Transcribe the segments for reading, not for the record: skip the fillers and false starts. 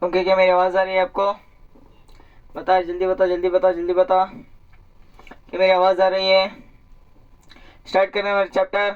Okay, क्या मेरी आवाज़ आ रही है आपको? बता, जल्दी बता, जल्दी बता, जल्दी बता। क्या मेरी आवाज़ आ रही है? स्टार्ट करें हमारे चैप्टर।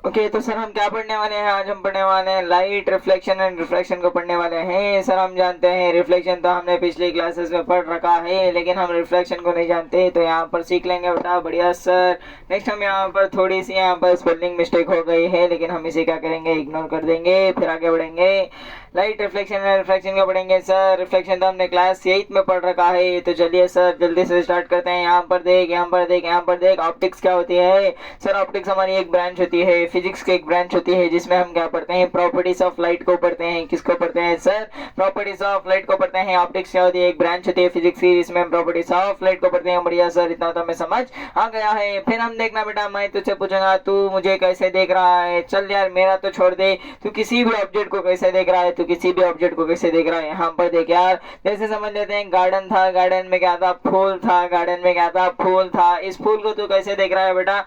ओके, तो सर हम क्या पढ़ने वाले हैं? आज हम पढ़ने वाले हैं लाइट, रिफ्लेक्शन एंड रिफ्रैक्शन को पढ़ने वाले हैं। सर हम जानते हैं रिफ्लेक्शन तो हमने पिछली क्लासेस में पढ़ रखा है, लेकिन हम रिफ्लेक्शन को नहीं जानते, तो यहाँ पर सीख लेंगे बेटा। बढ़िया सर। नेक्स्ट हम यहाँ पर थोड़ी सी यहाँ पर स्पेलिंग मिस्टेक हो गई है, लेकिन हम इसे क्या करेंगे, इग्नोर कर देंगे, फिर आगे बढ़ेंगे। लाइट, रिफ्लेक्शन एंड रिफ्रैक्शन को पढ़ेंगे सर। रिफ्लेक्शन तो हमने क्लास 8 में पढ़ रखा है, तो चलिए सर जल्दी से स्टार्ट करते हैं। यहाँ पर देख, यहाँ पर देख, यहाँ पर देख। ऑप्टिक्स क्या होती है? सर ऑप्टिक्स हमारी एक ब्रांच होती है, फिजिक्स की एक ब्रांच होती है, जिसमें हम क्या पढ़ते हैं, प्रॉपर्टीज ऑफ लाइट को पढ़ते हैं। किसको पढ़ते हैं सर? प्रॉपर्टीज ऑफ लाइट को पढ़ते हैं। ऑप्टिक्स क्या होती है? एक ब्रांच होती है फिजिक्स की, जिसमें हम प्रॉपर्टीज ऑफ लाइट को पढ़ते हैं। बढ़िया सर, इतना तो हमें समझ आ गया है। फिर हम देखना बेटा, मैं तुझसे पूछूंगा तू मुझे कैसे देख रहा है। चल यार मेरा तो छोड़ दे, तू किसी भी ऑब्जेक्ट को कैसे देख रहा है, तू किसी भी ऑब्जेक्ट को कैसे देख रहा है। यहाँ पर देख यार, जैसे समझ लेते हैं गार्डन था, गार्डन में क्या था, फूल था, गार्डन में क्या था, फूल था। इस फूल को तू कैसे देख रहा है बेटा?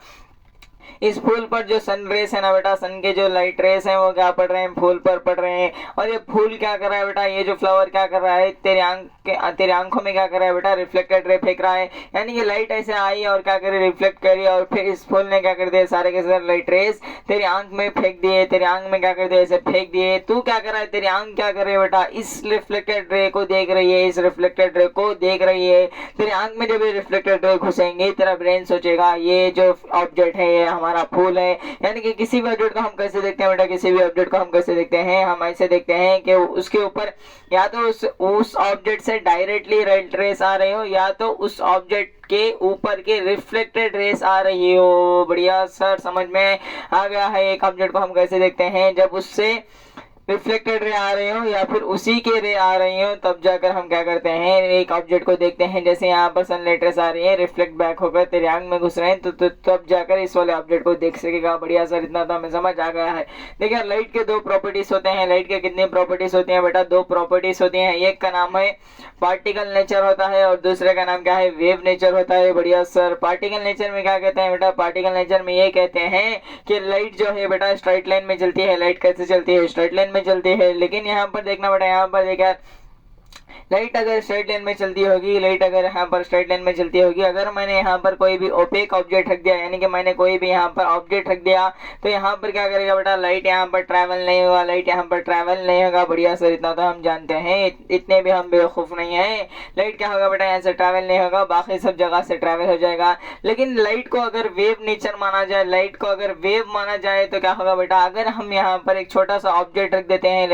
इस फूल पर जो सन रेस है ना बेटा, सन के जो लाइट रेस है वो क्या पड़ रहे हैं, फूल पर पड़ रहे हैं। और ये फूल क्या कर रहा है बेटा, ये जो फ्लावर क्या कर रहा है, तेरे आंखों में क्या कर रहा है बेटा, रिफ्लेक्टेड रे फेंक रहा है। यानी कि लाइट ऐसे आई और क्या करी, रिफ्लेक्ट करी, और फिर इस फूल ने क्या कर दिया, सारे के सारे लाइट रेस तेरी आंख में फेंक दिए, तेरे आंख में क्या कर दिया, ऐसे फेंक दिए। तू क्या कर रहा है, तेरी आंख क्या कर रही है बेटा, इस रिफ्लेक्टेड रे को देख रही है, इस रिफ्लेक्टेड रे को देख रही है। तेरी आंख में जब ये रिफ्लेक्टेड रे घुसेंगे, तेरा ब्रेन सोचेगा ये जो ऑब्जेक्ट है ये हमारा फूल है। यानी कि किसी भी ऑब्जेक्ट को हम कैसे देखते हैं बेटा, किसी भी ऑब्जेक्ट को हम कैसे देखते हैं, हम ऐसे देखते हैं कि उसके ऊपर या तो उस ऑब्जेक्ट से डायरेक्टली लाइट रेस आ रही हो, या तो उस ऑब्जेक्ट के ऊपर के रिफ्लेक्टेड रेस आ रही हो। बढ़िया सर, समझ में आ गया है। एक ऑब्जेक्ट को हम कैसे देखते हैं, जब उससे रिफ्लेक्टेड रे आ रही हो या फिर उसी के रे आ रही हो, तब जाकर हम क्या करते हैं, एक ऑब्जेक्ट को देखते हैं। जैसे यहाँ पर सनलाइट रेस आ रही है, रिफ्लेक्ट बैक होकर तेरे आंख में घुस रहे हैं, तो तब जाकर इस वाले ऑब्जेक्ट को देख सकेगा। बढ़िया सर, इतना तो हमें समझ आ गया है। देखिए लाइट के दो प्रॉपर्टीज होते हैं। लाइट के कितनी प्रॉपर्टीज होती हैं बेटा? दो प्रॉपर्टीज होती हैं। एक का नाम है पार्टिकल नेचर होता है, और दूसरे का नाम क्या है, वेव नेचर होता है। बढ़िया सर, पार्टिकल नेचर में क्या कहते हैं बेटा, पार्टिकल नेचर में ये कहते हैं कि लाइट जो है बेटा स्ट्राइट लाइन में चलती है। लाइट कैसे चलती है, स्ट्राइट लाइन में चलती है। लेकिन यहाँ पर देखना बेटा, यहाँ पर देखा लाइट अगर स्ट्रेट लाइन में चलती होगी, लाइट अगर यहाँ पर स्ट्रेट लाइन में चलती होगी, अगर मैंने यहाँ पर कोई भी ओपेक ऑब्जेक्ट रख दिया, यानी कि मैंने कोई भी यहाँ पर ऑब्जेक्ट रख दिया, तो यहाँ पर क्या करेगा बेटा, लाइट यहाँ पर ट्रैवल नहीं होगा, लाइट यहाँ पर ट्रैवल नहीं होगा। बढ़िया सर, इतना तो हम जानते हैं, इतने भी हम बेवकूफ़ नहीं है। लाइट क्या होगा बेटा, यहाँ से ट्रैवल नहीं होगा, बाकी सब जगह से ट्रैवल हो जाएगा। लेकिन लाइट को अगर वेव नेचर माना जाए, लाइट को अगर वेव माना जाए, तो क्या होगा बेटा, अगर हम यहाँ पर एक छोटा सा ऑब्जेक्ट रख देते हैं,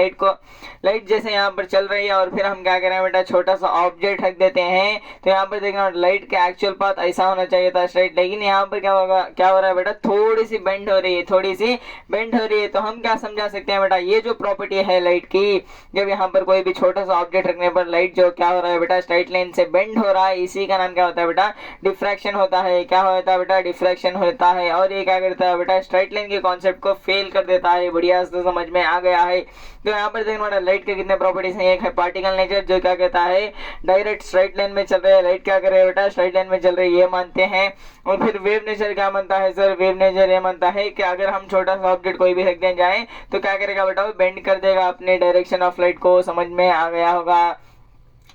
लाइट जैसे यहाँ पर चल रही है, और फिर हम क्या करें बेटा, छोटा सा ऑब्जेक्ट रख देते हैं, तो यहाँ पर देखना लाइट का एक्चुअल पाथ ऐसा होना चाहिए था, स्ट्रेट। लेकिन यहाँ पर क्या होगा, क्या हो रहा है बेटा, थोड़ी सी बेंड हो रही है, थोड़ी सी बेंड हो रही है। तो हम क्या समझा सकते हैं बेटा, ये जो प्रॉपर्टी है लाइट की, जब यहाँ पर कोई भी छोटा सा ऑब्जेक्ट रखने पर लाइट जो क्या हो रहा है बेटा, स्ट्रेट लाइन से बेंड हो रहा है, इसी का नाम क्या होता है बेटा, डिफ्रैक्शन होता है। क्या होता है बेटा, डिफ्रैक्शन होता है। और ये क्या करता है बेटा, स्ट्रेट लाइन के कॉन्सेप्ट को फेल कर देता है। बढ़िया से समझ में आ गया है। तो यहाँ पर देखना बेटा, लाइट के कितने प्रॉपर्टीज हैं। एक है पार्टिकल नेचर, जो क्या कहता है डायरेक्ट स्ट्राइट लाइन में चल रही है, लाइट क्या कर रही है बेटा, स्ट्राइट लाइन में चल रही है, ये मानते हैं। और फिर वेव नेचर क्या मानता है सर, वेव नेचर ये मानता है कि अगर हम छोटा सा ऑब्जेक्ट कोई भी रख दें जाए, तो क्या करेगा बेटा, वो बेंड कर देगा अपने डायरेक्शन ऑफ लाइट को। समझ में आ गया होगा।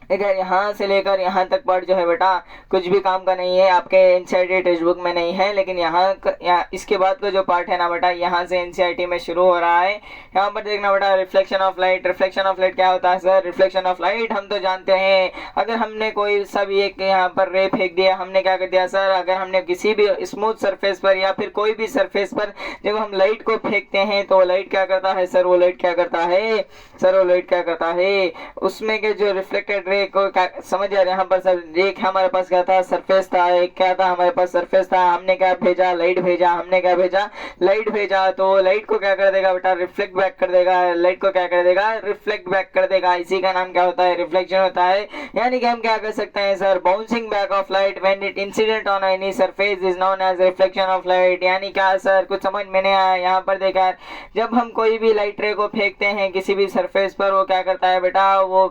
देखिए यहाँ से लेकर यहाँ तक पार्ट जो है बेटा कुछ भी काम का नहीं है, आपके एनसीईआरटी टेक्स्ट बुक में नहीं है। लेकिन यहाँ इसके बाद का जो पार्ट है ना बेटा, यहाँ से एनसीईआरटी में शुरू हो रहा है। यहाँ पर देखना बेटा, reflection of light. Reflection of light क्या होता है सर? रिफ्लेक्शन ऑफ लाइट हम तो जानते हैं, अगर हमने कोई सा भी एक यहाँ पर रे फेंक दिया, हमने क्या कर दिया सर, अगर हमने किसी भी स्मूथ सरफेस पर या फिर कोई भी सरफेस पर जब हम लाइट को फेंकते हैं, तो लाइट क्या करता है सर, वो लाइट क्या करता है सर, वो लाइट क्या करता है, उसमें के जो रिफ्लेक्टेड रे को समझ आ रहे हैं। यहाँ पर सर एक हमारे पास क्या था, सरफेस था, एक क्या था हमारे पास, सरफेस था। हमने क्या भेजा, लाइट भेजा, हमने क्या भेजा, लाइट भेजा। तो लाइट को क्या कर देगा बेटा, रिफ्लेक्ट बैक कर देगा। लाइट को क्या कर देगा, रिफ्लेक्ट बैक कर देगा। इसी का नाम क्या होता है, रिफ्लेक्शन होता है। यानी कि हम क्या कर सकते हैं sir, bouncing back of light when it incident on any surface is known as reflection of light. यानी क्या सर, कुछ समझ में नहीं आया? यहाँ पर देखा, जब हम कोई भी लाइट रे को फेंकते हैं किसी भी सरफेस पर, वो क्या करता है बेटा, वो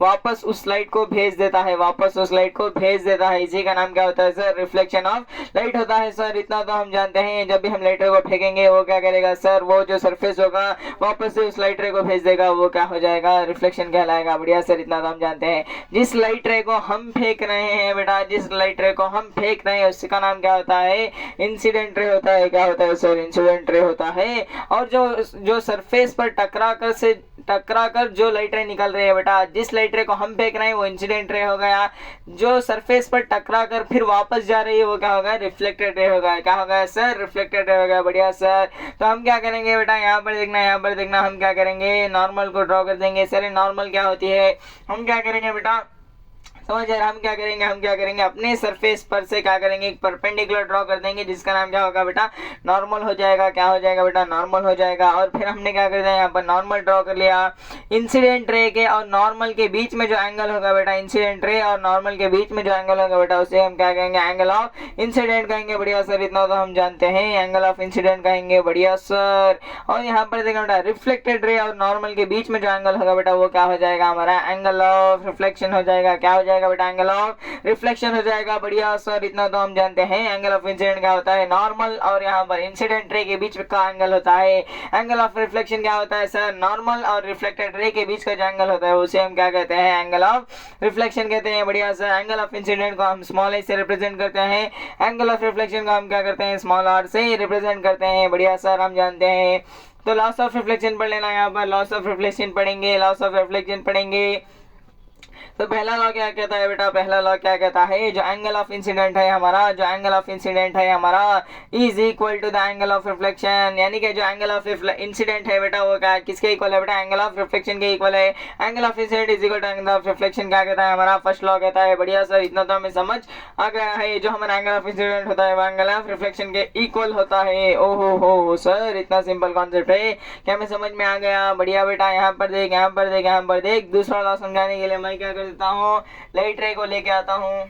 वापस उस लाइट को भेज देता है, वापस उस लाइट को भेज देता है। इसी का नाम क्या होता है सर? रिफ्लेक्शन ऑफ लाइट होता है सर। इतना तो हम जानते हैं। जब भी हम लाइट रे को फेंकेंगे वो क्या करेगा सर? वो जो सरफेस होगा वापस से उस लाइट रे को भेज देगा, वो क्या हो जाएगा? रिफ्लेक्शन कहलाएगा। बढ़िया सर, इतना तो हम जानते हैं। जिस लाइट रे को हम फेंक रहे हैं बेटा, जिस लाइट रे को हम फेंक रहे हैं उसका नाम क्या होता है? इंसिडेंट रे होता है। क्या होता है सर? इंसिडेंट रे होता है। और जो सरफेस पर टकरा कर जो लाइट रे निकल रही है बेटा, जिस लाइट रे को हम फेंक रहे हैं वो इंसिडेंट रे हो गया। जो सरफेस पर टकरा कर फिर वापस जा रही है वो क्या होगा? रिफ्लेक्टेड रे होगा। क्या होगा सर? रिफ्लेक्टेड रे होगा। बढ़िया सर। तो हम क्या करेंगे बेटा, यहाँ पर देखना, यहाँ पर देखना, हम क्या करेंगे? नॉर्मल को ड्रॉ कर देंगे। सर नॉर्मल क्या होती है? हम क्या करेंगे बेटा, समझ रहे? हम क्या करेंगे अपने सरफेस पर से क्या करेंगे? एक परपेंडिकुलर ड्रॉ कर देंगे जिसका नाम क्या होगा बेटा? नॉर्मल हो जाएगा। क्या हो जाएगा बेटा? नॉर्मल हो जाएगा। और फिर हमने क्या कर दिया, यहाँ पर नॉर्मल ड्रॉ कर लिया। इंसिडेंट रे के और नॉर्मल के बीच में जो एंगल होगा बेटा, इंसिडेंट रे और नॉर्मल के बीच में जो एंगल होगा बेटा, उसे हम क्या कहेंगे? एंगल ऑफ इंसिडेंट कहेंगे। बढ़िया सर, इतना तो हम जानते हैं। एंगल ऑफ इंसिडेंट कहेंगे। बढ़िया सर। और यहाँ पर देखना बेटा, रिफ्लेक्टेड रे और नॉर्मल के बीच में जो एंगल होगा बेटा वो क्या हो जाएगा? हमारा एंगल ऑफ रिफ्लेक्शन हो जाएगा। क्या हो जाएगा बेटा? एंगल ऑफ रिफ्लेक्शन हो जाएगा। बढ़िया सर, इतना तो हम जानते हैं। एंगल ऑफ इंसिडेंट क्या होता है? नॉर्मल और यहाँ पर इंसिडेंट रे के बीच का एंगल होता है। एंगल ऑफ रिफ्लेक्शन क्या होता है सर? नॉर्मल और रिफ्लेक्टेड रे के बीच का जो एंगल होता है उसे हम क्या कहते हैं? एंगल ऑफ रिफ्लेक्शन कहते हैं। बढ़िया सर। एंगल ऑफ इंसिडेंट को हम स्मॉल ए से रिप्रेजेंट करते हैं। एंगल ऑफ रिफ्लेक्शन को हम क्या करते हैं? स्मॉल आर से रिप्रेजेंट करते हैं। बढ़िया सर, हम जानते हैं। तो लॉस ऑफ रिफ्लेक्शन पढ़ लेना। यहाँ पर लॉस ऑफ रिफ्लेक्शन पढ़ेंगे, लॉस ऑफ रिफ्लेक्शन पढ़ेंगे। तो पहला लॉ क्या कहता है बेटा? पहला लॉ क्या कहता है? जो एंगल ऑफ इंसिडेंट है हमारा, जो एंगल ऑफ इंसिडेंट है हमारा is equal to the angle of reflection. यानी कि जो एंगल ऑफ इंसिडेंट है बेटा वो क्या किसके इक्वल है बेटा? एंगल ऑफ रिफ्लेक्शन के इक्वल है। Angle of incident is equal to angle of reflection क्या कहता है हमारा? फर्स्ट लॉ कहता है। बढ़िया सर, इतना तो हमें समझ आ गया है। जो हमारा एंगल ऑफ इंसिडेंट होता है वो एंगल ऑफ रिफ्लेक्शन के इक्वल होता है। ओहो हो सर, इतना सिंपल कॉन्सेप्ट है, क्या हमें समझ में आ गया? बढ़िया बेटा। यहाँ पर देख, यहाँ पर देख, यहाँ पर देख। दूसरा लॉ समझाने के लिए मैं क्या कर देता हूँ, लाइट रे को लेके आता हूँ।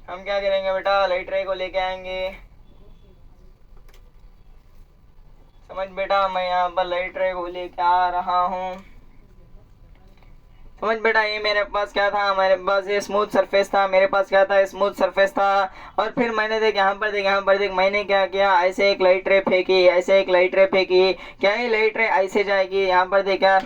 हम क्या करेंगे बेटा? लाइट रे को लेके आएंगे। समझ बेटा, मैं यहाँ पर लाइट रे को लेके आ रहा हूँ। समझ बेटा, ये मेरे पास क्या था? मेरे पास ये स्मूथ सरफेस था। मेरे पास क्या था? स्मूथ सरफेस था। और फिर मैंने देख, यहाँ पर देख, यहाँ पर देख, मैंने क्या किया? ऐसे एक लाइट रे फेंकी, ऐसे एक लाइट रे फेंकी। क्या ये लाइट रे ऐसे जाएगी? यहाँ पर देख, क्या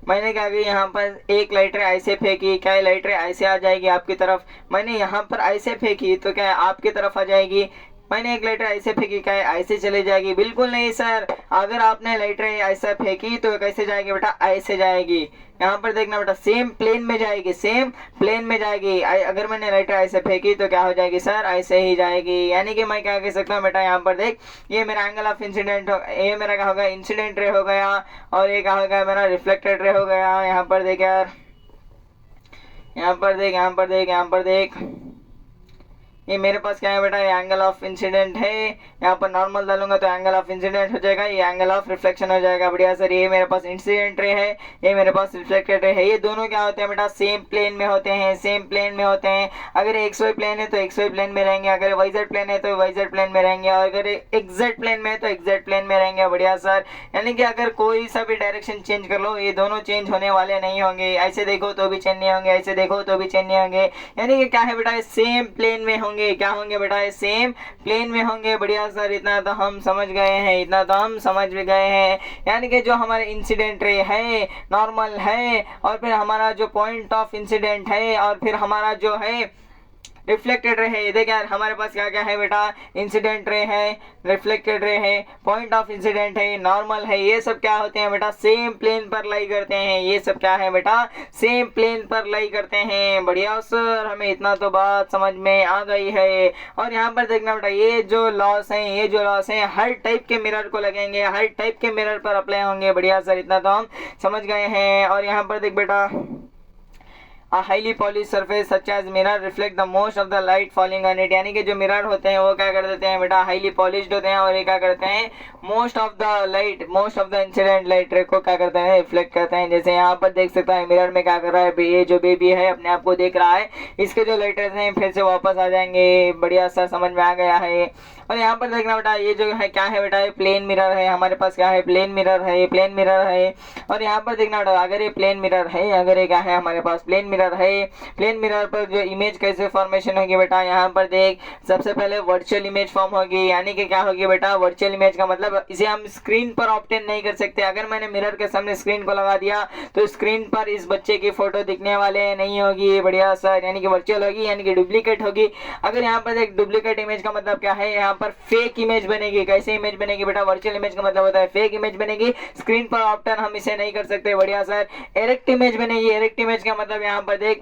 मैंने क्या किया? यहाँ पर एक लाइट रे ऐसे फेंकी। क्या ये लाइट रे ऐसे आ जाएगी आपकी तरफ? मैंने यहाँ पर ऐसे फेंकी तो क्या आपकी तरफ आ जाएगी? मैंने एक लाइटर ऐसे फेंकी, क्या ऐसे चले जाएगी? बिल्कुल नहीं सर। अगर आपने लाइटर ऐसा फेंकी तो कैसे जाएगी बेटा? ऐसे जाएगी। यहाँ पर देखना बेटा, सेम प्लेन में जाएगी, सेम प्लेन में जाएगी। अगर मैंने लाइटर ऐसे फेंकी तो क्या हो जाएगी सर? ऐसे ही जाएगी। यानी कि मैं क्या कह सकता हूँ बेटा, यहाँ पर देख, ये मेरा एंगल ऑफ इंसिडेंट, ये मेरा क्या होगा? इंसिडेंट रे हो गया। और ये क्या हो गया? मेरा रिफ्लेक्टेड रे हो गया। यहाँ पर देख यार, यहाँ पर देख, यहाँ पर देख, यहाँ पर देख, ये मेरे पास क्या है बेटा? ये एंगल ऑफ इंसिडेंट है। यहाँ पर नॉर्मल डालूंगा तो एंगल ऑफ इंसिडेंट हो जाएगा, ये एंगल ऑफ रिफ्लेक्शन हो जाएगा। बढ़िया सर, ये मेरे पास इंसिडेंट रे है, ये मेरे पास रिफ्लेक्टेड रे है। ये दोनों क्या होते हैं बेटा? सेम प्लेन में होते हैं, सेम प्लेन में होते हैं। अगर XY प्लेन है तो XY प्लेन में रहेंगे, अगर YZ प्लेन है तो YZ प्लेन में रहेंगे, और अगर XZ प्लेन में है तो XZ प्लेन में रहेंगे। बढ़िया सर, यानी कि अगर कोई सा भी डायरेक्शन चेंज कर लो, ये दोनों चेंज होने वाले नहीं होंगे। ऐसे देखो तो भी चेंज नहीं होंगे, ऐसे देखो तो भी चेंज नहीं होंगे। यानी कि क्या है बेटा? सेम प्लेन में होंगे। क्या होंगे बेटा? सेम प्लेन में होंगे। बढ़िया सर, इतना तो हम समझ गए हैं, इतना तो हम समझ भी गए हैं। यानी कि जो हमारे इंसिडेंट रे है, नॉर्मल है, और फिर हमारा जो पॉइंट ऑफ इंसिडेंट है, और फिर हमारा जो है रिफ्लेक्टेड रे है। देख यार, हमारे पास क्या क्या है बेटा? इंसिडेंट रे है, रिफ्लेक्टेड रे है, पॉइंट ऑफ इंसिडेंट है, नॉर्मल है। ये सब क्या होते हैं बेटा? सेम प्लेन पर लाई करते हैं। ये सब क्या है बेटा? सेम प्लेन पर लाई करते हैं। बढ़िया सर, हमें इतना तो बात समझ में आ गई है। और यहाँ पर देखना बेटा, ये जो लॉस है, ये जो लॉस है हर टाइप के मिरर को लगेंगे, हर टाइप के मिरर पर अप्लाई होंगे। बढ़िया सर, इतना तो हम समझ गए हैं। और यहाँ पर देख बेटा, highly polish surface such as mirror reflect the most of the light falling on it, यानी कि जो मिरर होते हैं वो क्या कर देते हैं बेटा, हाईली पॉलिश्ड होते हैं और ये क्या करते हैं, most of the incident light रे को क्या करते हैं, रिफ्लेक्ट करते हैं। जैसे यहाँ पर देख सकता है मिरर में क्या कर रहा है, ये जो बेबी है अपने आप को देख रहा है, इसके जो लाइटर्स हैं फिर से वापस आ जाएंगे। बढ़िया सा समझ में आ गया है। और यहाँ पर देखना बेटा ये जो है क्या है बेटा, ये प्लेन मिरर है, हमारे पास क्या है, प्लेन मिरर है, प्लेन मिरर है। और यहाँ पर देखना बेटा अगर ये प्लेन मिरर है, अगर ये क्या है हमारे पास प्लेन मिरर है, प्लेन मिरर पर जो इमेज कैसे फॉर्मेशन होगी बेटा, यहाँ पर देख सबसे पहले वर्चुअल इमेज फॉर्म होगी, यानी कि क्या होगी बेटा, वर्चुअल इमेज का मतलब इसे हम स्क्रीन पर ऑब्टेन नहीं कर सकते। अगर मैंने मिरर के सामने स्क्रीन को लगा दिया तो स्क्रीन पर इस बच्चे की फोटो दिखने वाले नहीं होगी। बढ़िया सर, यानी कि वर्चुअल होगी, यानी कि डुप्लीकेट होगी। अगर यहाँ पर एक डुप्लीकेट इमेज का मतलब क्या है, यहाँ पर फेक इमेज बनेगी। कैसे इमेज बनेगी बेटा, वर्चुअल इमेज का मतलब होता है फेक इमेज बनेगी, स्क्रीन पर ऑब्टेन हम इसे नहीं कर सकते। बढ़िया सर, एरेक्ट इमेज बनेगी। एरेक्ट इमेज का मतलब यहाँ पर देख,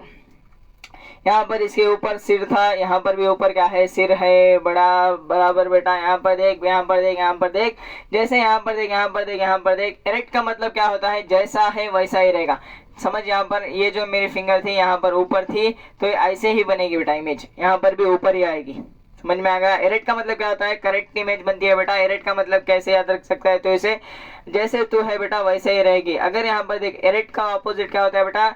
यहाँ पर इसके ऊपर सिर था, यहाँ पर भी ऊपर क्या है, सिर है बड़ा बराबर बेटा। यहाँ पर देख, यहाँ पर देख, यहाँ पर देख, जैसे यहाँ पर देख, यहाँ पर देख, यहाँ पर देख। एरेक्ट का मतलब क्या होता है, जैसा है वैसा ही रहेगा। समझ, यहाँ पर ये जो मेरी फिंगर थी यहाँ पर ऊपर थी तो ऐसे ही बनेगी बेटा इमेज, यहाँ पर भी ऊपर ही आएगी। समझ में आ गया। एरेक्ट का मतलब क्या होता है, करेक्ट इमेज बनती है बेटा। एरेक्ट का मतलब कैसे याद रख सकता है, तो इसे जैसे तू है बेटा वैसे ही रहेगी। अगर यहाँ पर देख, एरेक्ट का अपोजिट क्या होता है बेटा,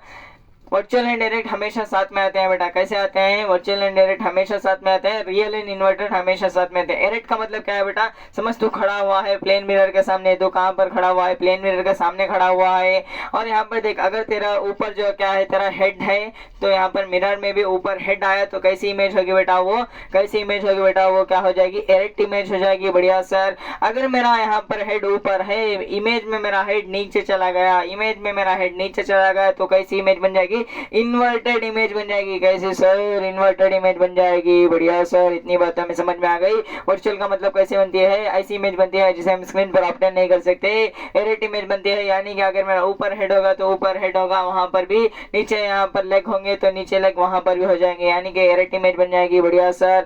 वर्चुअल एंड डायरेक्ट हमेशा साथ में आते हैं बेटा। कैसे आते हैं, वर्चुअल एंड डायरेक्ट हमेशा साथ में आते हैं, रियल एंड इन्वर्टेड हमेशा साथ में आते हैं। एरेक्ट का मतलब क्या है बेटा, समझ तू खड़ा हुआ है प्लेन मिरर के सामने, तो कहां पर खड़ा हुआ है, प्लेन मिरर के सामने खड़ा हुआ है। और यहाँ पर देख, अगर तेरा ऊपर जो क्या है, तेरा हेड है, तो यहाँ पर मिरर में भी ऊपर हेड आया तो कैसी इमेज होगी बेटा, वो कैसी इमेज होगी बेटा, वो क्या हो जाएगी, एरेक्ट इमेज हो जाएगी। बढ़िया सर। अगर मेरा यहाँ पर हेड ऊपर है, इमेज में मेरा हेड नीचे चला गया, इमेज में मेरा हेड नीचे चला गया तो कैसी इमेज बन जाएगी, इन्वर्टेड इमेज बन जाएगी। कैसे सर, इन्वर्टेड इमेज बन जाएगी। बढ़िया सर, इतनी बात हमें समझ में आ गई। वर्चुअल का मतलब कैसे बनती है, ऐसी इमेज बनती है जिसे हम स्क्रीन पर ऑब्टेन नहीं कर सकते। एरेक्ट इमेज बनती है, यानी कि अगर मेरा ऊपर हेड होगा तो ऊपर हेड होगा, वहां पर भी नीचे, यहाँ पर लेग होंगे तो नीचे लेग वहां पर भी हो जाएंगे, यानी कि एरेक्ट इमेज बन जाएगी। बढ़िया sir.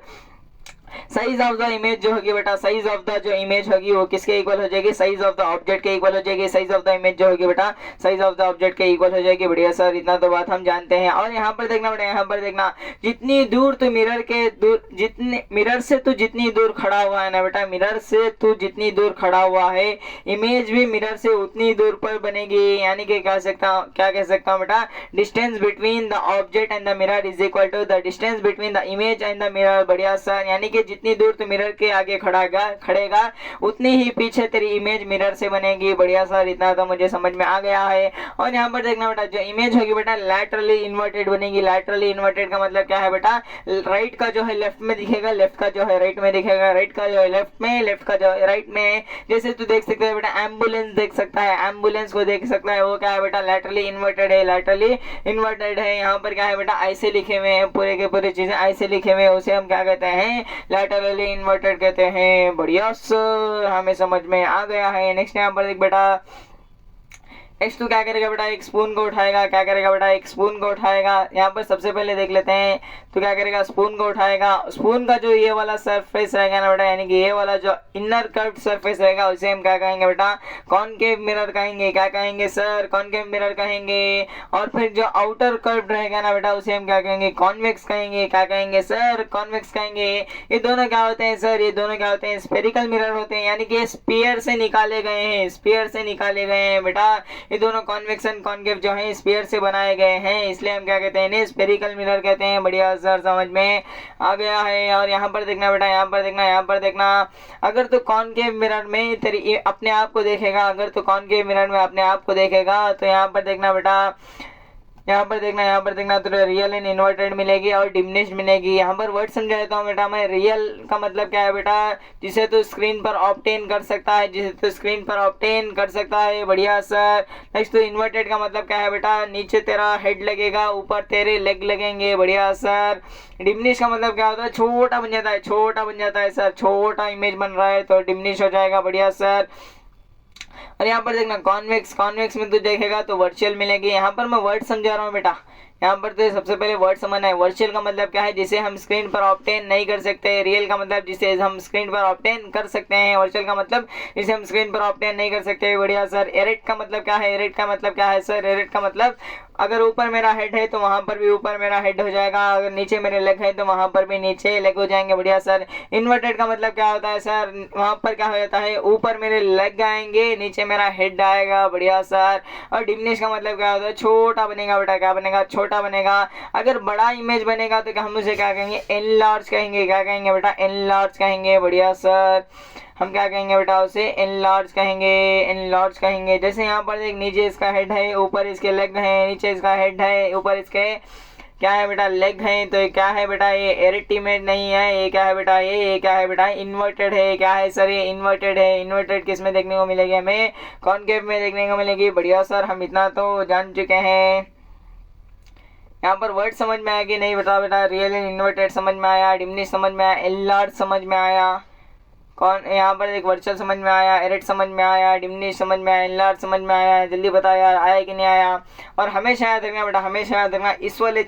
Size of the image जो होगी बेटा, साइज ऑफ द जो इमेज होगी वो किसके इक्वल हो जाएगी, साइज ऑफ द ऑब्जेक्ट के इक्वल हो जाएगी। साइज ऑफ द इमेज जो होगी बेटा, साइज ऑफ द ऑब्जेक्ट के इक्वल हो जाएगी। बढ़िया सर, इतना तो बात हम जानते हैं। और यहाँ पर देखना बेटा, यहाँ पर देखना, जितनी दूर तू मिरर के दूर, जितने मिरर से तू जितनी दूर खड़ा हुआ है ना बेटा, मिरर से तू जितनी दूर खड़ा हुआ है, इमेज भी मिरर से उतनी दूर पर बनेगी। यानी कि क्या कह सकता हूँ बेटा, distance between the object and the mirror is equal to the distance between the image and the mirror. बढ़िया सर, यानी कि जितनी दूर तू मिरर के आगे खड़ेगा उतनी ही पीछे तेरी इमेज मिरर से बनेगी। बढ़िया सर, इतना तो मुझे समझ में आ गया है। और यहाँ पर देखना बेटा, जो इमेज होगी बेटा लैटरली इन्वर्टेड बनेगी। लैटरली इन्वर्टेड का मतलब क्या है बेटा, राइट का जो है लेफ्ट में दिखेगा, लेफ्ट का जो है राइट में दिखेगा, राइट का जो है लेफ्ट में, लेफ्ट का जो है राइट में। जैसे तू देख सकता है बेटा, एम्बुलेंस देख सकता है, एम्बुलेंस को देख सकता है, वो क्या है बेटा, लैटरली इन्वर्टेड है, लैटरली इन्वर्टेड है। यहाँ पर क्या है बेटा, ऐसे लिखे हुए हैं, पूरे के पूरे चीजें ऐसे लिखे हुए हैं, उसे हम क्या कहते हैं, लैटरली इन्वर्टेड कहते हैं। बढ़िया सर, हमें समझ में आ गया है। नेक्स्ट यहाँ पर देख बेटा, नेक्स्ट तू क्या करेगा बेटा, एक स्पून को उठाएगा। क्या करेगा बेटा, एक स्पून को उठाएगा। यहाँ पर सबसे पहले देख लेते हैं, तो क्या करेगा, स्पून को उठाएगा। स्पून का जो ये वाला सरफेस रहेगा ना बेटा, यानी कि ये वाला जो इनर कर्व्ड सरफेस रहेगा, उसे हम क्या कहेंगे बेटा, कॉनकेव मिरर कहेंगे। क्या कहेंगे सर, कॉनकेव मिरर कहेंगे। और फिर जो आउटर कर्व्ड रहेगा ना बेटा, उसे हम क्या कहेंगे, कॉन्वेक्स कहेंगे। क्या कहेंगे सर, कॉन्वेक्स कहेंगे। ये दोनों क्या होते हैं सर, ये दोनों क्या होते हैं, स्फेरिकल मिरर होते हैं, यानी कि स्फीयर से निकाले गए हैं, स्फीयर से निकाले गए हैं बेटा। ये दोनों कॉन्वेक्स एंड कॉनकेव जो है स्फीयर से बनाए गए हैं, इसलिए हम क्या कहते हैं, इन्हें स्फेरिकल मिरर कहते हैं। बढ़िया सर, समझ में आ गया है। और यहाँ पर देखना बेटा, यहाँ पर देखना, यहाँ पर देखना, अगर तो कॉनकेव मिरर में तेरी अपने आप को देखेगा, अगर तो कॉनकेव मिरर में अपने आप को देखेगा, तो यहाँ पर देखना बेटा, यहाँ पर देखना, यहाँ पर देखना, तो रियल एंड इन्वर्टेड मिलेगी और डिमिनिश्ड मिलेगी। यहाँ पर वर्ड समझा देता हूँ बेटा मैं। रियल का मतलब क्या है बेटा, जिसे तो स्क्रीन पर ऑब्टेन कर सकता है, जिसे तो स्क्रीन पर ऑब्टेन कर सकता है। बढ़िया सर। नेक्स्ट तो इन्वर्टेड का मतलब क्या है बेटा, नीचे तेरा हेड लगेगा, ऊपर तेरे लेग लगेंगे। बढ़िया सर। डिमिनिश का मतलब क्या होता है, छोटा बन जाता है, छोटा बन जाता है सर, छोटा इमेज बन रहा है तो डिमिनिश हो जाएगा। बढ़िया सर। और यहाँ पर देखना कॉन्वेक्स, कॉन्वेक्स में तू देखेगा तो वर्चुअल मिलेगी। यहाँ पर मैं वर्ड समझा रहा हूँ बेटा, यहाँ पर तो सबसे पहले वर्ड समझना है। वर्चुअल का मतलब क्या है, जिसे हम स्क्रीन पर ऑब्टेन नहीं कर सकते। रियल का मतलब जिसे हम स्क्रीन पर ऑब्टेन कर सकते हैं। वर्चुअल का मतलब जिसे हम स्क्रीन पर ऑब्टेन नहीं कर सकते। बढ़िया सर। एरेट का मतलब क्या है, एरेट का मतलब क्या है सर? एरेट का मतलब अगर ऊपर मेरा हेड है तो वहां पर भी ऊपर मेरा हेड हो जाएगा, अगर नीचे मेरे लेग है तो वहां पर भी नीचे लेग हो जाएंगे। बढ़िया सर। इन्वर्टेड का मतलब क्या होता है सर? वहां पर क्या हो जाता है, ऊपर मेरे लेग आएंगे, नीचे मेरा हेड आएगा। बढ़िया सर। और डिमिनिश का मतलब क्या होता है? छोटा बनेगा बेटा। क्या बनेगा? छोटा बनेगा। अगर बड़ा इमेज बनेगा तो हम उसे क्या कहेंगे? एनलार्ज कहेंगे। क्या कहेंगे बेटा? एनलार्ज कहेंगे। बढ़िया सर। हम क्या कहेंगे बेटा? उसे एनलार्ज कहेंगे। एनलार्ज कहेंगे। जैसे यहाँ पर देख, नीचे इसका हेड है, ऊपर इसके लेग है, नीचे इसका हेड है, ऊपर इसके क्या है बेटा? लेग है। तो ये क्या है बेटा? ये एरेट इमेज नहीं है। ये क्या है बेटा? ये क्या है बेटा? इन्वर्टेड है। क्या है सर? ये इन्वर्टेड है। इन्वर्टेड किस में देखने को मिलेगी हमें? कॉनकेव में देखने को मिलेगी। बढ़िया सर, हम इतना तो जान चुके हैं। यहाँ पर वर्ड समझ में आया कि नहीं बता बेटा? रियल एंड इन्वर्टेड समझ में आया, डिमिनिश समझ में आया, एनलार्ज समझ में आया, कौन यहाँ पर एक वर्चुअल समझ में आया, एरेट समझ में आया, डिमिनिश समझ में आया, एनलार्ज समझ में आया। जल्दी बता यार, आया कि नहीं आया? और हमेशा याद रखना बेटा, हमेशा याद रखना, इस वाले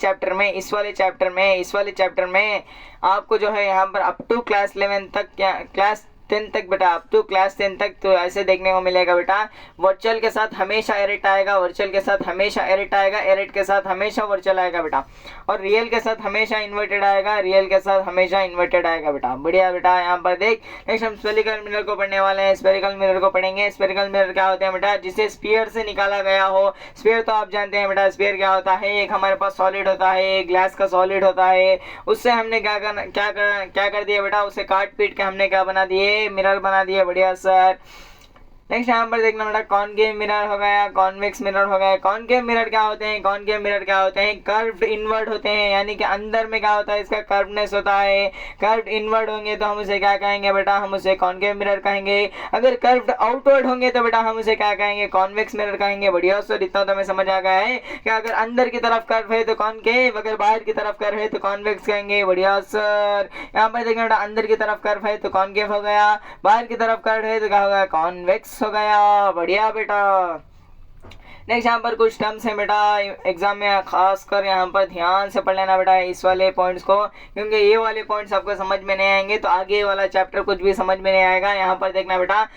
चैप्टर में आपको जो है यहाँ पर अप टू क्लास 11 तक, क्या क्लास 10 तक बेटा, अप टू क्लास 10 तक तो ऐसे देखने को मिलेगा बेटा। वर्चुअल के साथ हमेशा एरेट आएगा, वर्चुअल के साथ हमेशा एरेट आएगा, एरेट के साथ हमेशा वर्चुअल आएगा बेटा। और रियल के साथ हमेशा इन्वर्टेड आएगा, रियल के साथ हमेशा इन्वर्टेड आएगा बेटा। बढ़िया बेटा। यहाँ पर देख, नेक्स्ट हम स्फेरिकल मिरर को पढ़ने वाले हैं। स्फेरिकल मिरर को पढ़ेंगे। स्फेरिकल मिरर क्या होते हैं बेटा? जिसे स्फीयर से निकाला गया हो। स्फीयर तो आप जानते हैं बेटा, स्फीयर क्या होता है? एक हमारे पास सॉलिड होता है, एक ग्लास का सॉलिड होता है। उससे हमने क्या कर दिया बेटा? उसे काट पीट के हमने क्या बना दिए? मिरर बना दिया। बढ़िया सर। नेक्स्ट यहाँ पर देखना बेटा, कॉनकेव मिरर हो गया, कॉन्वेक्स मिरर हो गया। कॉनकेव मिरर क्या होते हैं? कॉनकेव मिरर क्या होते हैं? कर्व्ड इनवर्ड होते हैं, यानी कि अंदर में क्या होता है? इसका कर्वनेस होता है। कर्व्ड इनवर्ड होंगे तो हम उसे क्या कहेंगे बेटा? हम उसे कॉनकेव मिरर कहेंगे। अगर कर्व्ड आउटवर्ड होंगे तो बेटा हम उसे क्या कहेंगे? कॉन्वेक्स मिरर कहेंगे। बढ़िया सर, इतना तो हमें समझ आ गया है कि अगर अंदर की तरफ कर्व है तो कॉनकेव, अगर बाहर की तरफ कर्व है तो कॉन्वेक्स कहेंगे। बढ़िया सर। यहाँ पर देखना बेटा, अंदर की तरफ कर्व है तो कॉनकेव हो गया, बाहर की तरफ कर्व है तो क्या हो गया? कॉन्वेक्स हो गया। बढ़िया बेटा। नेक्स्ट यहाँ पर कुछ टर्म्स हैं बेटा, एग्जाम में खासकर यहाँ पर ध्यान से पढ़ लेना बेटा इस वाले पॉइंट्स को, क्योंकि ये वाले पॉइंट्स आपको समझ में नहीं आएंगे तो आगे वाला चैप्टर कुछ भी समझ में नहीं आएगा। यहाँ पर देखना बेटा,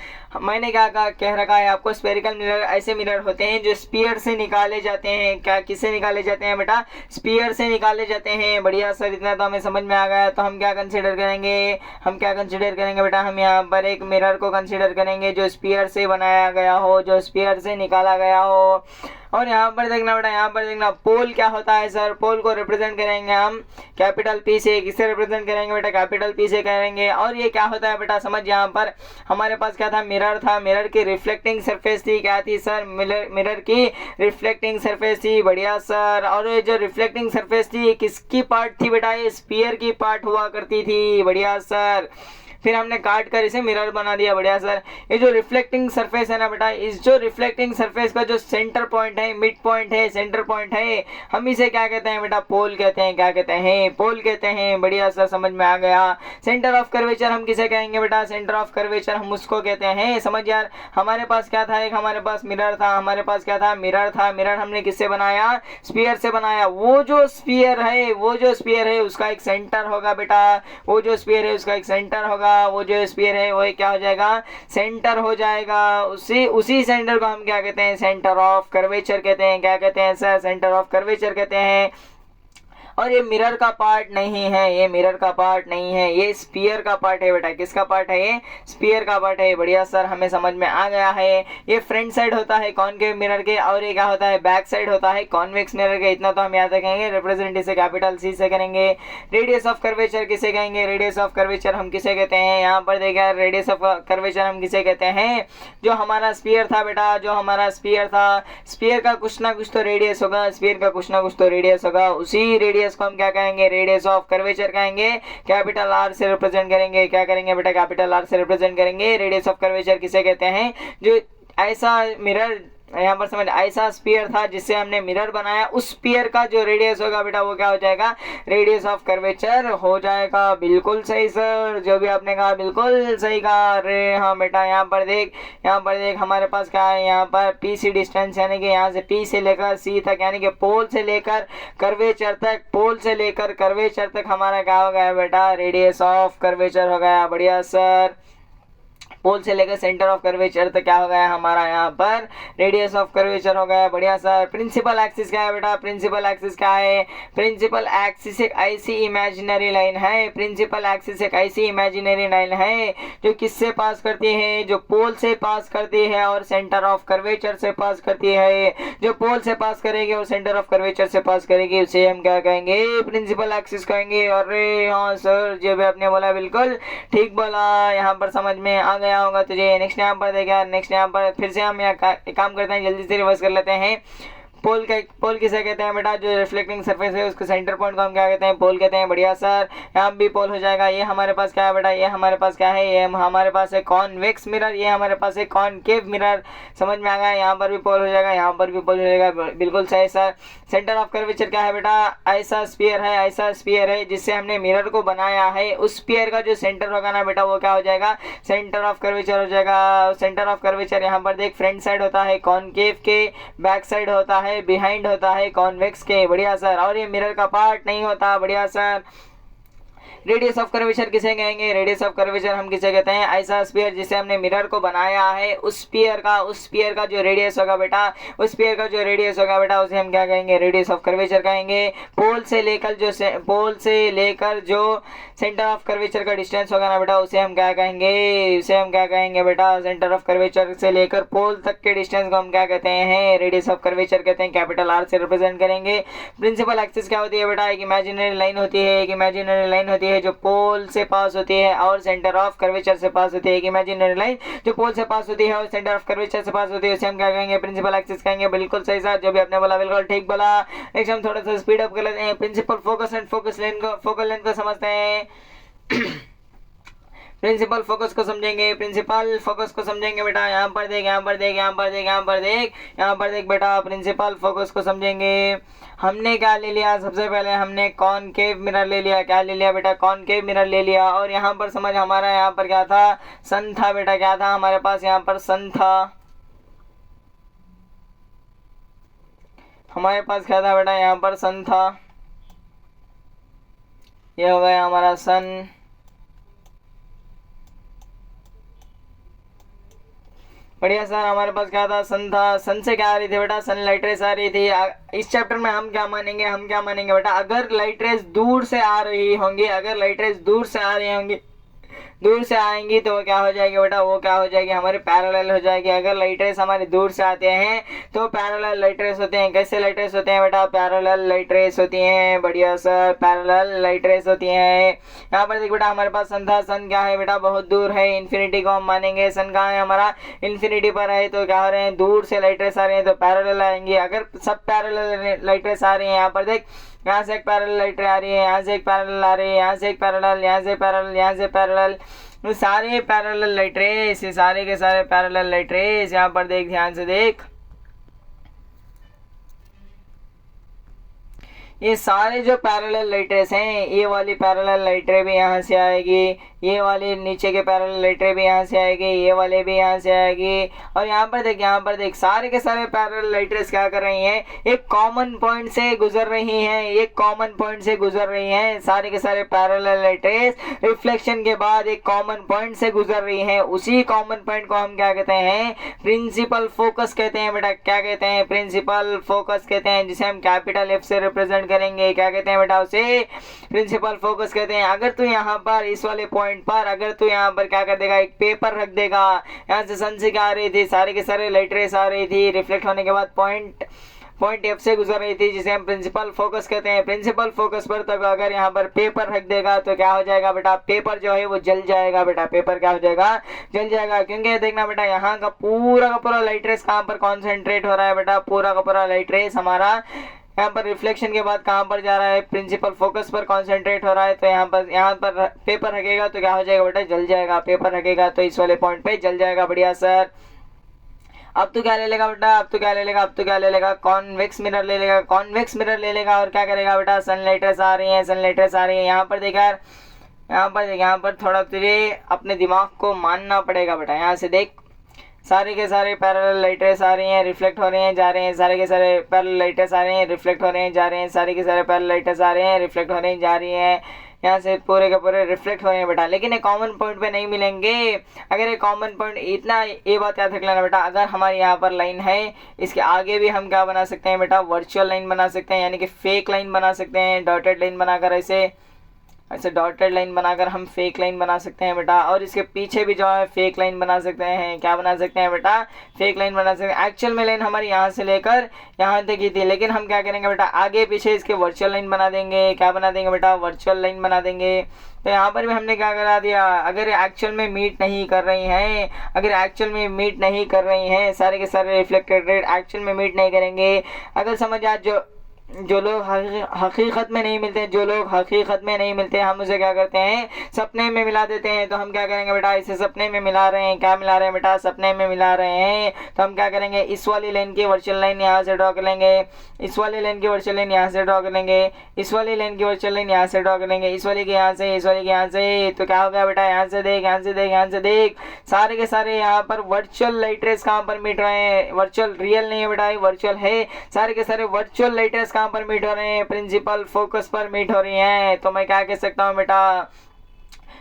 मैंने क्या कह रखा है आपको, स्फेरिकल मिरर ऐसे मिरर होते हैं जो स्पीयर से निकाले जाते हैं। क्या किससे निकाले जाते हैं बेटा? स्पीयर से निकाले जाते हैं। बढ़िया सर, इतना तो हमें समझ में आ गया। तो हम क्या कंसीडर करेंगे? हम क्या कंसीडर करेंगे बेटा? हम यहाँ पर एक मिरर को कंसीडर करेंगे जो स्पीयर से बनाया गया हो, जो स्पीयर से निकाला गया हो। और यहाँ पर देखना बेटा, यहाँ पर देखना, पोल क्या होता है सर? पोल को रिप्रेजेंट करेंगे हम कैपिटल पी से। किससे रिप्रेजेंट करेंगे बेटा? कैपिटल पी से करेंगे। और ये क्या होता है बेटा? समझ, यहाँ पर हमारे पास क्या था? मिरर था। मिरर की रिफ्लेक्टिंग सरफेस थी। क्या थी सर? मिरर की रिफ्लेक्टिंग सरफेस थी। बढ़िया सर। और ये जो रिफ्लेक्टिंग सरफेस थी किसकी पार्ट थी बेटा? ये स्फीयर की पार्ट हुआ करती थी। बढ़िया सर। फिर हमने काट कर इसे मिरर बना दिया। बढ़िया सर। ये जो रिफ्लेक्टिंग सरफेस है ना बेटा, इस जो रिफ्लेक्टिंग सरफेस का जो सेंटर पॉइंट है, मिड पॉइंट है, सेंटर पॉइंट है, हम इसे क्या कहते हैं बेटा? पोल कहते हैं। क्या कहते हैं? पोल कहते हैं। बढ़िया सर, समझ में आ गया। सेंटर ऑफ कर्वेचर हम किसे कहेंगे बेटा? सेंटर ऑफ कर्वेचर हम उसको कहते हैं। समझ यार, हमारे पास क्या था? एक हमारे पास मिरर था। हमारे पास क्या था? मिरर था। मिरर हमने किससे बनाया? स्फीयर से बनाया। वो जो स्फीयर है उसका एक सेंटर होगा बेटा। वो जो स्फीयर है उसका एक सेंटर होगा। वो जो स्फीयर है वो क्या हो जाएगा? सेंटर हो जाएगा। उसी सेंटर को हम क्या कहते हैं? सेंटर ऑफ कर्वेचर कहते हैं। क्या कहते हैं सर? सेंटर ऑफ कर्वेचर कहते हैं। और ये मिरर का पार्ट नहीं है, ये मिरर का पार्ट नहीं है, ये स्फीयर का पार्ट है बेटा। किसका पार्ट है? ये स्फीयर का पार्ट है। बढ़िया सर, हमें समझ में आ गया है। ये फ्रंट साइड होता है कॉनकेव मिरर के, और ये क्या होता है? बैक साइड होता है कॉन्वेक्स मिरर के। इतना तो हम याद रखेंगे। रिप्रेजेंट इसे कैपिटल सी से करेंगे। रेडियस ऑफ कर्वेचर किसे कहेंगे? रेडियस ऑफ कर्वेचर हम किसे कहते हैं? यहाँ पर देखा, रेडियस ऑफ कर्वेचर हम किसे कहते हैं? जो हमारा स्फीयर था बेटा, जो हमारा स्फीयर था, स्फीयर का कुछ ना कुछ तो रेडियस होगा, स्फीयर का कुछ ना कुछ तो रेडियस होगा। उसी रेडियस को हम क्या कहेंगे? रेडियस ऑफ कर्वेचर कहेंगे। कैपिटल आर से रिप्रेजेंट करेंगे। क्या करेंगे बेटा? कैपिटल आर से रिप्रेजेंट करेंगे। रेडियस ऑफ कर्वेचर किसे कहते हैं? जो ऐसा मिरर यहाँ पर समझ, ऐसा स्पीयर था जिससे हमने मिरर बनाया, उस स्पीयर का जो रेडियस होगा बेटा वो क्या हो जाएगा, रेडियस ऑफ कर्वेचर हो जाएगा। बिल्कुल सही सर, जो भी आपने कहा बिल्कुल सही कहा। अरे हाँ बेटा, यहाँ पर देख हमारे पास क्या है, यहाँ पर पी सी डिस्टेंस, यानी कि यहाँ से पी से लेकर सी तक, यानी कि पोल से लेकर कर्वेचर तक हमारा क्या हो गया बेटा, रेडियस ऑफ कर्वेचर हो गया। बढ़िया सर, पोल से लेकर सेंटर ऑफ कर्वेचर तक क्या हो गया हमारा, यहाँ पर रेडियस ऑफ कर्वेचर हो गया। बढ़िया सर। प्रिंसिपल एक्सिस क्या है बेटा, प्रिंसिपल एक्सिस क्या है, प्रिंसिपल एक्सिस एक ऐसी इमेजिनरी लाइन है, प्रिंसिपल एक्सिस एक ऐसी इमेजिनरी लाइन है जो किससे पास करती है, जो पोल से पास करती है और सेंटर ऑफ कर्वेचर से पास करती है। जो पोल से पास करेगी और सेंटर ऑफ कर्वेचर से पास करेगी उसे हम क्या कहेंगे, प्रिंसिपल एक्सिस कहेंगे। अरे हाँ सर, जो भी आपने बोला बिल्कुल ठीक बोला, यहाँ पर समझ में आ गया होगा तुझे। नेक्स्ट यहाँ पर देखा, नेक्स्ट यहाँ पर फिर से हम यहाँ काम करते हैं, जल्दी से रिवर्स कर लेते हैं। पोल किसे कहते हैं बेटा, जो रिफ्लेक्टिंग सरफेस है उसके सेंटर पॉइंट को हम क्या कहते हैं, पोल कहते हैं। बढ़िया सर, यहाँ भी पोल हो जाएगा। ये हमारे पास क्या है बेटा, ये हमारे पास क्या है, ये हमारे पास है कॉन्वेक्स मिरर, ये हमारे पास है कॉनकेव मिरर। समझ में आ गया, यहाँ पर भी पोल हो जाएगा, यहाँ पर भी पोल हो जाएगा। बिल्कुल सही सर। सेंटर ऑफ कर्वेचर क्या है बेटा, ऐसा स्फीयर है जिससे हमने मिरर को बनाया है, उस स्फीयर का जो सेंटर होगा ना बेटा वो क्या हो जाएगा, सेंटर ऑफ कर्वेचर हो जाएगा। सेंटर ऑफ कर्वेचर यहाँ पर देख, फ्रंट साइड होता है कॉनकेव के, बैक साइड होता है, बिहाइंड होता है कॉन्वेक्स के। बढ़िया सर। और ये मिरर का पार्ट नहीं होता। बढ़िया सर। रेडियस ऑफ कर्वेचर किसे कहेंगे, रेडियस ऑफ कर्वेचर हम किसे कहते हैं, ऐसा स्फीयर जिसे हमने मिरर को बनाया है, उस स्फीयर का जो रेडियस होगा बेटा, उसे हम क्या कहेंगे, रेडियस ऑफ कर्वेचर कहेंगे। पोल से लेकर जो सेंटर ऑफ कर्वेचर का डिस्टेंस होगा ना बेटा उसे हम क्या कहेंगे, बेटा, सेंटर ऑफ कर्वेचर से लेकर पोल तक के डिस्टेंस को हम क्या कहते हैं, रेडियस ऑफ कर्वेचर कहते हैं। कैपिटल आर से रिप्रेजेंट करेंगे। प्रिंसिपल एक्सिस क्या होती है बेटा, एक इमेजिनरी लाइन होती है जो पोल से पास होती है और सेंटर ऑफ कर्वेचर से पास होती है। एक इमेजिनरी लाइन जो पोल से पास होती है और सेंटर ऑफ कर्वेचर से पास होती है उसे हम क्या कहेंगे, प्रिंसिपल एक्सिस कहेंगे। बिल्कुल सही सर, जो भी आपने बोला बिल्कुल ठीक बोला। नेक्स्ट हम थोड़ा सा स्पीड अप कर लेते हैं। Principal focus and focal length को समझते हैं। प्रिंसिपल फोकस को समझेंगे बेटा। यहाँ पर देख बेटा, प्रिंसिपल फोकस को समझेंगे। हमने क्या ले लिया, सबसे पहले हमने कॉनकेव मिरर ले लिया। क्या ले लिया बेटा, कॉनकेव मिरर ले लिया। और यहाँ पर समझ, हमारा यहाँ पर क्या था, सन था बेटा। क्या था हमारे पास, यहाँ पर सन था। हमारे पास क्या था बेटा, यहाँ पर सन था। ये हो गया हमारा सन। बढ़िया सर, हमारे पास क्या था, सन था। सन से क्या आ रही थी बेटा, सन लाइट रेस आ रही थी। इस चैप्टर में हम क्या मानेंगे बेटा, अगर लाइट रेस दूर से आ रही होंगी, दूर से आएंगी तो क्या हो जाएगी बेटा, वो क्या हो जाएगी, हमारे पैरेलल हो जाएगी। अगर लाइट रेस हमारे दूर से आते हैं तो पैरेलल लाइट रेस होते हैं। कैसे लाइट रेस होते हैं बेटा, पैरेलल लाइट रेस होती हैं। बढ़िया सर, पैरेलल लाइट रेस होती हैं। यहाँ पर देख बेटा, हमारे पास सन था। सन क्या है बेटा, बहुत दूर है, इन्फिनिटी को हम मानेंगे। सन कहाँ है हमारा, इन्फिनिटी पर है, तो क्या हो रहे हैं, दूर से लाइट रेस आ रहे हैं तो पैरेलल आएंगी। अगर सब पैरेलल लाइट रेस आ रही है, यहाँ पर देख, यहाँ से एक पैरेलल लाइट रे आ रही है, यहाँ से एक पैरेलल आ रही है, यहाँ से एक पैरेलल, यहाँ से पैरेलल, यहाँ से पैरेलल, सारे पैरेलल लाइट रेस, ये सारे के सारे पैरेलल लाइट रेस। यहाँ पर देख, ध्यान से देख, ये सारे जो पैरेलल लाइट रेस हैं, ये वाली पैरेलल लाइट रे भी यहाँ से आएगी, ये वाली नीचे के पैरेलल लाइट रे भी यहाँ से आएगी, ये वाले भी यहाँ से आएगी। और यहाँ पर देख, सारे के सारे पैरेलल लाइट रेस क्या कर रही हैं, एक कॉमन पॉइंट से गुजर रही हैं। सारे के सारे पैरेलल लाइट रेस रिफ्लेक्शन के बाद एक कॉमन पॉइंट से गुजर रही हैं। उसी कॉमन पॉइंट को हम क्या कहते हैं, प्रिंसिपल फोकस कहते हैं बेटा। क्या कहते हैं, प्रिंसिपल फोकस कहते हैं, जिसे हम कैपिटल एफ से रिप्रेजेंट करेंगे। क्या कहते हैं बेटा, उसे प्रिंसिपल फोकस कहते हैं। अगर तू यहाँ पर इस वाले पॉइंट पर, अगर तू यहाँ पर क्या कर देगा, एक पेपर रख देगा, यहाँ से सन से क्या आ रही थी, सारे के सारे लाइट रेस आ रही थी, रिफ्लेक्ट होने के बाद पॉइंट एफ से गुजर रही थी, जिसे हम प्रिंसिपल फोकस कहते हैं। प्रिंसिपल फोकस पर तक अगर यहाँ पर पेपर रख देगा तो क्या हो जाएगा बेटा, पेपर जो है वो जल जाएगा बेटा। पेपर क्या हो जाएगा, जल जाएगा। क्योंकि देखना बेटा, यहाँ का पूरा लाइट रेस कहाँ पर कॉन्सेंट्रेट हो रहा है बेटा, पूरा का पूरा लाइट रेस हमारा यहाँ पर रिफ्लेक्शन के बाद कहाँ पर जा रहा है, प्रिंसिपल फोकस पर कंसंट्रेट हो रहा है। तो यहाँ पर पेपर रखेगा तो क्या हो जाएगा बेटा, जल जाएगा। पेपर रखेगा तो इस वाले पॉइंट पे जल जाएगा। बढ़िया सर। अब तो क्या ले लेगा बेटा, अब तो क्या ले लेगा, अब तो क्या ले लेगा, कॉन्वेक्स मिरर ले लेगा, कॉन्वेक्स मिरर ले लेगा और क्या करेगा बेटा, सनलाइट रेस आ रही है, सनलाइट रेस आ रही है। यहाँ पर देख यार, यहाँ पर देख, यहाँ पर थोड़ा तुझे अपने दिमाग को मानना पड़ेगा बेटा। यहाँ से देख, सारे के सारे पैरेलल लाइट रेस आ रही हैं, रिफ्लेक्ट हो रहे हैं, जा रहे हैं, सारे के सारे पैरेलल लाइट रेस आ रहे हैं, रिफ्लेक्ट हो रहे हैं, जा रहे हैं, सारे के सारे पैरेलल लाइट रेस आ रहे हैं, रिफ्लेक्ट हो रहे हैं, जा रही हैं। यहाँ से पूरे के पूरे रिफ्लेक्ट हो रहे हैं बेटा, लेकिन एक कॉमन पॉइंट पे नहीं मिलेंगे। अगर एक कॉमन पॉइंट, इतना ये बात याद रख लेना बेटा, अगर हमारे यहाँ पर लाइन है, इसके आगे भी हम क्या बना सकते हैं बेटा, वर्चुअल लाइन बना सकते हैं, यानी कि फेक लाइन बना सकते हैं, डॉटेड लाइन बनाकर ऐसे डॉटेड लाइन बनाकर हम फेक लाइन बना सकते हैं बेटा। और इसके पीछे भी जो है फेक लाइन बना सकते हैं। क्या बना सकते हैं बेटा, फेक लाइन बना सकते हैं। एक्चुअल में लाइन हमारी यहाँ से लेकर यहाँ तक ही थी, लेकिन हम क्या करेंगे बेटा, आगे पीछे इसके वर्चुअल लाइन बना देंगे। क्या बना देंगे बेटा, वर्चुअल लाइन बना देंगे। तो यहाँ पर भी हमने क्या करा दिया, अगर एक्चुअल में मीट नहीं कर रही हैं, अगर एक्चुअल में मीट नहीं कर रही हैं, सारे के सारे रिफ्लेक्टेड रेट एक्चुअल में मीट नहीं करेंगे। अगर समझ आ, जो लोग हकीकत में नहीं मिलते, जो लोग हकीकत में नहीं मिलते, हम उसे क्या करते हैं, सपने में मिला देते हैं। तो हम क्या करेंगे बेटा, इसे सपने में मिला रहे हैं। क्या मिला रहे हैं बेटा, सपने में मिला रहे हैं। तो हम क्या करेंगे, इस वाली लाइन की वर्चुअल लाइन यहाँ से ड्रॉ कर लेंगे, इस वाली लाइन की वर्चुअल लाइन यहाँ से ड्रॉ कर लेंगे, इस वाली लाइन की वर्चुअल लाइन यहाँ से ड्रॉ कर लेंगे, इस वाली के यहाँ से, इस वाली के यहाँ से। तो क्या हो गया बेटा, यहाँ से देख, यहाँ से देख, यहाँ से देख, सारे के सारे यहाँ पर वर्चुअल लाइट रेस कहाँ पर मीट रहे हैं, वर्चुअल, रियल नहीं है बेटा, वर्चुअल है। सारे के सारे वर्चुअल लाइट रेस कहाँ पर मीट हो रहे हैं, प्रिंसिपल फोकस पर मीट हो रही हैं। तो मैं क्या कह सकता हूँ बेटा,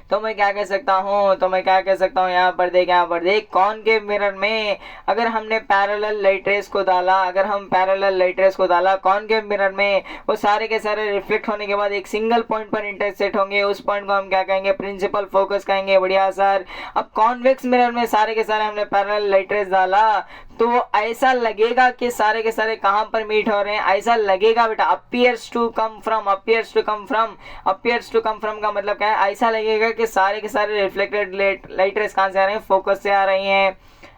तो मैं क्या कह सकता हूँ, तो मैं क्या कह सकता हूँ, यहाँ पर देख, यहाँ पर देख, कॉनकेव मिरर में अगर हमने पैरेलल लाइट रेस को डाला, अगर हम पैरेलल लाइट रेस को डाला कॉनकेव मिरर में, वो सारे के सारे रिफ्लेक्ट होने के बाद एक सिंगल पॉइंट पर इंटरसेक्ट होंगे। उस पॉइंट को हम क्या कहेंगे, प्रिंसिपल फोकस कहेंगे। बढ़िया सर। अब कॉन्वेक्स मिरर में सारे के सारे हमने पैरेलल लाइट रेस डाला, तो ऐसा लगेगा कि सारे के सारे कहां पर मीट हो रहे हैं, ऐसा लगेगा बेटा, appears to come from, appears to come from, appears to come from का मतलब क्या है, ऐसा लगेगा कि सारे के सारे रिफ्लेक्टेड लाइट रेस कहां से आ रहे हैं, फोकस से आ रही हैं।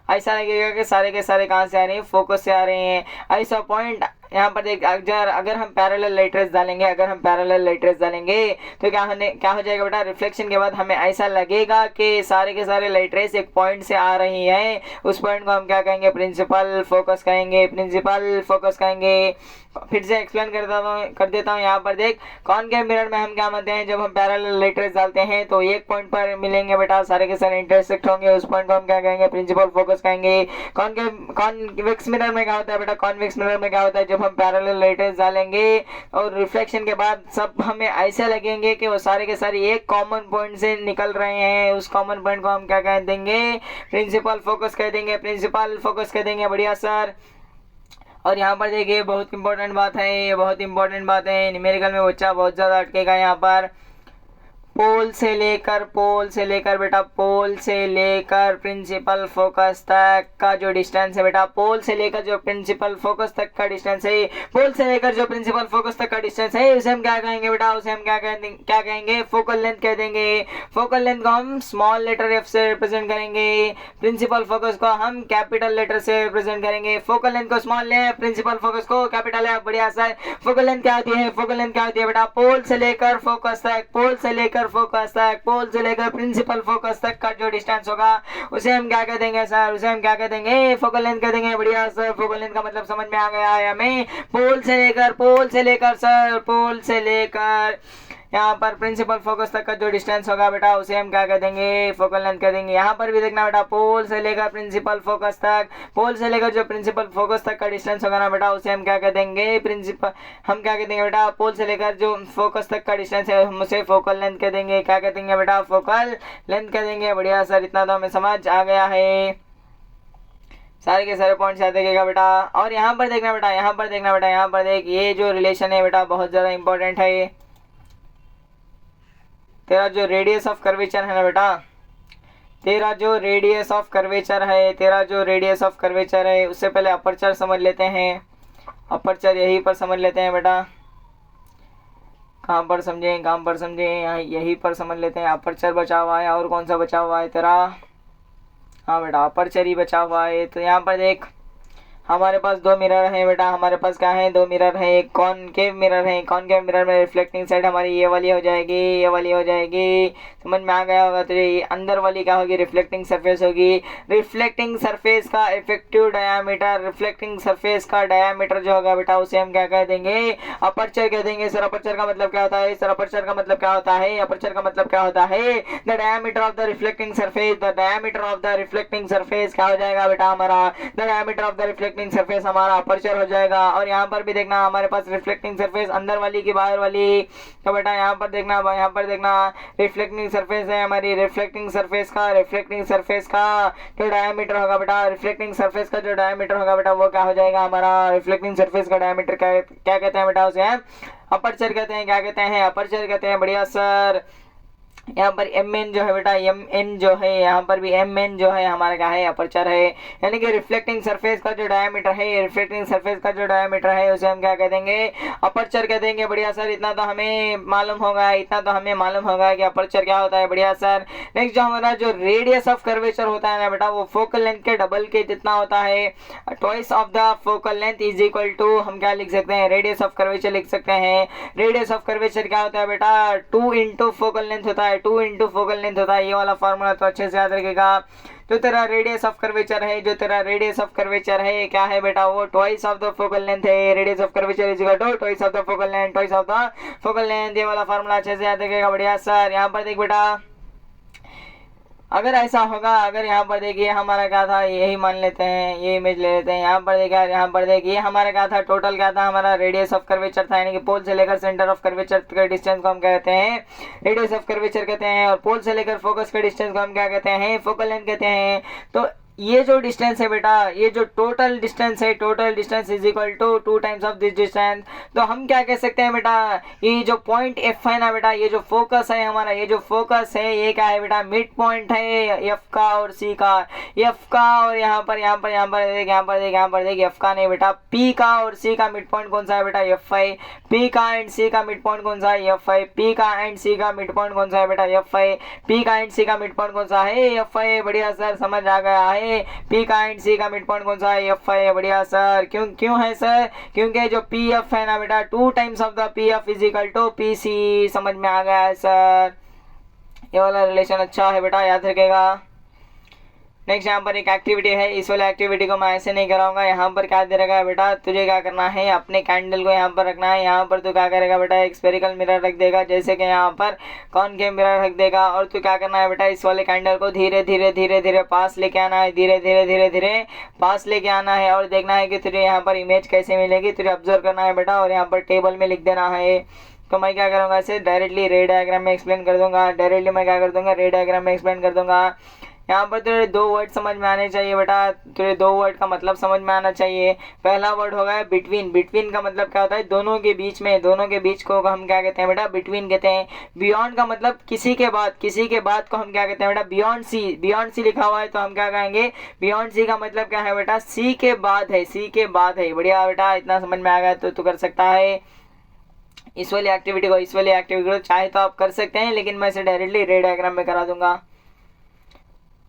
ऐसा लगेगा कि सारे के सारे कहां से आ रहे हैं, फोकस से आ रहे हैं। ऐसा पॉइंट यहाँ पर देख, अगर हम पैरेलल लाइट रेस डालेंगे, अगर हम पैरेलल लाइट रेस डालेंगे तो क्या हो जाएगा बेटा, रिफ्लेक्शन के बाद हमें ऐसा लगेगा कि सारे के सारे लाइट रेस एक पॉइंट से आ रही हैं। उस पॉइंट को हम क्या कहेंगे, प्रिंसिपल फोकस कहेंगे, प्रिंसिपल फोकस कहेंगे। फिर से एक्सप्लेन कर देता हूँ। यहाँ पर देख, कॉनकेव मिरर में हम क्या मानते हैं, जब हम पैरेलल लाइट रेस डालते हैं तो एक पॉइंट पर मिलेंगे बेटा, सारे के सारे इंटरसेक्ट होंगे। उस पॉइंट को हम क्या कहेंगे, प्रिंसिपल फोकस कहेंगे। कॉन्वेक्स मिरर में क्या होता है बेटा, कॉन्वेक्स मिरर में क्या होता है, जब हम पैरेलल लाइट रेस डालेंगे और रिफ्लेक्शन के बाद सब हमें ऐसे लगेंगे कि वो सारे के सारे एक कॉमन पॉइंट से निकल रहे हैं। उस कॉमन पॉइंट को हम क्या कह देंगे, प्रिंसिपल फोकस कह देंगे, प्रिंसिपल फोकस कह देंगे। बढ़िया सर। और यहाँ पर देखिए, बहुत इंपॉर्टेंट बात है, ये बहुत इंपॉर्टेंट बात है, न्यूमेरिकल में बच्चा बहुत ज़्यादा अटकेगा यहाँ पर। पोल से लेकर बेटा, पोल से लेकर प्रिंसिपल फोकस तक का जो डिस्टेंस है बेटा, पोल से लेकर जो प्रिंसिपल फोकस तक का डिस्टेंस है, पोल से लेकर जो प्रिंसिपल फोकस तक का डिस्टेंस है, उसे हम क्या कहेंगे बेटा, उसे हम क्या कहेंगे, फोकल लेंथ कह देंगे। फोकल लेंथ को हम स्मॉल लेटर एफ से रिप्रेजेंट करेंगे, प्रिंसिपल फोकस को हम कैपिटल लेटर से रिप्रेजेंट करेंगे। फोकल लेंथ को स्मॉल ले, प्रिंसिपल फोकस को कैपिटल है। बढ़िया सर। फोकल लेंथ क्या होती है, फोकल लेंथ क्या होती है बेटा, पोल से लेकर फोकस तक, पोल से लेकर फोकस तक, पोल से लेकर प्रिंसिपल फोकस तक का जो डिस्टेंस होगा उसे हम क्या कह देंगे सर, उसे हम क्या कह देंगे, फोकल लेंथ कह देंगे। बढ़िया सर। फोकल लेंथ का मतलब समझ में आ गया है हमें, पोल से लेकर सर, पोल से लेकर यहाँ पर प्रिंसिपल फोकस तक का जो डिस्टेंस होगा बेटा, उसे हम क्या कह देंगे, फोकल लेंथ कह देंगे। यहाँ पर भी देखना बेटा, पोल से लेकर प्रिंसिपल फोकस तक, पोल से लेकर जो प्रिंसिपल फोकस तक का डिस्टेंस होगा ना बेटा, उसे हम क्या कह देंगे, प्रिंसिपल, हम क्या कह देंगे बेटा, पोल से लेकर जो फोकस तक का डिस्टेंस है हम उसे फोकल लेंथ कह देंगे। क्या कह देंगे बेटा, फोकल लेंथ कह देंगे। बढ़िया सर, इतना तो हमें समझ आ गया है, सारे के सारे पॉइंट्स याद रखिएगा बेटा। और यहाँ पर देखना बेटा, यहाँ पर देखना बेटा, यहाँ पर देख, ये जो रिलेशन है बेटा बहुत ज़्यादा इंपॉर्टेंट है। ये तेरा जो रेडियस ऑफ कर्वेचर है ना बेटा, तेरा जो रेडियस ऑफ कर्वेचर है, तेरा जो रेडियस ऑफ कर्वेचर है, उससे पहले अपर्चर समझ लेते हैं। अपर्चर यहीं पर समझ लेते हैं बेटा। कहाँ पर समझें, कहाँ पर समझें, यहाँ यहीं पर समझ लेते हैं। अपर्चर बचा हुआ है, और कौन सा बचा हुआ है तेरा, हाँ बेटा अपर्चर ही बचा हुआ है। तो यहाँ पर देख, हमारे पास दो मिरर हैं बेटा, हमारे पास क्या है, दो मिरर है, एक कॉनकेव मिरर है, कॉनकेव मिरर में रिफ्लेक्टिंग साइड हमारी ये वाली हो जाएगी, ये वाली हो जाएगी, समझ में आ गया होगा। तो ये अंदर वाली क्या होगी, रिफ्लेक्टिंग सरफेस होगी। रिफ्लेक्टिंग सरफेस का इफेक्टिव डायामीटर, रिफ्लेक्टिंग सरफेस का डायामीटर जो होगा बेटा उसे हम क्या कह देंगे, अपर्चर कह देंगे। सर अपर्चर का मतलब क्या होता है, सर अपर्चर का मतलब क्या होता है, अपर्चर का मतलब क्या होता है, the diameter of the reflecting surface, the diameter of the reflecting surface क्या हो जाएगा बेटा हमारा, the diameter of the reflecting surface हमारा अपर्चर हो जाएगा। और यहाँ पर भी देखना हमारे पास रिफ्लेक्टिंग सरफेस अंदर वाली की बाहर वाली, तो बेटा यहाँ पर देखना, यहाँ पर देखना रिफ्लेक्टिंग सरफेस है हमारी, रिफ्लेक्टिंग सरफेस का जो डायमीटर होगा बेटा, रिफ्लेक्टिंग सरफेस का जो डायमीटर होगा बेटा वो क्या हो जाएगा हमारा, रिफ्लेक्टिंग सरफेस का डायमीटर क्या कहते हैं बेटा, उसे अपर्चर कहते हैं। क्या कहते हैं, अपर्चर कहते हैं। बढ़िया सर। यहाँ पर एम एन जो है बेटा, एम एन जो है, यहाँ पर भी एम एन जो है हमारा क्या है, अपर्चर है। यानी कि रिफ्लेक्टिंग सरफेस का जो डायमीटर है, रिफ्लेक्टिंग सरफेस का जो डायमीटर है उसे हम क्या कह देंगे, अपर्चर कह देंगे। बढ़िया सर, इतना तो हमें मालूम होगा, इतना तो हमें मालूम होगा कि अपर्चर क्या होता है। बढ़िया सर। नेक्स्ट जो हमारा जो रेडियस ऑफ कर्वेचर होता है ना बेटा, वो फोकल लेंथ के डबल के जितना होता है, twice of the focal length is equal to, हम क्या लिख सकते हैं, रेडियस ऑफ कर्वेचर लिख सकते हैं। रेडियस ऑफ कर्वेचर क्या होता है बेटा, 2 इंटू फोकल लेंथ होता है, 2 इंटू फोकल लेंथ होता है। ये वाला फॉर्मूला तो अच्छे से याद रखेगा। जो तेरा रेडियस ऑफ कर्वेचर है, जो तेरा रेडियस ऑफ कर्वेचर है क्या है बेटा, वो twice of the focal length है। Radius of curvature is equal to twice of the focal length, twice of the focal length. ये वाला फॉर्मूला अच्छे से याद रखेगा। बढ़िया सर। यहाँ पर देख बेटा, अगर ऐसा होगा, अगर यहाँ पर देखिए हमारा क्या था, यही मान लेते हैं, ये इमेज ले लेते हैं। यहाँ पर देखिए, यहाँ पर देखिए हमारा क्या था, टोटल क्या था हमारा, रेडियस ऑफ कर्वेचर था, यानी कि पोल से लेकर सेंटर ऑफ कर्वेचर के डिस्टेंस को हम कहते हैं रेडियस ऑफ कर्वेचर कहते हैं, और पोल से लेकर फोकस के डिस्टेंस को हम क्या कहते हैं, फोकल लेंथ कहते हैं। तो ये जो डिस्टेंस है बेटा, ये जो टोटल डिस्टेंस है, total distance is equal to 2 times of this distance. तो हम क्या कह सकते हैं बेटा, ये जो पॉइंट एफ है ना बेटा, ये जो फोकस है हमारा, ये जो फोकस है ये क्या है बेटा, मिड पॉइंट है एफ का और सी का, एफ का और यहाँ पर देख, एफ का नहीं बेटा, पी का और सी का मिड पॉइंट कौन सा है बेटा, एफ है। पी का एंड सी का मिड पॉइंट कौन सा है, एफ है। पी का एंड सी का मिड पॉइंट कौन सा है बेटा, एफ है। पी का एंड सी का मिड पॉइंट कौन सा है, एफ है। बढ़िया सर, समझ आ गया है। पी का एंड सी का मिड पॉइंट कौन सा है, एफ है। बढ़िया सर। क्यों है सर, क्योंकि जो पी एफ है ना बेटा, 2 times of the P F is equal to P C. समझ में आ गया है सर, ये वाला रिलेशन अच्छा है बेटा, याद रखेगा। नेक्स्ट यहाँ पर एक एक्टिविटी है, इस वाले एक्टिविटी को मैं ऐसे नहीं कराऊंगा। यहाँ पर क्या दे रखा है बेटा, तुझे क्या करना है, अपने कैंडल को यहाँ पर रखना है। यहाँ पर तू क्या करेगा बेटा, एक स्फेरिकल मिरर रख देगा, जैसे कि यहाँ पर कॉनकेव मिरर रख देगा। और तू क्या करना है बेटा, इस वाले कैंडल को धीरे धीरे पास लेके आना है, धीरे धीरे पास लेके आना है, और देखना है कि तुझे यहाँ पर इमेज कैसे मिलेगी, तुझे ऑब्जर्व करना है बेटा, और यहाँ पर टेबल में लिख देना है। तो मैं क्या करूँगा, इसे डायरेक्टली रे डायग्राम में एक्सप्लेन कर दूंगा। डायरेक्टली मैं क्या कर दूंगा, रे डायग्राम में एक्सप्लेन कर दूंगा। यहाँ पर तुझे 2 वर्ड समझ में आने चाहिए बेटा, तुझे 2 वर्ड का मतलब समझ में आना चाहिए। पहला वर्ड होगा बिटवीन। बिटवीन का मतलब क्या होता है, दोनों के बीच में, दोनों के बीच को हम क्या कहते हैं बेटा, बिटवीन कहते हैं। बियॉन्ड का मतलब किसी के बाद, किसी के बाद को हम क्या कहते हैं बेटा, बियॉन्ड सी। बियॉन्ड सी लिखा हुआ है तो हम क्या कहेंगे, बियॉन्ड सी का मतलब क्या है बेटा, सी के बाद है, सी के बाद है। बढ़िया बेटा, इतना समझ में आ गया तो तू कर सकता है इस वाली एक्टिविटी को। चाहे तो आप कर सकते हैं, लेकिन मैं इसे डायरेक्टली रे डायग्राम में करा दूंगा।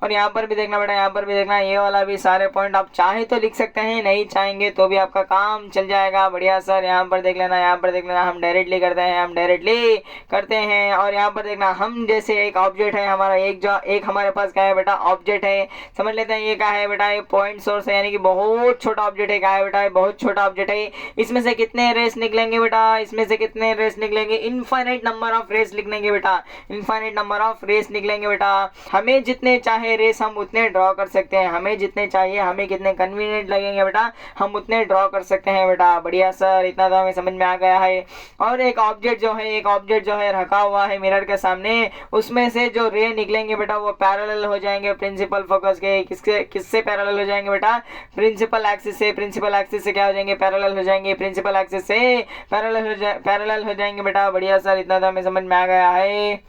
और यहाँ पर भी देखना बेटा, यहाँ पर भी देखना, ये वाला भी सारे पॉइंट आप चाहे तो लिख सकते हैं, नहीं चाहेंगे तो भी आपका काम चल जाएगा। बढ़िया सर। यहाँ पर देख लेना, यहाँ पर देख लेना, हम डायरेक्टली करते हैं, हम डायरेक्टली करते हैं। और यहाँ पर देखना, हम जैसे एक ऑब्जेक्ट है हमारा, एक हमारे पास क्या है बेटा, ऑब्जेक्ट है। समझ लेते हैं ये क्या है बेटा, ये पॉइंट सोर्स है, यानी कि बहुत छोटा ऑब्जेक्ट है। क्या है बेटा, बहुत छोटा ऑब्जेक्ट है। इसमें से कितने रेस निकलेंगे बेटा, इसमें से कितने रेस निकलेंगे, इनफाइनाइट नंबर ऑफ रेस निकलेंगे बेटा, इनफाइनाइट नंबर ऑफ रेस निकलेंगे बेटा। हमें जितने चाहे रेस हम उतने ड्रॉ कर सकते हैं, हमें जितने चाहिए, हमें कितने कन्वीनियंट लगेंगे बेटा, हम उतने ड्रॉ कर सकते हैं बेटा। बढ़िया सर, इतना तो हमें समझ में आ गया है। और एक ऑब्जेक्ट जो है रखा हुआ है मिरर के सामने, उसमें से जो रे निकलेंगे बेटा वो पैरेलल हो जाएंगे प्रिंसिपल फोकस के। किससे पैरेलल हो जाएंगे बेटा, प्रिंसिपल एक्सिस से। प्रिंसिपल एक्सिस से क्या हो जाएंगे, पैरेलल हो जाएंगे, प्रिंसिपल एक्सिस से पैरेलल हो जाएंगे बेटा। बढ़िया सर, इतना तो हमें समझ में आ गया है।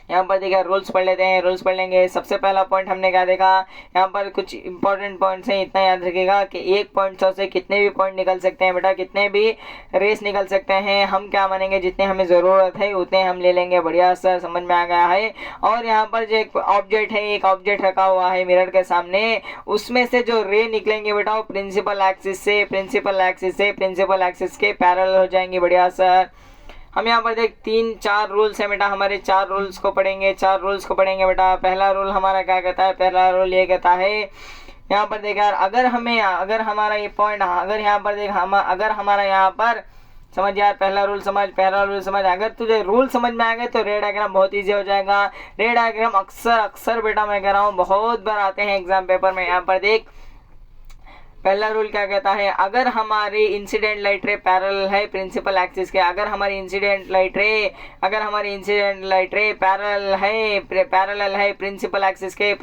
यहाँ पर देखा रूल्स पढ़ लेते हैं, रूल्स पढ़ लेंगे। सबसे पहला पॉइंट हमने क्या देखा, यहाँ पर कुछ इंपॉर्टेंट पॉइंट्स हैं, इतना याद रखिएगा कि एक पॉइंट से कितने भी पॉइंट निकल सकते हैं बेटा, कितने भी रेस निकल सकते हैं। हम क्या मानेंगे, जितने हमें ज़रूरत है उतने हम ले लेंगे। बढ़िया सर, समझ में आ गया है। और यहाँ पर जो एक ऑब्जेक्ट है, एक ऑब्जेक्ट रखा हुआ है मिरर के सामने, उसमें से जो रे निकलेंगे बेटा वो प्रिंसिपल एक्सिस के पैरेलल हो जाएंगे। बढ़िया सर, हम यहाँ पर देख 3-4 रूल्स है बेटा हमारे, 4 रूल्स को पढ़ेंगे बेटा। पहला रूल हमारा क्या कहता है, पहला रूल ये कहता है, यहाँ पर देख यार, अगर हमारा ये पॉइंट, अगर यहाँ पर देख अगर हमारा यहाँ पर समझ यार, पहला रूल समझ। अगर तुझे रूल समझ में आ गए तो रे डायग्राम बहुत ईजी हो जाएगा। रे डायग्राम अक्सर बेटा मैं कह रहा हूँ बहुत बार आते हैं एग्जाम पेपर में। यहाँ पर देख पहला रूल क्या कहता है, अगर हमारी इंसिडेंट लाइट रे पैरेलल है प्रिंसिपल एक्सिस के, अगर हमारी इंसिडेंट लाइट रे पैरेलल है प्रिंसिपल एक्सिस के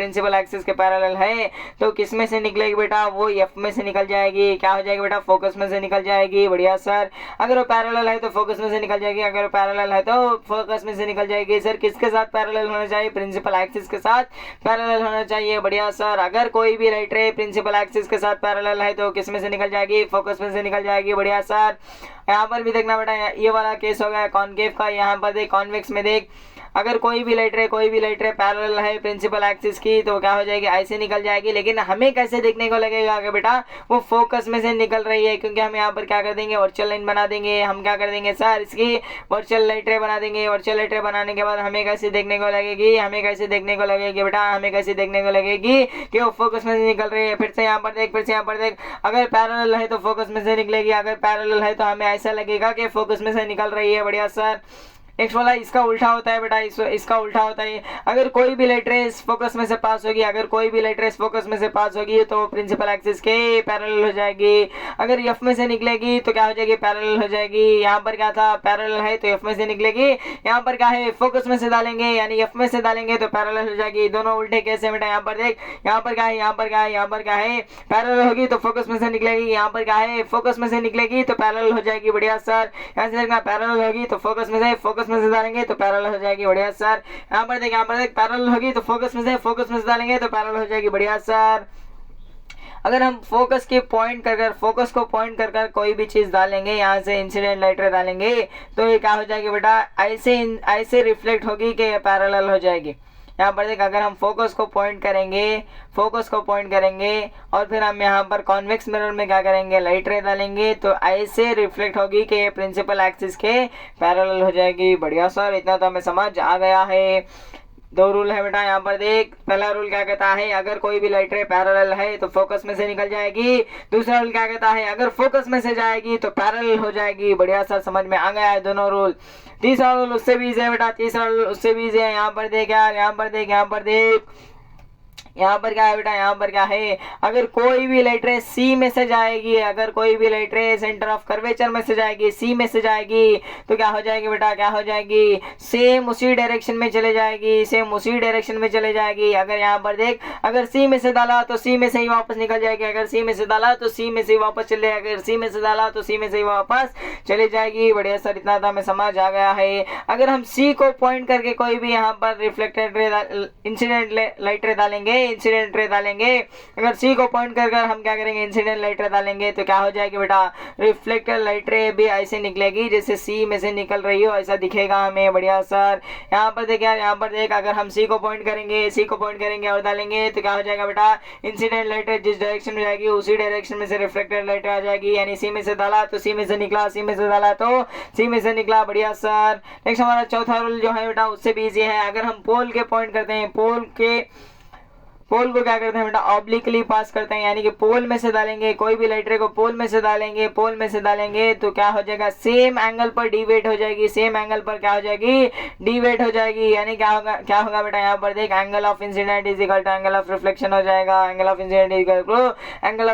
पैरेलल है, तो किस में से निकलेगी बेटा, वो एफ में से निकल जाएगी। क्या हो जाएगी बेटा, फोकस में से निकल जाएगी। बढ़िया सर, अगर वो पैरेलल है तो फोकस में से निकल जाएगी, अगर वो पैरेलल है तो फोकस में से निकल जाएगी। सर किसके साथ पैरेलल होना चाहिए, प्रिंसिपल एक्सिस के साथ पैरेलल होना चाहिए। बढ़िया सर, अगर कोई भी लाइट रे प्रिंसिपल एक्सिस के साथ पैरेलल है तो किस में से निकल जाएगी, फोकस में से निकल जाएगी। बढ़िया सर, यहाँ पर भी देखना बेटा, ये वाला केस हो गया कॉनकेव का। यहाँ पर देख कॉन्वेक्स में देख, अगर कोई भी लाइट रे पैरेलल है प्रिंसिपल एक्सिस की तो क्या हो जाएगी, ऐसे निकल जाएगी। लेकिन हमें कैसे देखने को लगेगा कि बेटा वो फोकस में से निकल रही है, क्योंकि हम यहाँ पर क्या कर देंगे, वर्चुअल लाइन बना देंगे। हम क्या कर देंगे सर, इसकी वर्चुअल लाइट रे बना देंगे। वर्चुअल लाइट रे बनाने के बाद हमें कैसे देखने को लगेगी कि वो फोकस में से निकल रही है। फिर से यहाँ पर देख, अगर पैरेलल है तो फोकस में से निकलेगी, अगर पैरेलल है तो हमें ऐसा लगेगा कि फोकस में से निकल रही है। बढ़िया सर, नेक्स्ट वाला इसका उल्टा होता है बेटा, इसका उल्टा होता है। अगर कोई भी लाइट रेस फोकस में से पास होगी, तो प्रिंसिपल एक्सिस के पैरेलल हो जाएगी। अगर एफ में से निकलेगी तो क्या हो जाएगी, पैरेलल हो जाएगी। यहाँ पर क्या था, पैरेलल है तो एफ में से निकलेगी। यहाँ पर क्या है, फोकस में से डालेंगे यानी एफ में से डालेंगे तो पैरेलल हो जाएगी। दोनों उल्टे कैसे बेटा, यहाँ पर देख, यहाँ पर क्या है, पैरेलल होगी तो फोकस में से निकलेगी। यहाँ पर क्या है, फोकस में से निकलेगी तो पैरेलल हो जाएगी। बढ़िया सर, यहाँ से देखना, पैरेलल होगी तो फोकस में से डालेंगे तो पैरेलल हो जाएगी। बढ़िया सर, यहाँ पर देख पैरेलल होगी तो फोकस में से डालेंगे तो पैरेलल हो जाएगी। बढ़िया सर, अगर हम फोकस को पॉइंट कर कोई भी चीज डालेंगे, यहाँ से इंसिडेंट लाइट रे डालेंगे तो ये क्या हो जाएगी बेटा, ऐसे रिफ्लेक्ट होगी कि ये पैरेलल हो जाएगी। यहाँ पर देख, अगर हम फोकस को पॉइंट करेंगे और फिर हम यहाँ पर कॉन्वेक्स मिरर में क्या करेंगे, लाइट रे डालेंगे तो ऐसे रिफ्लेक्ट होगी कि ये प्रिंसिपल एक्सिस के पैरेलल हो जाएगी। बढ़िया सर, इतना तो हमें समझ आ गया है। 2 रूल है बेटा, यहाँ पर देख। पहला रूल क्या कहता है, अगर कोई भी लाइट रे पैरेलल है तो फोकस में से निकल जाएगी। दूसरा रूल क्या कहता है, अगर फोकस में से जाएगी तो पैरेलल हो जाएगी। बढ़िया सर, समझ में आ गया है दोनों रूल। तीसरा रूल उससे भी इजी है बेटा, यहाँ पर देख यार, यहाँ पर क्या है बेटा, यहाँ पर क्या है, अगर कोई भी लाइट रे सी में से जाएगी, सेंटर ऑफ कर्वेचर में से जाएगी, सी में से जाएगी तो क्या हो जाएगी बेटा, सेम उसी डायरेक्शन में चले जाएगी। अगर यहाँ पर देख, अगर सी में से डाला तो सी में से ही वापस निकल जाएगी, अगर सी में से डाला तो सी में से ही वापस चले जाएगी, अगर सी में से डाला तो सी में से ही वापस चले जाएगी। बढ़िया सर, इतना तो हमें समझ आ गया है। अगर हम सी को पॉइंट करके कोई भी यहाँ पर रिफ्लेक्टेड रे इंसिडेंट लाइट रे डालेंगे, अगर सी को पॉइंट कर हम क्या करेंगे, इंसिडेंट लाइट रे डालेंगे तो क्या हो जाएगी बेटा, रिफ्लेक्टेड लाइट रे भी ऐसे निकलेगी जैसे सी में से निकल रही हो, ऐसा दिखेगा हमें। बढ़िया सर, यहाँ पर देख यार, अगर हम सी को पॉइंट करेंगे और डालेंगे तो क्या हो जाएगा बेटा, इंसिडेंट लाइट रे जिस डायरेक्शन में जाएगी उसी डायरेक्शन में से रिफ्लेक्टेड लाइट आ जाएगी। यानी सी में से डाला तो सी में से निकला, सी में से डाला तो सी में से निकला। बढ़िया सर, नेक्स्ट हमारा चौथा रूल जो है बेटा उससे भी इजी है। अगर हम पोल के पॉइंट करते हैं, पोल को क्या करते हैं बेटा, ऑब्लिकली पास करते हैं, यानी कि पोल में से डालेंगे, कोई भी लाइट रे को पोल में से डालेंगे तो क्या हो जाएगा, सेम एंगल पर डीवेट हो जाएगी, डीवेट हो जाएगी। यानी क्या होगा बेटा, यहाँ पर देख, angle of incident is equal to angle of reflection हो जाएगा, एंगल ऑफ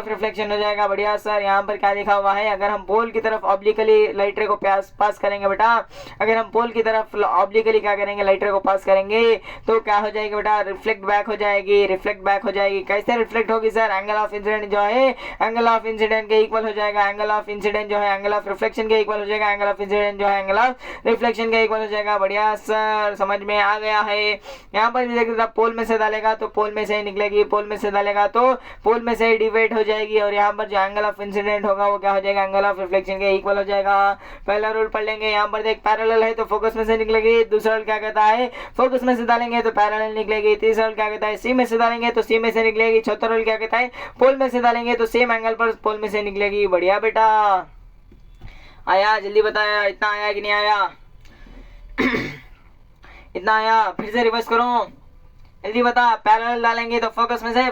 रिफ्लेक्शन हो जाएगा। बढ़िया सर, यहाँ पर क्या लिखा हुआ है, अगर हम पोल की तरफ ऑब्लिकली लाइट रे को पास करेंगे बेटा, अगर हम पोल की तरफ ऑब्लिकली क्या करेंगे, लाइट रे को पास करेंगे तो क्या हो जाएगी बेटा, रिफ्लेक्ट बैक हो जाएगी। रिफ्लेक्ट बैक हो जाएगी। कैसे रिफ्लेक्ट होगी सर? एंगल ऑफ इंसिडेंट जो है एंगल ऑफ इंसिडेंट के इक्वल हो जाएगा, एंगल ऑफ इंसिडेंट जो है एंगल ऑफ रिफ्लेक्शन के इक्वल हो जाएगा, एंगल ऑफ इंसिडेंट जो है एंगल ऑफ रिफ्लेक्शन के इक्वल हो जाएगा। बढ़िया सर, समझ में आ गया है। यहाँ पर भी देखिए पोल में से डालेगा तो पोल में से ही निकलेगी, पोल में से डालेगा तो पोल में से ही डिवाइड हो जाएगी, और यहाँ पर जो एंगल ऑफ इंसिडेंट होगा वो क्या हो जाएगा? एंगल ऑफ रिफ्लेक्शन के इक्वल हो जाएगा। पहला रूल पढ़ लेंगे। यहाँ पर देख पैरेलल है तो फोकस में से निकलेगी, दूसरा रूल क्या कहता है? फोकस में से डालेंगे तो पैरेलल निकलेगी, तीसरा रूल क्या कहता है? सी में से डालेंगे तो सी में से निकलेगी, चौथा रूल क्या कहता है? पोल में से डालेंगे तो सेम एंगल पर पोल में से निकलेगी। बढ़िया बेटा, आया? जल्दी बताया, इतना आया कि नहीं आया? इतना आया? फिर से रिवर्स करो, जल्दी बता। पैरेलल डालेंगे तो फोकस में से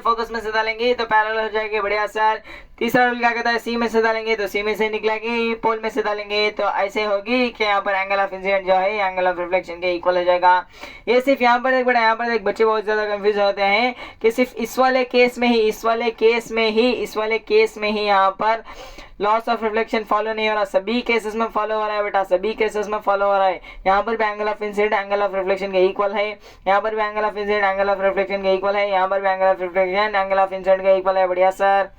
डालेंगे तो पैरेलल हो जाएगी। बढ़िया सर। तीसरा रूल क्या कहता है? सी में से डालेंगे तो सी में से निकलेगी, पोल में से डालेंगे तो ऐसे होगी कि यहाँ पर एंगल ऑफ इंसिडेंट जो है एंगल ऑफ रिफ्लेक्शन के इक्वल हो जाएगा। ये सिर्फ यहाँ पर एक बड़ा, यहाँ पर एक बच्चे बहुत ज्यादा कंफ्यूज होते हैं कि सिर्फ इस वाले केस में ही यहाँ पर लॉस ऑफ रिफ्लेक्शन फॉलो नहीं हो रहा, सभी केसेस में फॉलो हो रहा है बेटा, सभी केसेस में फॉलो हो रहा है। यहाँ पर भी angle of incident angle of reflection के इक्वल है, यहाँ पर भी angle of incident angle of reflection के इक्वल है, यहाँ पर भी angle of reflection angle of incident के इक्वल है। बढ़िया सर,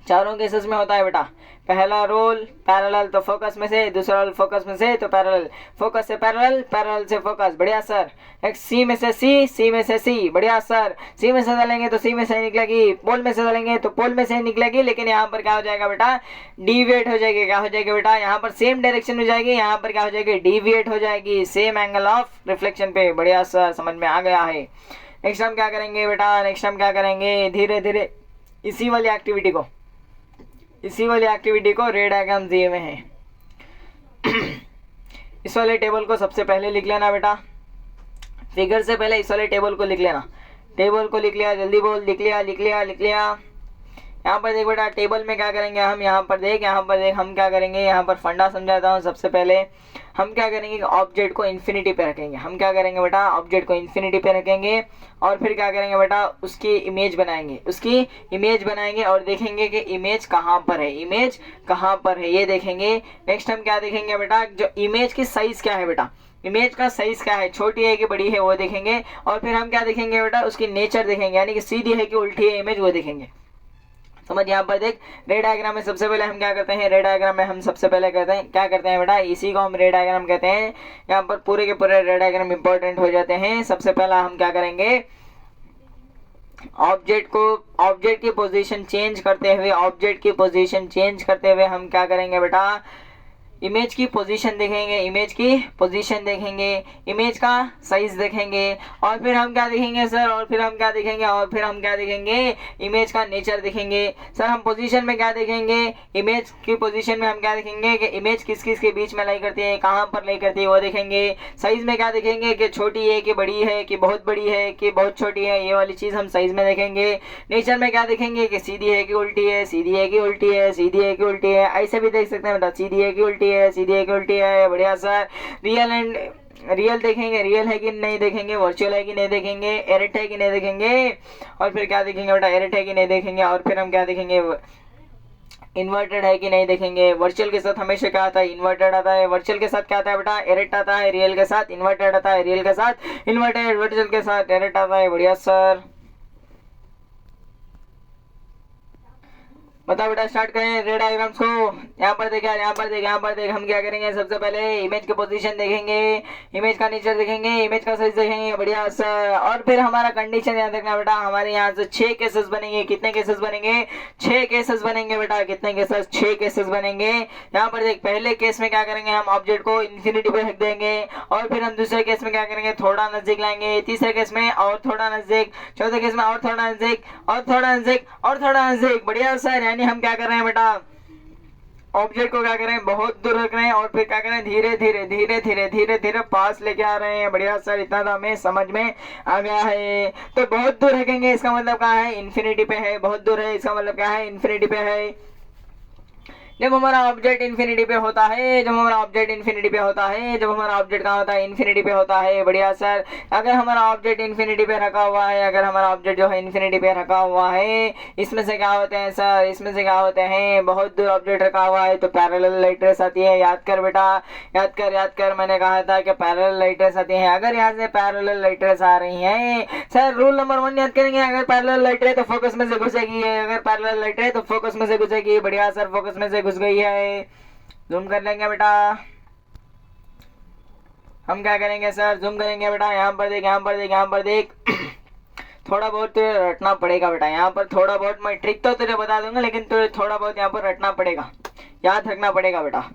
चारों केसेस में होता है बेटा। पहला रोल पैरेलल तो फोकस में से, दूसरा रोल फोकस में से तो पैरेलल, फोकस से पैरेलल, पैरेलल से फोकस। बढ़िया सर। एक सी में से सी, सी में से सी। बढ़िया सर। सी में से डालेंगे तो सी में से निकलेगी, पोल में से डालेंगे तो पोल में से निकलेगी, लेकिन यहाँ पर क्या हो जाएगा बेटा? डिविएट हो जाएगी। क्या हो जाएगी बेटा? यहाँ पर सेम डायरेक्शन में जाएगी, यहाँ पर क्या हो जाएगी? डिविएट हो जाएगी, सेम एंगल ऑफ रिफ्लेक्शन पे। बढ़िया सर, समझ में आ गया है। नेक्स्ट हम क्या करेंगे बेटा? नेक्स्ट हम क्या करेंगे? धीरे धीरे इसी वाली एक्टिविटी को रे डायग्राम दिए हुए हैं। इस वाले टेबल को सबसे पहले लिख लेना बेटा, फिगर से पहले इस वाले टेबल को लिख लेना। टेबल को लिख लिया? जल्दी बोल। लिख लिया। यहाँ पर देख बेटा, टेबल में क्या करेंगे हम? यहाँ पर देख हम क्या करेंगे? यहाँ पर फंडा समझाता हूँ। सबसे पहले हम क्या करेंगे? ऑब्जेक्ट को इन्फिनिटी पे रखेंगे। हम क्या करेंगे बेटा? ऑब्जेक्ट को इन्फिनिटी पे रखेंगे, और फिर क्या करेंगे बेटा? उसकी इमेज बनाएंगे और देखेंगे कि इमेज कहाँ पर है, ये देखेंगे। नेक्स्ट हम क्या देखेंगे बेटा? जो इमेज की साइज क्या है बेटा? इमेज का साइज क्या है, छोटी है कि बड़ी है, वो देखेंगे। और फिर हम क्या देखेंगे बेटा? उसकी नेचर देखेंगे, यानी कि सीधी है कि उल्टी है इमेज, वो देखेंगे। समझ? यहाँ पर देख, रे डायग्राम में सबसे पहले हम क्या करते हैं? रे डायग्राम में हम सबसे पहले क्या करते हैं बेटा? इसी को हम रे डायग्राम कहते हैं। यहाँ पर पूरे के पूरे रे डायग्राम इंपॉर्टेंट हो जाते हैं। सबसे पहला हम क्या करेंगे? ऑब्जेक्ट की पोजीशन चेंज करते हुए हम क्या करेंगे बेटा? इमेज की पोजीशन देखेंगे, इमेज का साइज देखेंगे, और फिर हम क्या देखेंगे सर? और फिर हम क्या देखेंगे? इमेज का नेचर देखेंगे। सर हम पोजीशन में क्या देखेंगे? इमेज की पोजीशन में हम क्या देखेंगे कि इमेज किस किस के बीच में लाई करती है, कहाँ पर लाई करती है, वो देखेंगे। साइज में क्या देखेंगे कि छोटी है कि बड़ी है, कि बहुत बड़ी है कि बहुत छोटी है, ये वाली चीज़ हम साइज में देखेंगे। नेचर में क्या देखेंगे कि सीधी है कि उल्टी है, ऐसे भी देख सकते हैं बेटा, सीधी है कि उल्टी है। बढ़िया सर। रियल देखेंगे, रियल है कि नहीं देखेंगे, वर्चुअल है कि नहीं देखेंगे, एरेट है कि नहीं देखेंगे, और फिर क्या देखेंगे बेटा? एरेट है कि नहीं देखेंगे, और फिर हम क्या देखेंगे? इन्वर्टेड है कि नहीं देखेंगे। वर्चुअल के साथ हमेशा क्या आता है? इन्वर्टेड आता है। वर्चुअल के साथ क्या आता है बेटा? एरेट आता है। रियल के साथ इन्वर्टेड आता है, रियल के साथ इन्वर्टेड, वर्चुअल के साथ एरेट आता है। बढ़िया सर। बता बेटा, स्टार्ट करें रे डायग्राम्स को। यहाँ पर देख हम क्या करेंगे? सबसे पहले इमेज की पोजीशन देखेंगे, इमेज का नेचर देखेंगे, इमेज का साइज देखेंगे। बढ़िया सर। और फिर हमारा कंडीशन याद रखना बेटा, हमारे यहाँ से 6 केसेस बनेंगे। कितने केसेस बनेंगे? 6 केसेस बनेंगे बेटा। कितने केसेस? 6 केसेस बनेंगे। यहाँ पर देख, पहले केस में क्या करेंगे? हम ऑब्जेक्ट को इन्फिनिटी पे रख देंगे, और फिर हम दूसरे केस में क्या करेंगे? थोड़ा नजदीक लाएंगे, तीसरे केस में और थोड़ा नजदीक, चौथे केस में और थोड़ा नजदीक, और थोड़ा नजदीक। बढ़िया सर। हम क्या कर रहे हैं बेटा? ऑब्जेक्ट को क्या करें? बहुत दूर रख रहे हैं, और फिर क्या करें? धीरे धीरे पास लेके आ रहे हैं। बढ़िया सर, इतना तो हमें समझ में आ गया है। तो बहुत दूर रखेंगे, इसका मतलब क्या है? इन्फिनिटी पे है। बहुत दूर है, इसका मतलब क्या है? इन्फिनिटी पे है। जब हमारा ऑब्जेक्ट इन्फिनिटी पे होता है, जब हमारा ऑब्जेक्ट इन्फिनिटी पे होता है, जब हमारा ऑब्जेक्ट कहाँ होता है, इन्फिनिटी पे होता है। बढ़िया सर, अगर हमारा ऑब्जेक्ट इन्फिनिटी पे रखा हुआ है, अगर हमारा ऑब्जेक्ट जो है इन्फिनिटी पे रखा हुआ है, इसमें से क्या होते हैं सर, इसमें से क्या होते हैं, बहुत दूर ऑब्जेक्ट रखा हुआ है तो पैरेलल लाइट रेस आती है। याद कर बेटा, याद कर, मैंने कहा था कि पैरेलल लाइट रेस आती है। अगर यहाँ से पैरेलल लाइट रेस आ रही है सर, रूल नंबर 1 याद करेंगे, अगर पैरेलल लाइट रे तो फोकस में से घुसेगी, अगर पैरेलल लाइट रे तो फोकस में से घुसेगी। बढ़िया सर, फोकस में से घुस गई है। जूम कर लेंगे बेटा, हम क्या करेंगे सर, जूम करेंगे बेटा। यहाँ पर देख, यहाँ पर देख, यहाँ पर देख थोड़ा बहुत तुझे रटना पड़ेगा बेटा। यहाँ पर थोड़ा बहुत, मैं ट्रिक तो तुझे बता दूंगा, लेकिन तुझे थोड़ा बहुत यहाँ पर रटना पड़ेगा, याद रखना पड़ेगा बेटा।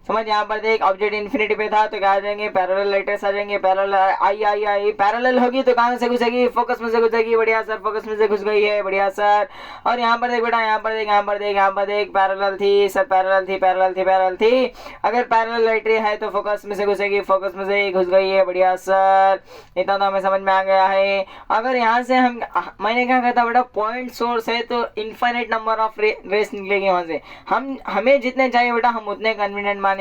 समझ, यहाँ पर देख ऑब्जेक्ट इन्फिनिटी पे था तो क्या आ जाएंगे, पैरेलल लाइट रेस आ जाएंगे। पैरेलल आई पैरेलल होगी तो कहाँ से घुसेगी, फोकस में से घुसेगी। बढ़िया सर, फोकस में से घुस गई है। बढ़िया सर, और यहाँ पर देख बेटा, यहाँ पर देख, यहाँ पर देख, यहाँ पर देख, पैरेलल थी सर, पैरेलल थी, पैरेलल थी, पैरेलल थी। अगर पैरेलल लाइट रे है तो फोकस में से घुसेगी, फोकस में से घुस गई है। बढ़िया सर, इतना तो हमें समझ में आ गया है। अगर यहाँ से हम, मैंने क्या कहा था बेटा, पॉइंट सोर्स है तो इनफाइनाइट नंबर ऑफ रेस निकलेगी वहां से। हमें जितने चाहिए बेटा हम उतने कन्वीनियंट मानेंगे।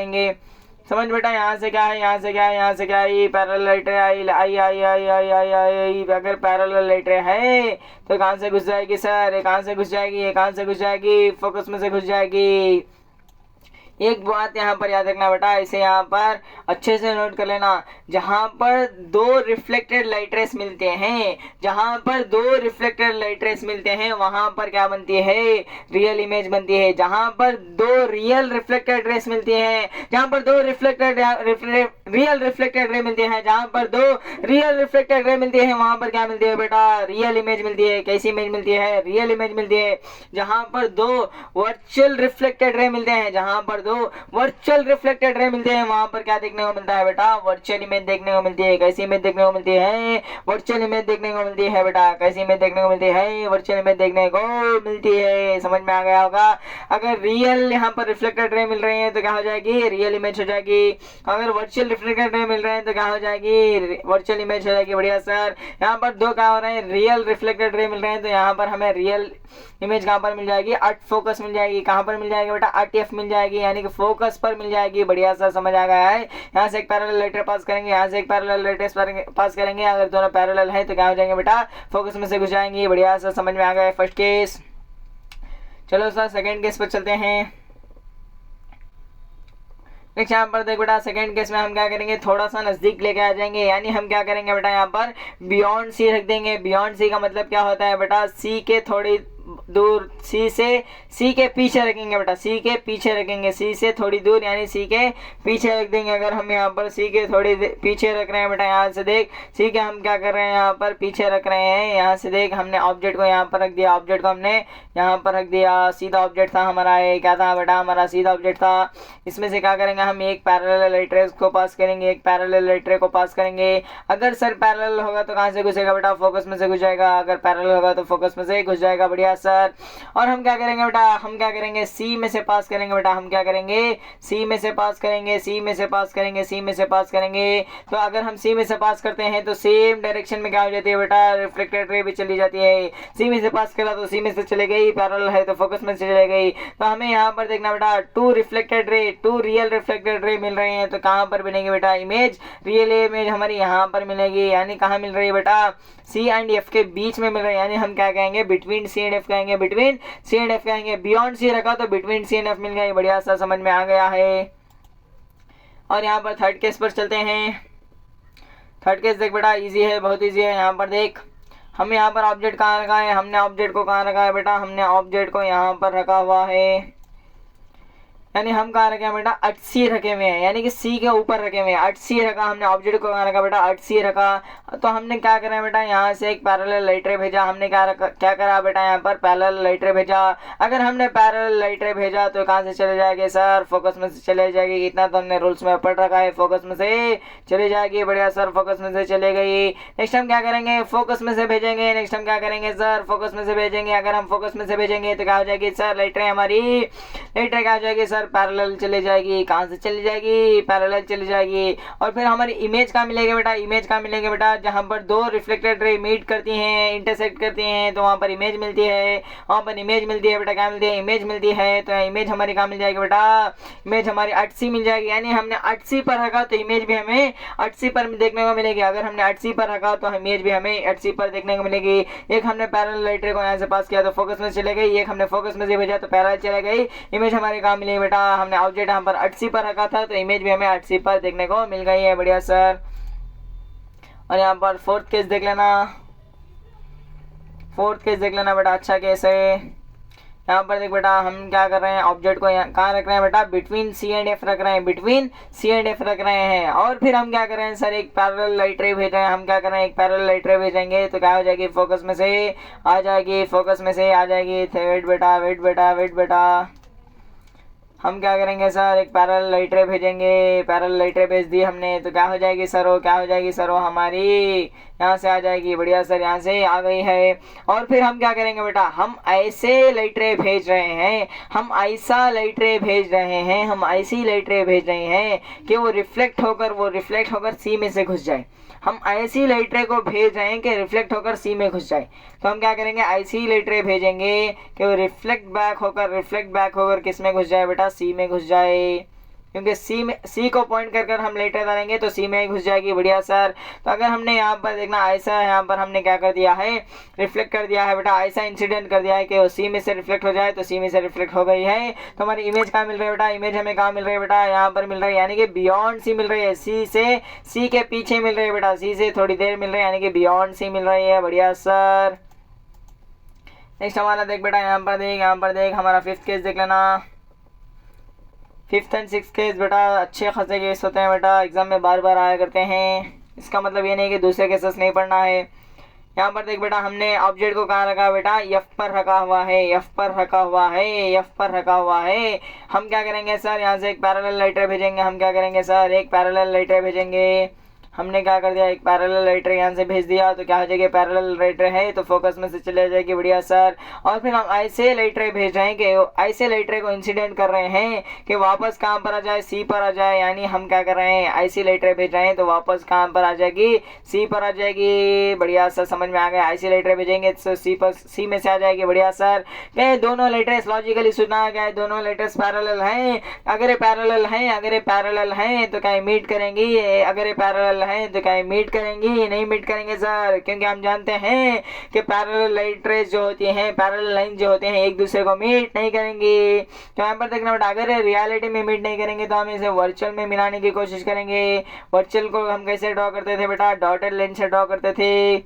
समझ बेटा, यहाँ से क्या है, यहाँ से क्या है, यहाँ से क्या है, पैरेलल लाइट रे आई आई आई आई आई आई आई। अगर पैरेलल लाइट रे है तो कहाँ से घुस जाएगी सर, ये कहाँ से घुस जाएगी, ये कहाँ से घुस जाएगी, फोकस में से घुस जाएगी। एक बात यहाँ पर याद रखना बेटा, इसे यहाँ पर अच्छे से नोट कर लेना। जहाँ पर दो रिफ्लेक्टेड लाइट रेस मिलते हैं, जहाँ पर दो रिफ्लेक्टेड लाइट रेस मिलते हैं वहां पर क्या बनती है, रियल इमेज बनती है। जहाँ पर दो रियल रिफ्लेक्टेड रेस मिलती हैं, जहाँ पर दो रियल रिफ्लेक्टेड रे मिलती है, जहाँ पर दो रियल रिफ्लेक्टेड रे मिलती है वहां पर क्या मिलती है बेटा, रियल इमेज मिलती है। कैसी इमेज मिलती है, रियल इमेज मिलती है। जहाँ पर दो वर्चुअल रिफ्लेक्टेड रे मिलते हैं, जहाँ पर वर्चुअल रिफ्लेक्टेड रे मिलते हैं वहां पर क्या देखने को मिलता है बेटा, वर्चुअल इमेज देखने को मिलती है। कैसी इमेज देखने को मिलती है, वर्चुअल इमेज देखने को मिलती है बेटा। कैसी इमेज देखने को मिलती है, वर्चुअल इमेज देखने को मिलती है। समझ में आ गया होगा। अगर रियल यहाँ पर रिफ्लेक्टेड रे मिल रही है तो क्या हो जाएगी, रियल इमेज हो जाएगी। अगर वर्चुअल रिफ्लेक्टेड रे मिल रहे हैं तो क्या हो जाएगी, वर्चुअल इमेज हो जाएगी। बढ़िया सर, यहाँ पर दो क्या हो रहे हैं, रियल रिफ्लेक्टेड रे मिल रहे हैं तो यहाँ पर हमें रियल इमेज कहाँ पर मिल जाएगी, अट फोकस मिल जाएगी। कहाँ पर मिल जाएगी बेटा, अट एफ मिल जाएगी, यानी कि फोकस पर मिल जाएगी। बढ़िया सर, समझ आ गया है। यहाँ से एक पैरेलल लाइट रे पास करेंगे, यहाँ से एक पैरेलल लाइट रे पास करेंगे। अगर दोनों पैरेलल है तो क्या हो जाएंगे बेटा, फोकस में से घुस जाएंगे। बढ़िया सर, समझ में आ गया फर्स्ट केस। चलो सर सेकंड केस पर चलते हैं। नेक्स्ट यहाँ पर देख बेटा, सेकंड केस में हम क्या करेंगे, थोड़ा सा नजदीक लेके आ जाएंगे। यानी हम क्या करेंगे बेटा, यहाँ पर बियॉन्ड सी रख देंगे। बियॉन्ड सी का मतलब क्या होता है बेटा, सी के थोड़ी दूर, सी से सी के पीछे रखेंगे बेटा, सी के पीछे रखेंगे, सी से थोड़ी दूर यानी सी के पीछे रख देंगे। अगर हम यहाँ पर सी के थोड़ी पीछे रख रहे हैं बेटा, यहाँ से देख सी के हम क्या कर रहे हैं, यहाँ पर पीछे रख रहे हैं। यहाँ से देख हमने ऑब्जेक्ट को यहाँ पर रख दिया, ऑब्जेक्ट को हमने यहाँ पर रख दिया। सीधा ऑब्जेक्ट था हमारा, ये क्या था बेटा, हमारा सीधा ऑब्जेक्ट था। इसमें से क्या करेंगे, हम एक पैरेलल लाइट रे को पास करेंगे, एक पैरेलल लाइट रे को पास करेंगे। अगर सर पैरेलल होगा तो कहाँ से घुसेगा बेटा, फोकस में से घुस जाएगा। अगर पैरेलल होगा तो फोकस में से घुस जाएगा। बढ़िया सर, और हम क्या करेंगे बेटा, हम क्या करेंगे, सी में से पास करेंगे बेटा। हम क्या करेंगे, सी में से पास करेंगे, सी में से पास करेंगे, सी में से पास करेंगे। तो अगर हम सी में से पास करते हैं तो सेम डायरेक्शन में क्या हो जाती है बेटा, रिफ्लेक्टेड रे भी चली जाती है। सी में से पास करा तो सी में से चले गई, पैरेलल है तो फोकस में से चले गई। तो हमें यहाँ पर देखना बेटा, two reflected ray, two real reflected ray मिल रहे हैं तो कहाँ पर मिलेंगे बेटा, इमेज, रियल इमेज हमारी यहाँ पर मिलेगी। यानी कहाँ मिल रही है बेटा, सी एंड एफ के बीच में मिल रहा है। यानी हम क्या कहेंगे, बिटवीन सी एंड एफ कहेंगे, बिटवीन सी एंड एफ कहेंगे। बियॉन्ड सी रखा तो बिटवीन सी एंड एफ मिल गया। बढ़िया सा, समझ में आ गया है। और यहाँ पर थर्ड केस पर चलते हैं। थर्ड केस देख बेटा, इजी है, बहुत इजी है। यहाँ पर देख, हम यहाँ पर ऑब्जेक्ट कहाँ रखा है, हमने ऑब्जेक्ट को कहाँ रखा है बेटा, हमने ऑब्जेक्ट को यहाँ पर रखा हुआ है। यानी हम कहाँ रखे हैं बेटा, अट सी रखे हुए हैं, यानी कि सी के ऊपर रखे हुए हैं। अट सी रखा हमने, ऑब्जेक्ट को कहाँ रखा बेटा, अट सी रखा। तो हमने क्या करा बेटा, यहाँ से एक पैरेलल लाइट रे भेजा। हमने क्या करा बेटा, यहाँ पर पैरेलल लाइट रे भेजा। अगर हमने पैरेलल लाइट रे भेजा तो कहाँ से चले जाएगी सर, फोकस में से चले जाएगी। इतना तो हमने रूल्स में पढ़ रखा है, फोकस में से चले जाएगी। बढ़िया सर, फोकस में से चले गई। नेक्स्ट हम क्या करेंगे, फोकस में से भेजेंगे। नेक्स्ट हम क्या करेंगे सर, फोकस में से भेजेंगे। अगर हम फोकस में से भेजेंगे तो क्या हो जाएगी सर, लाइट रे हमारी, लाइट रे क्या हो जाएगी सर, सर पैरेलल चले जाएगी, कहाँ से चली जाएगी, पैरेलल चली जाएगी। और फिर हमारी इमेज कहाँ मिलेगी बेटा, इमेज कहाँ मिलेगी बेटा, जहाँ पर दो रिफ्लेक्टेड रे मीट करती हैं, इंटरसेक्ट करती हैं, तो वहाँ पर इमेज मिलती है, वहाँ पर इमेज मिलती है बेटा, क्या मिलती है, इमेज मिलती है। तो इमेज हमारी कहाँ मिल जाएगी बेटा, इमेज हमारी 8C मिल जाएगी, यानी हमने 8C पर रखा तो इमेज भी हमें 8C पर देखने को मिलेगी। अगर हमने 8C पर रखा तो इमेज भी हमें 8C पर देखने को मिलेगी। एक हमने पैरेलल लाइट रे को यहाँ से पास किया तो फोकस में चले गई, एक हमने फोकस में से भेजा तो पैरेलल चले गई, इमेज हमारे कहाँ मिली बेटा, हमने ऑब्जेक्ट यहाँ पर 8C पर रखा था तो इमेज भी हमें 8C पर देखने को मिल गई है। बढ़िया सर। और यहाँ पर फोर्थ केस देख लेना, फोर्थ केस देख लेना बेटा, अच्छा केस है। यहाँ पर देख बेटा हम क्या कर रहे हैं, ऑब्जेक्ट को कहाँ रख रहे हैं बेटा, बिटवीन C एंड F रख रहे हैं, बिटवीन C एंड F रख रहे हैं। और फिर हम क्या कर रहे हैं सर, एक पैरेलल लाइट रे भेज रहे हैं, हम क्या कर रहे हैं, एक पैरेलल लाइट रे भेजेंगे तो क्या हो जाएगी, फोकस में से आ जाएगी, फोकस में से आ जाएगी। वेट बेटा, वेट बेटा, वेट बेटा, हम क्या करेंगे सर, एक पैरेलल लाइट रे भेजेंगे, पैरेलल लाइट रे भेज दी हमने तो क्या हो जाएगी सर, वो क्या हो जाएगी सर, वो हमारी यहाँ से आ जाएगी। बढ़िया सर, यहाँ से आ गई है। और फिर हम क्या करेंगे बेटा, हम ऐसे लाइट रे भेज रहे हैं, हम ऐसा लाइट रे भेज रहे हैं, हम ऐसी लाइट रे भेज रहे हैं कि वो रिफ्लेक्ट होकर सी में से घुस जाए। हम ऐसी लाइट रे को भेज रहे हैं कि रिफ्लेक्ट होकर सी में घुस जाए। तो हम क्या करेंगे, ऐसी लाइट रे भेजेंगे कि वो रिफ्लेक्ट बैक होकर किस में घुस जाए बेटा, सी में घुस जाए। क्योंकि सी को पॉइंट कर कर हम लाइट रे डालेंगे तो सी में ही घुस जाएगी। बढ़िया सर। तो अगर हमने यहाँ पर देखना ऐसा, यहाँ पर हमने क्या कर दिया है, रिफ्लेक्ट कर दिया है बेटा, ऐसा इंसिडेंट कर दिया है कि वो सी में से रिफ्लेक्ट हो जाए, तो सी में से रिफ्लेक्ट हो गई है। तो हमारी इमेज कहाँ मिल रही है बेटा, इमेज हमें कहाँ मिल रही है बेटा, यहाँ पर मिल रही है, यानी कि बियॉन्ड सी मिल रही है, सी के पीछे मिल रही है बेटा, सी से थोड़ी देर मिल रही है, यानी कि बियॉन्ड सी मिल रही है। बढ़िया सर। नेक्स्ट हमारा देख बेटा, यहाँ पर देख हमारा फिफ्थ केस देख लेना। फिफ्थ एंड सिक्स केस बेटा अच्छे खासे केस होते हैं बेटा, एग्जाम में बार बार आया करते हैं। इसका मतलब ये नहीं कि दूसरे केसेस नहीं पढ़ना है। यहाँ पर देख बेटा, हमने ऑब्जेक्ट को कहाँ रखा बेटा, F पर रखा हुआ है, F पर रखा हुआ है, F पर रखा हुआ है। हम क्या करेंगे सर, यहाँ से एक पैरेलल लाइट रे भेजेंगे, हम क्या करेंगे सर, एक पैरेलल लाइट रे भेजेंगे। हमने क्या कर दिया, एक पैरेलल लाइट रे यहाँ से भेज दिया तो क्या हो जाएगी, पैरेलल लाइट रे है तो फोकस में से चले जाएगी। बढ़िया सर। और फिर हम ऐसे लाइट रे भेज रहे हैं कि ऐसे लाइट रे को इंसिडेंट कर रहे हैं कि वापस कहाँ पर आ जाए, सी पर आ जाए। यानी हम क्या कर रहे हैं, ऐसी लाइट रे भेज रहे हैं तो वापस कहाँ पर आ जाएगी, सी पर आ जाएगी। बढ़िया सर, समझ में आ गया। ऐसी लाइट रे भेजेंगे तो सी में से आ जाएगी। बढ़िया सर। क्या दोनों लाइट रेस लॉजिकली सुना गया, दोनों लाइट रेस पैरेलल हैं। अगर ये पैरेलल हैं तो क्या मीट करेंगी, अगर ये पैरेलल है तो क्या मीट करेंगी, नहीं मीट करेंगे सर, क्योंकि हम जानते हैं कि पैरेलल लाइट रेस जो होती हैं, पैरेलल लाइन जो होते हैं एक दूसरे को मीट नहीं करेंगी। तो यहाँ पर देखना बेटा, अगर रियलिटी में मीट नहीं करेंगे तो हम इसे वर्चुअल में मिलाने की कोशिश करेंगे। वर्चुअल को हम कैसे ड्रॉ करते थे बेटा, डॉटेड लाइन से ड्रॉ करते थे।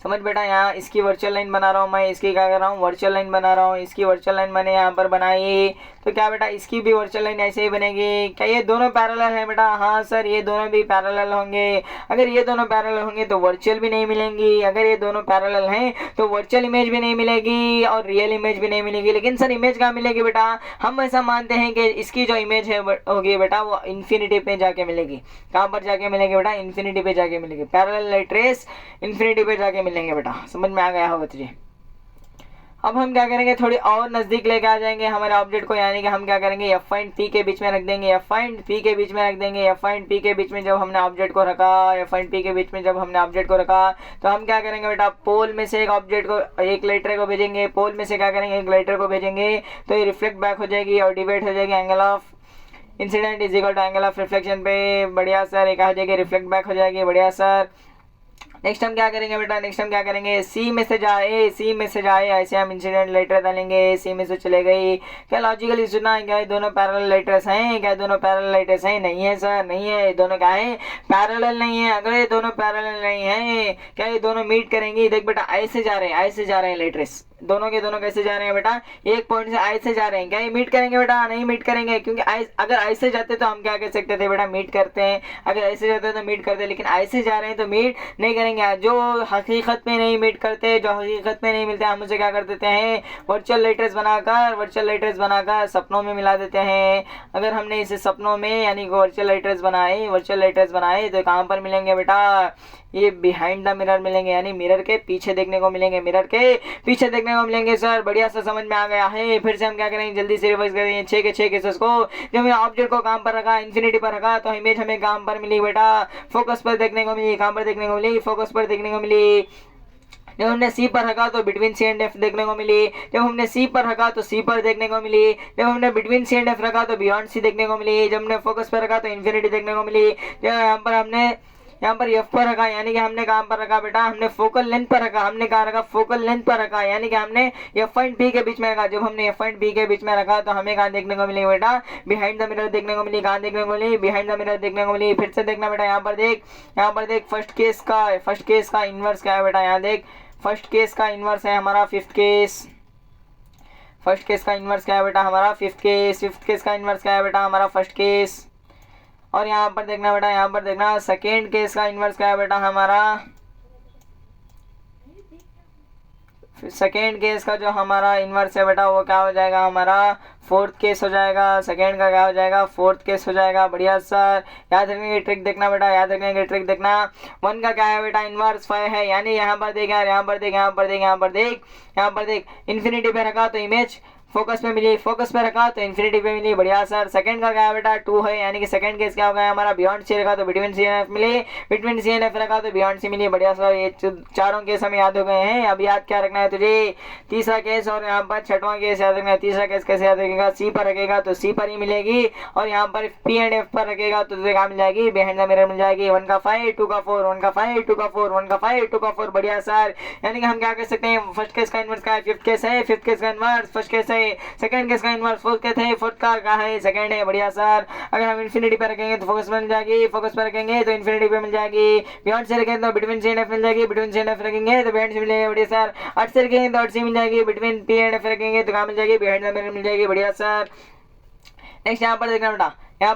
समझ बेटा, यहाँ इसकी वर्चुअल लाइन बना रहा हूँ मैं, इसकी क्या कर रहा हूँ, वर्चुअल लाइन बना रहा हूँ। इसकी वर्चुअल लाइन मैंने यहाँ पर बनाई तो क्या बेटा, इसकी भी वर्चुअल लाइन ऐसे ही बनेगी। क्या ये दोनों पैरेलल है बेटा, हाँ सर ये दोनों भी पैरेलल होंगे। अगर ये दोनों पैरेलल होंगे तो वर्चुअल भी नहीं मिलेंगी, अगर ये दोनों पैरेलल हैं तो वर्चुअल इमेज भी नहीं मिलेगी और रियल इमेज भी नहीं मिलेगी। लेकिन सर इमेज कहाँ मिलेगी बेटा, हम ऐसा मानते हैं कि इसकी जो इमेज है होगी बेटा वो इन्फिनिटी पे जाके मिलेगी। कहाँ पर जाके मिलेगी बेटा, इन्फिनिटी पे जाके मिलेगी। पैरेलल लाइट रेस इन्फिनिटी पे जाके मिलेंगे बेटा। समझ में आ गया होगा तुझे। अब हम क्या करेंगे, थोड़ी और नज़दीक लेके आ जाएंगे हमारे ऑब्जेक्ट को, यानी कि हम क्या करेंगे, एफ एंड पी के बीच में रख देंगे, एफ एंड पी के बीच में रख देंगे। एफ एंड पी के बीच में जब हमने ऑब्जेक्ट को रखा, एफ एंड पी के बीच में जब हमने ऑब्जेक्ट को रखा तो हम क्या करेंगे बेटा, पोल में से एक ऑब्जेक्ट को, एक लाइट रे को भेजेंगे। पोल में से क्या करेंगे, एक लाइट रे को भेजेंगे तो ये रिफ्लेक्ट बैक हो जाएगी और डिवाइड हो जाएगी angle of incident is equal to angle of reflection पे। बढ़िया सर, एक हो जाएगी, रिफ्लेक्ट बैक हो जाएगी। बढ़िया सर। नेक्स्ट हम क्या करेंगे बेटा, नेक्स्ट हम क्या करेंगे, सी में से जाए ऐसे हम इंसिडेंट लाइट रे डालेंगे, सी में से चले गई। क्या लॉजिकली सुना है, क्या दोनों पैरेलल लाइट रेस हैं, क्या दोनों पैरेलल लाइट रेस हैं? नहीं है सर, नहीं है। दोनों क्या है, पैरेलल नहीं है। अगर ये दोनों पैरेलल नहीं है, क्या ये दोनों मीट करेंगी? देख बेटा, ऐसे जा रहे हैं लाइट रेस, दोनों के दोनों कैसे जा रहे हैं बेटा, एक पॉइंट से ऐसे जा रहे हैं। क्या ये मीट करेंगे बेटा? नहीं मीट करेंगे, क्योंकि अगर ऐसे जाते तो हम क्या कह सकते थे बेटा, मीट करते हैं। अगर ऐसे जाते तो मीट करते, लेकिन ऐसे जा रहे हैं तो मीट नहीं करेंगे। जो हकीकत में नहीं मीट करते, जो हकीकत में नहीं मिलते, हम उसे क्या कर देते हैं, वर्चुअल लाइट रेस बनाकर सपनों में मिला देते हैं। अगर हमने इसे सपनों में यानी वर्चुअल लाइट रेस बनाए तो कहाँ पर मिलेंगे बेटा, ये बिहाइंड द मिरर मिलेंगे, यानी मिरर के पीछे देखने को मिलेंगे। मिरर के पीछे देखने देखने को मिलेंगे सर। बढ़िया सा समझ में आ गया है। फिर से हम क्या करेंगे, जल्दी से रिवाइज करेंगे 6 के 6 केसेस को। जब हमने ऑब्जेक्ट को काम पर रखा, इन्फिनिटी पर रखा, तो इमेज हमें काम पर मिली बेटा, फोकस पर देखने को मिली, काम पर देखने को मिली, फोकस पर देखने को मिली। जब हमने सी पर रखा तो बिटवीन सी एंड एफ देखने को मिली। जब हमने सी पर रखा तो सी पर देखने को मिली। जब हमने बिटवीन सी एंड एफ रखा तो बियॉन्ड सी देखने को मिली। जब हमने फोकस पर रखा तो इन्फिनिटी देखने को मिली। यहाँ पर एफ पर रखा, यानी कि हमने कहाँ पर रखा बेटा, हमने फोकल लेंथ पर रखा। हमने कहाँ रखा, फोकल लेंथ पर रखा, यानी कि हमने एफ एंड बी के बीच में रखा। जब हमने एफ एंड बी के बीच में रखा तो हमें कहाँ देखने को मिली बेटा, बिहाइंड द मिरर देखने को मिली। कहाँ देखने को मिली, बिहाइंड द मिरर देखने को मिली। फिर से देखना बेटा, यहाँ पर देख फर्स्ट केस का इनवर्स क्या है बेटा, यहाँ देख फर्स्ट केस का इनवर्स है हमारा फिफ्थ केस। फर्स्ट केस का इनवर्स क्या है बेटा, हमारा फिफ्थ केस। फिफ्थ केस का इनवर्स क्या है बेटा, हमारा फर्स्ट केस। और यहाँ पर देखना बेटा, यहाँ पर देखना सेकेंड केस का इनवर्स क्या है बेटा, हमारा सेकेंड केस का जो हमारा इनवर्स है बेटा वो क्या हो जाएगा, हमारा फोर्थ केस हो जाएगा। सेकेंड का क्या हो जाएगा, फोर्थ केस हो जाएगा। बढ़िया सर, याद रखने की ट्रिक देखना बेटा, याद रखने की ट्रिक देखना। वन का क्या है बेटा, इनवर्स 5 है, यानी यहाँ पर देख यार, यहाँ पर देख इन्फिनिटी पे रखा तो इमेज फोकस पे मिली, फोकस पे रखा तो इन्फिनिटी पे मिली। बढ़िया सर। सेकंड का क्या है बेटा, 2 है, यानी कि सेकंड केस क्या हो गया हमारा, बियॉन्ड सी रखा तो बिटवीन सी एंड एफ मिली, बिटवीन सी एंड एफ रखा तो बियॉन्ड सी मिली। बढ़िया सर, ये चारों केस हमें याद हो गए हैं। अब याद क्या रखना है तुझे, तीसरा केस और यहाँ पर छठवां केस याद रखना है। तीसरा केस कैसे याद रखेगा, सी पर रखेगा तो सी पर ही मिलेगी, और यहाँ पर पी एंड एफ पर रखेगा तो तुझे क्या मिल जाएगी, बिहाइंड द मिरर मिल जाएगी। 1 का 5, 2 का 4, 1 का 5, 2 का 4, 1 का 5, 2 का 4। बढ़िया सर, यानी कि हम क्या कर सकते हैं, फर्स्ट केस का इनवर्स का है, फिफ्थ केस है, फिफ्थ केस का इनवर्स फर्स्ट केस है, सेकंड केस का इनवर्स फोर्थ केस है, फोर्थ का क्या है, सेकंड है। बढ़िया सर। अगर हम इन्फिनिटी पे रखेंगे तो फोकस पे मिल जाएगी, फोकस पे रखेंगे तो इन्फिनिटी पे मिल जाएगी। बियॉन्ड से रखेंगे तो बिटवीन सी एंड एफ मिल जाएगी, बिटवीन सी एंड एफ रखेंगे तो बिहाइंड से मिल जाएगी। बढ़िया सर। आठ से रखेंगे तो आठ से मिल जाएगी, बिटवीन पी एंड एफ रखेंगे तो कहाँ मिल जाएगी, बिहाइंड द मिरर मिल जाएगी। बढ़िया सर। नेक्स्ट यहाँ पर देखना बेटा, यहाँ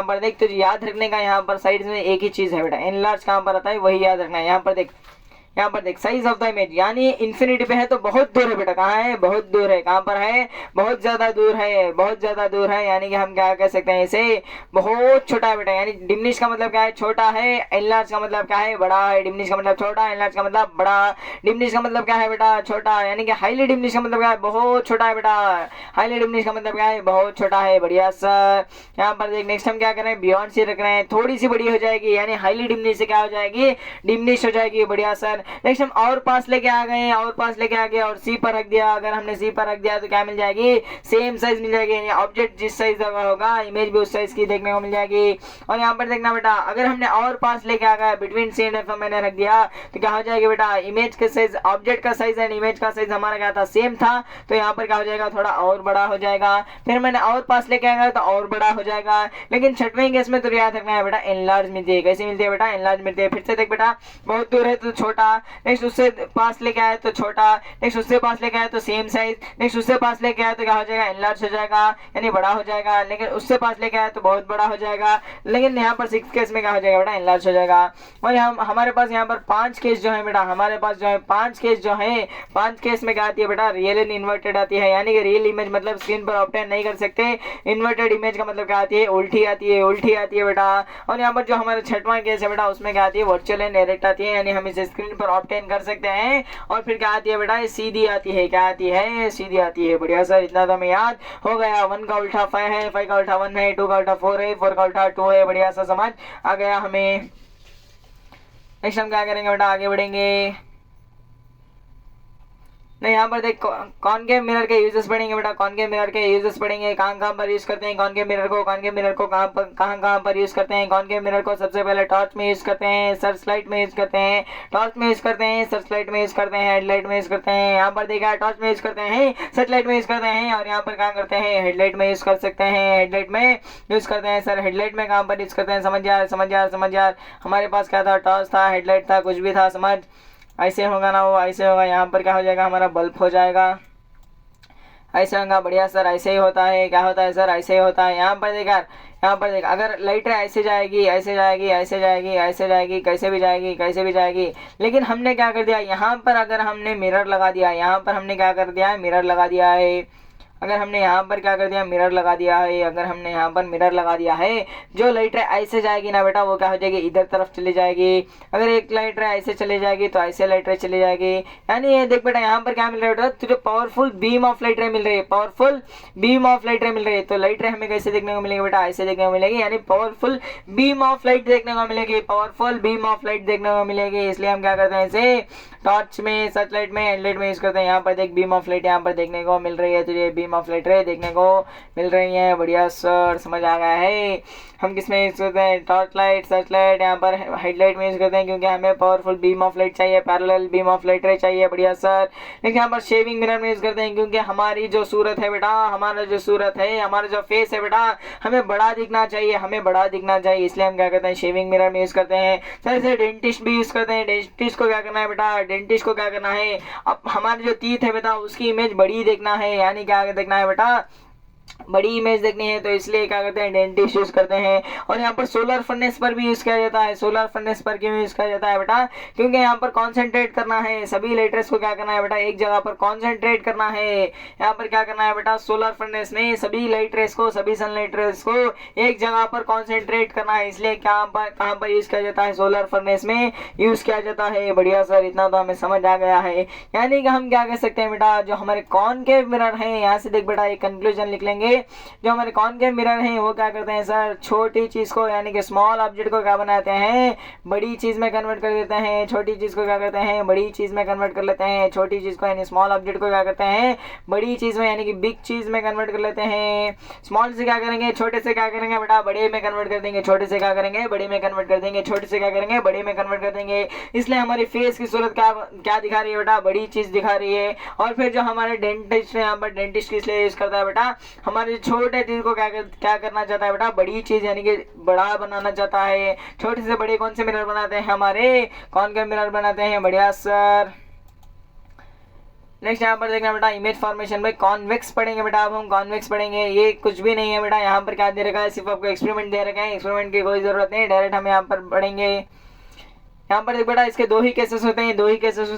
पर देख तुझे याद रखने का, यहाँ पर साइड में एक ही चीज है बेटा, एनलार्ज कहाँ पर आता है वही याद रखना है। यहाँ पर देख साइज ऑफ द इमेज, यानी इन्फिनिटी पे है तो बहुत दूर है बेटा। कहाँ है, बहुत दूर है। कहाँ पर है, बहुत ज्यादा दूर है, बहुत ज्यादा दूर है, यानी कि हम क्या कह सकते हैं इसे, बहुत छोटा है बेटा। यानी डिमिनिश का मतलब क्या है, छोटा है। एनलार्ज का मतलब क्या है, बड़ा है। डिमिनिश का मतलब छोटा, एनलार्ज का मतलब बड़ा। डिमिनिश का मतलब क्या है बेटा, छोटा, यानी कि हाईली डिमिनिश का मतलब क्या है, बहुत छोटा है बेटा। हाईली डिमिनिश का मतलब क्या है, बहुत छोटा है। बढ़िया सर। यहाँ पर देख नेक्स्ट हम क्या करें, बियॉन्ड सी रख रहे हैं, थोड़ी सी बड़ी हो जाएगी, यानी हाईली डिमिनिश से क्या हो जाएगी, डिमिनिश हो जाएगी। बढ़िया सर। नेक्स्ट हम और पास लेके आ गए, और पास लेके आ गए और सी पर रख दिया। अगर हमने सी पर रख दिया तो क्या मिल जाएगी, सेम साइज मिल जाएगी, यानी ऑब्जेक्ट जिस साइज का होगा इमेज भी उस साइज की देखने को मिल जाएगी। और यहाँ पर देखना बेटा, अगर हमने और पास लेके आ गया, बिटवीन सी एंड एफ मैंने रख दिया तो क्या हो जाएगा बेटा, इमेज का साइज, ऑब्जेक्ट का साइज एंड इमेज का साइज हमारा क्या था, सेम था, तो यहाँ पर क्या हो जाएगा, थोड़ा और बड़ा हो जाएगा। फिर मैंने और पास लेके आएगा तो और बड़ा हो जाएगा। लेकिन छठवें केस में तो याद रखना है बेटा, एनलार्ज मिलती है। कैसे मिलती है बेटा, एनलार्ज मिलती है। फिर से देख बेटा, बहुत दूर है तो छोटा, नेक्स्ट उससे पास लेके आए तो छोटा, नेक्स्ट उससे पास लेके आए तो सेम साइज, नेक्स्ट उससे पास लेके आए तो क्या हो जाएगा, एनलार्ज हो जाएगा, यानी बड़ा हो जाएगा। लेकिन उससे पास लेके आए तो बहुत बड़ा हो जाएगा। लेकिन यहाँ पर 6 केस में क्या हो जाएगा बेटा, एनलार्ज हो जाएगा। और हमारे पास यहाँ पर 5 केस जो है बेटा, हमारे पास जो है 5 केस जो है, 5 केस में क्या आती है बेटा, रियल एंड इन्वर्टेड आती है। यानी कि रियल इमेज मतलब स्क्रीन पर ऑब्टेन नहीं कर सकते, इन्वर्टेड इमेज का मतलब क्या आती है, उल्टी आती है, उल्टी आती है बेटा। और यहाँ पर जो हमारा छठवां केस है बेटा, उसमें क्या आती है, वर्चुअल एंड डायरेक्ट आती है, यानी हम इसे स्क्रीन पर ऑब्टेन कर सकते हैं। और फिर क्या आती है बेटा, सीधी आती है। क्या आती है, सीधी आती है। बढ़िया सर, इतना तो हमें याद हो गया। 1 का उल्टा 5 है, 5 का उल्टा 1 है, 2 का उल्टा 4 है, 4 का उल्टा 2 है। बढ़िया सा समझ आ गया हमें। नेक्स्ट हम क्या करेंगे बेटा, आगे बढ़ेंगे। नहीं, यहाँ पर देख कॉनकेव मिरर के यूजेस पढ़ेंगे बेटा, कॉनकेव मिरर के यूजेस पढ़ेंगे, कहाँ पर यूज करते हैं कॉनकेव मिरर को, कॉनकेव मिरर को कहाँ पर यूज करते हैं। कॉनकेव मिरर को सबसे पहले टॉर्च में यूज करते हैं, सर्च लाइट में यूज करते हैं, टॉर्च में यूज करते हैं, सर्च लाइट में यूज करते हैं, हेडलाइट में यूज करते हैं। यहाँ पर देखा, टॉर्च में यूज करते हैं, सर्च लाइट में यूज करते हैं, और यहाँ पर क्या करते हैं, हेडलाइट में यूज कर सकते हैं, हेडलाइट में यूज करते हैं। सर हेडलाइट में कहाँ पर यूज करते हैं, समझ यार। हमारे पास क्या था, टॉर्च था, हेडलाइट था, कुछ भी था, समझ ऐसे होगा ना, वो ऐसे होगा। यहाँ पर क्या हो जाएगा, हमारा बल्ब हो जाएगा, ऐसे होगा। बढ़िया सर, ऐसे ही होता है। क्या होता है सर, ऐसे ही होता है। यहाँ पर देखा, यहाँ पर देख, अगर लाइट ऐसे जाएगी, ऐसे जाएगी, ऐसे जाएगी, ऐसे जाएगी, कैसे भी जाएगी, कैसे भी जाएगी। लेकिन हमने क्या कर दिया, यहाँ पर अगर हमने मिरर लगा दिया, यहाँ पर हमने क्या कर दिया है, मिरर लगा दिया है। अगर हमने यहाँ पर क्या कर दिया, मिरर लगा दिया है, अगर हमने यहाँ पर मिरर लगा दिया है, जो लाइट रे ऐसे जाएगी ना बेटा वो क्या हो जाएगी, इधर तरफ चली जाएगी। अगर एक लाइट रे ऐसे चले जाएगी तो ऐसे लाइट रे चली जाएगी। यानी ये देख बेटा यहाँ पर क्या मिल रहा है बेटा, तुझे पावरफुल बीम ऑफ लाइट रे मिल रही है, पावरफुल बीम ऑफ लाइट रे मिल रही है। तो लाइट रे हमें कैसे देखने को मिलेगी बेटा, ऐसे देखने को मिलेगी, यानी पावरफुल बीम ऑफ लाइट देखने को मिलेगी, पावरफुल बीम ऑफ लाइट देखने को मिलेगी। इसलिए हम क्या करते हैं, इसे टॉर्च में, सर्च लाइट में, हेडलाइट में यूज करते हैं। यहाँ पर देख बीम ऑफ लाइट यहाँ पर देखने को मिल रही है, तुझे बीम ऑफ लाइट रे देखने को मिल रही है। बढ़िया सर, समझ आ गया है। हम किस में यूज करते हैं, टॉर्च लाइट, सर्च लाइट, यहाँ पर हेडलाइट में यूज करते हैं, क्योंकि हमें पावरफुल बीम ऑफ लाइट चाहिए, पैरेलल बीम ऑफ लाइट रे चाहिए। बढ़िया सर। लेकिन यहाँ पर शेविंग मिरर में यूज करते हैं, क्योंकि हमारी जो सूरत है बेटा, हमारा जो सूरत है, हमारा जो फेस है बेटा, हमें बड़ा दिखना चाहिए, हमें बड़ा दिखना चाहिए। इसलिए हम क्या करते हैं, शेविंग मिरर में यूज करते हैं। सर से डेंटिस्ट भी यूज करते हैं। डेंटिस्ट को क्या करना है बेटा, डेंटिस्ट को क्या करना है, अब हमारे जो टीथ है बेटा उसकी इमेज बड़ी देखना है, यानी क्या देखना है बेटा, बड़ी इमेज देखनी है। तो इसलिए क्या करते हैं, डेंटिस्ट यूज करते हैं। और यहाँ पर सोलर फर्नेस पर भी यूज किया जाता है। सोलर फर्नेस पर क्यों यूज किया जाता है बेटा, क्योंकि यहाँ पर कॉन्सेंट्रेट करना है, सभी लाइट रेस को क्या करना है बेटा, एक जगह पर कॉन्सेंट्रेट करना है। यहाँ पर क्या करना है बेटा, सोलर फर्नेस में सभी लाइट रेस को, सभी सनलाइट रेस को एक जगह पर कॉन्सेंट्रेट करना है। इसलिए कहाँ पर यूज किया जाता है, सोलर फर्नेस में यूज किया जाता है। बढ़िया सर, इतना तो हमें समझ आ गया है। यानी कि हम क्या कह सकते हैं बेटा, जो हमारे कॉनकेव मिरर है, यहाँ से देख बेटा एक कंक्लूजन लिख लेंगे। जो हमारे कॉनकेव मिरर हैं वो क्या करते हैं सर, छोटी चीज को यानी कि स्मॉल ऑब्जेक्ट को क्या बनाते हैं, बड़ी चीज में कन्वर्ट कर देते हैं। छोटी चीज को क्या करते हैं, बड़ी चीज में कन्वर्ट कर लेते हैं। छोटी चीज को यानी स्मॉल ऑब्जेक्ट को क्या करते हैं, बड़ी चीज में यानी कि बिग चीज में कन्वर्ट कर लेते हैं। स्मॉल से क्या करेंगे, छोटे से क्या करेंगे बेटा, बड़े में कन्वर्ट कर देंगे। छोटे से क्या करेंगे, बड़े में कन्वर्ट कर देंगे। छोटे से क्या करेंगे, बड़े में कन्वर्ट कर देंगे। इसलिए हमारी फेस की सूरत क्या दिखा रही है बेटा, बड़ी चीज दिखा रही है। और फिर जो हमारे डेंटिस्ट है, यहाँ पर डेंटिस्ट किस लिए यूज करता है बेटा, हमारे छोटे चीज को क्या करना चाहता है बेटा, बड़ी चीज यानी कि बड़ा बनाना चाहता है। छोटे से बड़े कौन से मिरर बनाते हैं, हमारे कॉनकेव मिरर बनाते हैं। बढ़िया सर। नेक्स्ट यहाँ पर देखना बेटा, इमेज फॉर्मेशन में कॉन्वेक्स पढ़ेंगे बेटा। अब हम कॉन्वेक्स पढ़ेंगे। ये कुछ भी नहीं है बेटा, यहाँ पर क्या दे रखा है, सिर्फ आपको एक्सपेरिमेंट दे रखा है। एक्सपेरिमेंट की कोई जरूरत नहीं, डायरेक्ट हम यहाँ पर पढ़ेंगे। यहाँ पर देख बेटा, इसके दो ही केसेस होते हैं, दो ही केसेस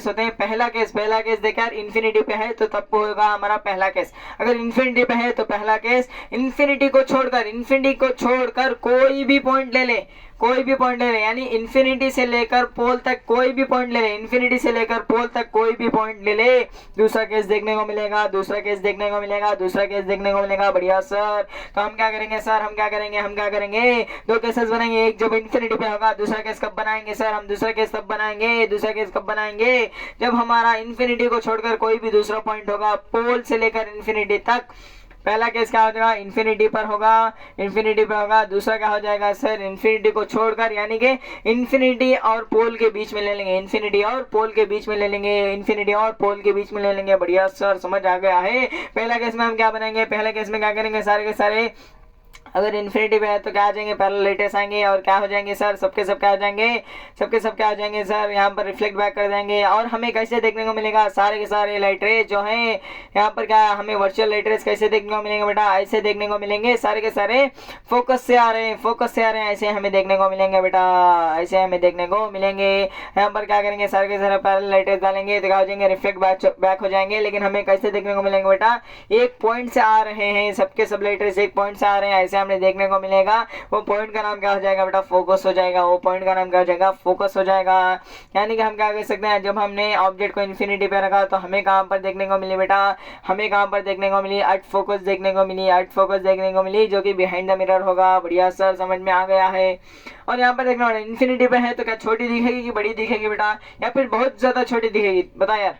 होते हैं। पहला केस देख यार, इन्फिनिटी पे है तो तब होगा हमारा पहला केस। अगर इन्फिनिटी पे है तो पहला केस। इन्फिनिटी को छोड़कर कोई भी पॉइंट ले ले, यानी इन्फिनिटी से लेकर पोल तक कोई भी पॉइंट ले ले, इन्फिनिटी से लेकर पोल तक कोई भी पॉइंट ले ले, दूसरा केस देखने को मिलेगा, दूसरा केस देखने को मिलेगा। बढ़िया सर। तो हम क्या करेंगे सर, हम क्या करेंगे, दो केसेस बनाएंगे। एक जब इन्फिनिटी पे होगा, दूसरा केस कब बनाएंगे सर, हम दूसरा केस कब बनाएंगे, जब हमारा इन्फिनिटी को छोड़कर कोई भी दूसरा पॉइंट होगा, पोल से लेकर इन्फिनिटी तक। पहला केस क्या हो जाएगा, इन्फिनिटी पर होगा। दूसरा क्या हो जाएगा सर, इन्फिनिटी को छोड़कर, यानी कि इन्फिनिटी और पोल के बीच में ले लेंगे, इन्फिनिटी और पोल के बीच में ले लेंगे। बढ़िया सर, समझ आ गया है। पहला केस में हम क्या बनाएंगे, पहले केस में क्या करेंगे, सारे के सारे अगर इन्फिनिटी पे है तो क्या आ जाएंगे, पैरेलल लाइटें आएंगे और क्या हो जाएंगे सर, सबके सब क्या आ जाएंगे सर, यहाँ पर रिफ्लेक्ट बैक कर देंगे। और हमें कैसे देखने को मिलेगा, सारे के सारे लाइट रेज जो हैं यहाँ पर क्या, हमें वर्चुअल लाइट रेज कैसे देखने को मिलेंगे बेटा, ऐसे देखने को मिलेंगे। सारे के सारे फोकस से आ रहे हैं, ऐसे हमें देखने को मिलेंगे बेटा, यहाँ पर क्या करेंगे, सारे के सारे पैरेलल लाइट रेज डालेंगे तो क्या हो जाएंगे, रिफ्लेक्ट बैक हो जाएंगे। लेकिन हमें कैसे देखने को मिलेंगे बेटा, एक पॉइंट से आ रहे हैं, सबके सब लाइट रेज एक पॉइंट से आ रहे हैं, ऐसे हमने देखने को मिलेगा। वो पॉइंट का नाम क्या हो जाएगा बेटा, फोकस हो जाएगा। यानी कि हम क्या कह सकते हैं, जब हमने ऑब्जेक्ट को इन्फिनिटी पे रखा तो हमें कहां पर देखने को मिली बेटा, अर्थ फोकस देखने को मिली, जो कि बिहाइंड द मिरर होगा। बढ़िया सर, समझ में आ गया है। और यहाँ पर देखना, इन्फिनिटी पे है तो क्या छोटी दिखेगी कि बड़ी दिखेगी बेटा, या फिर बहुत ज्यादा छोटी दिखेगी, बता यार,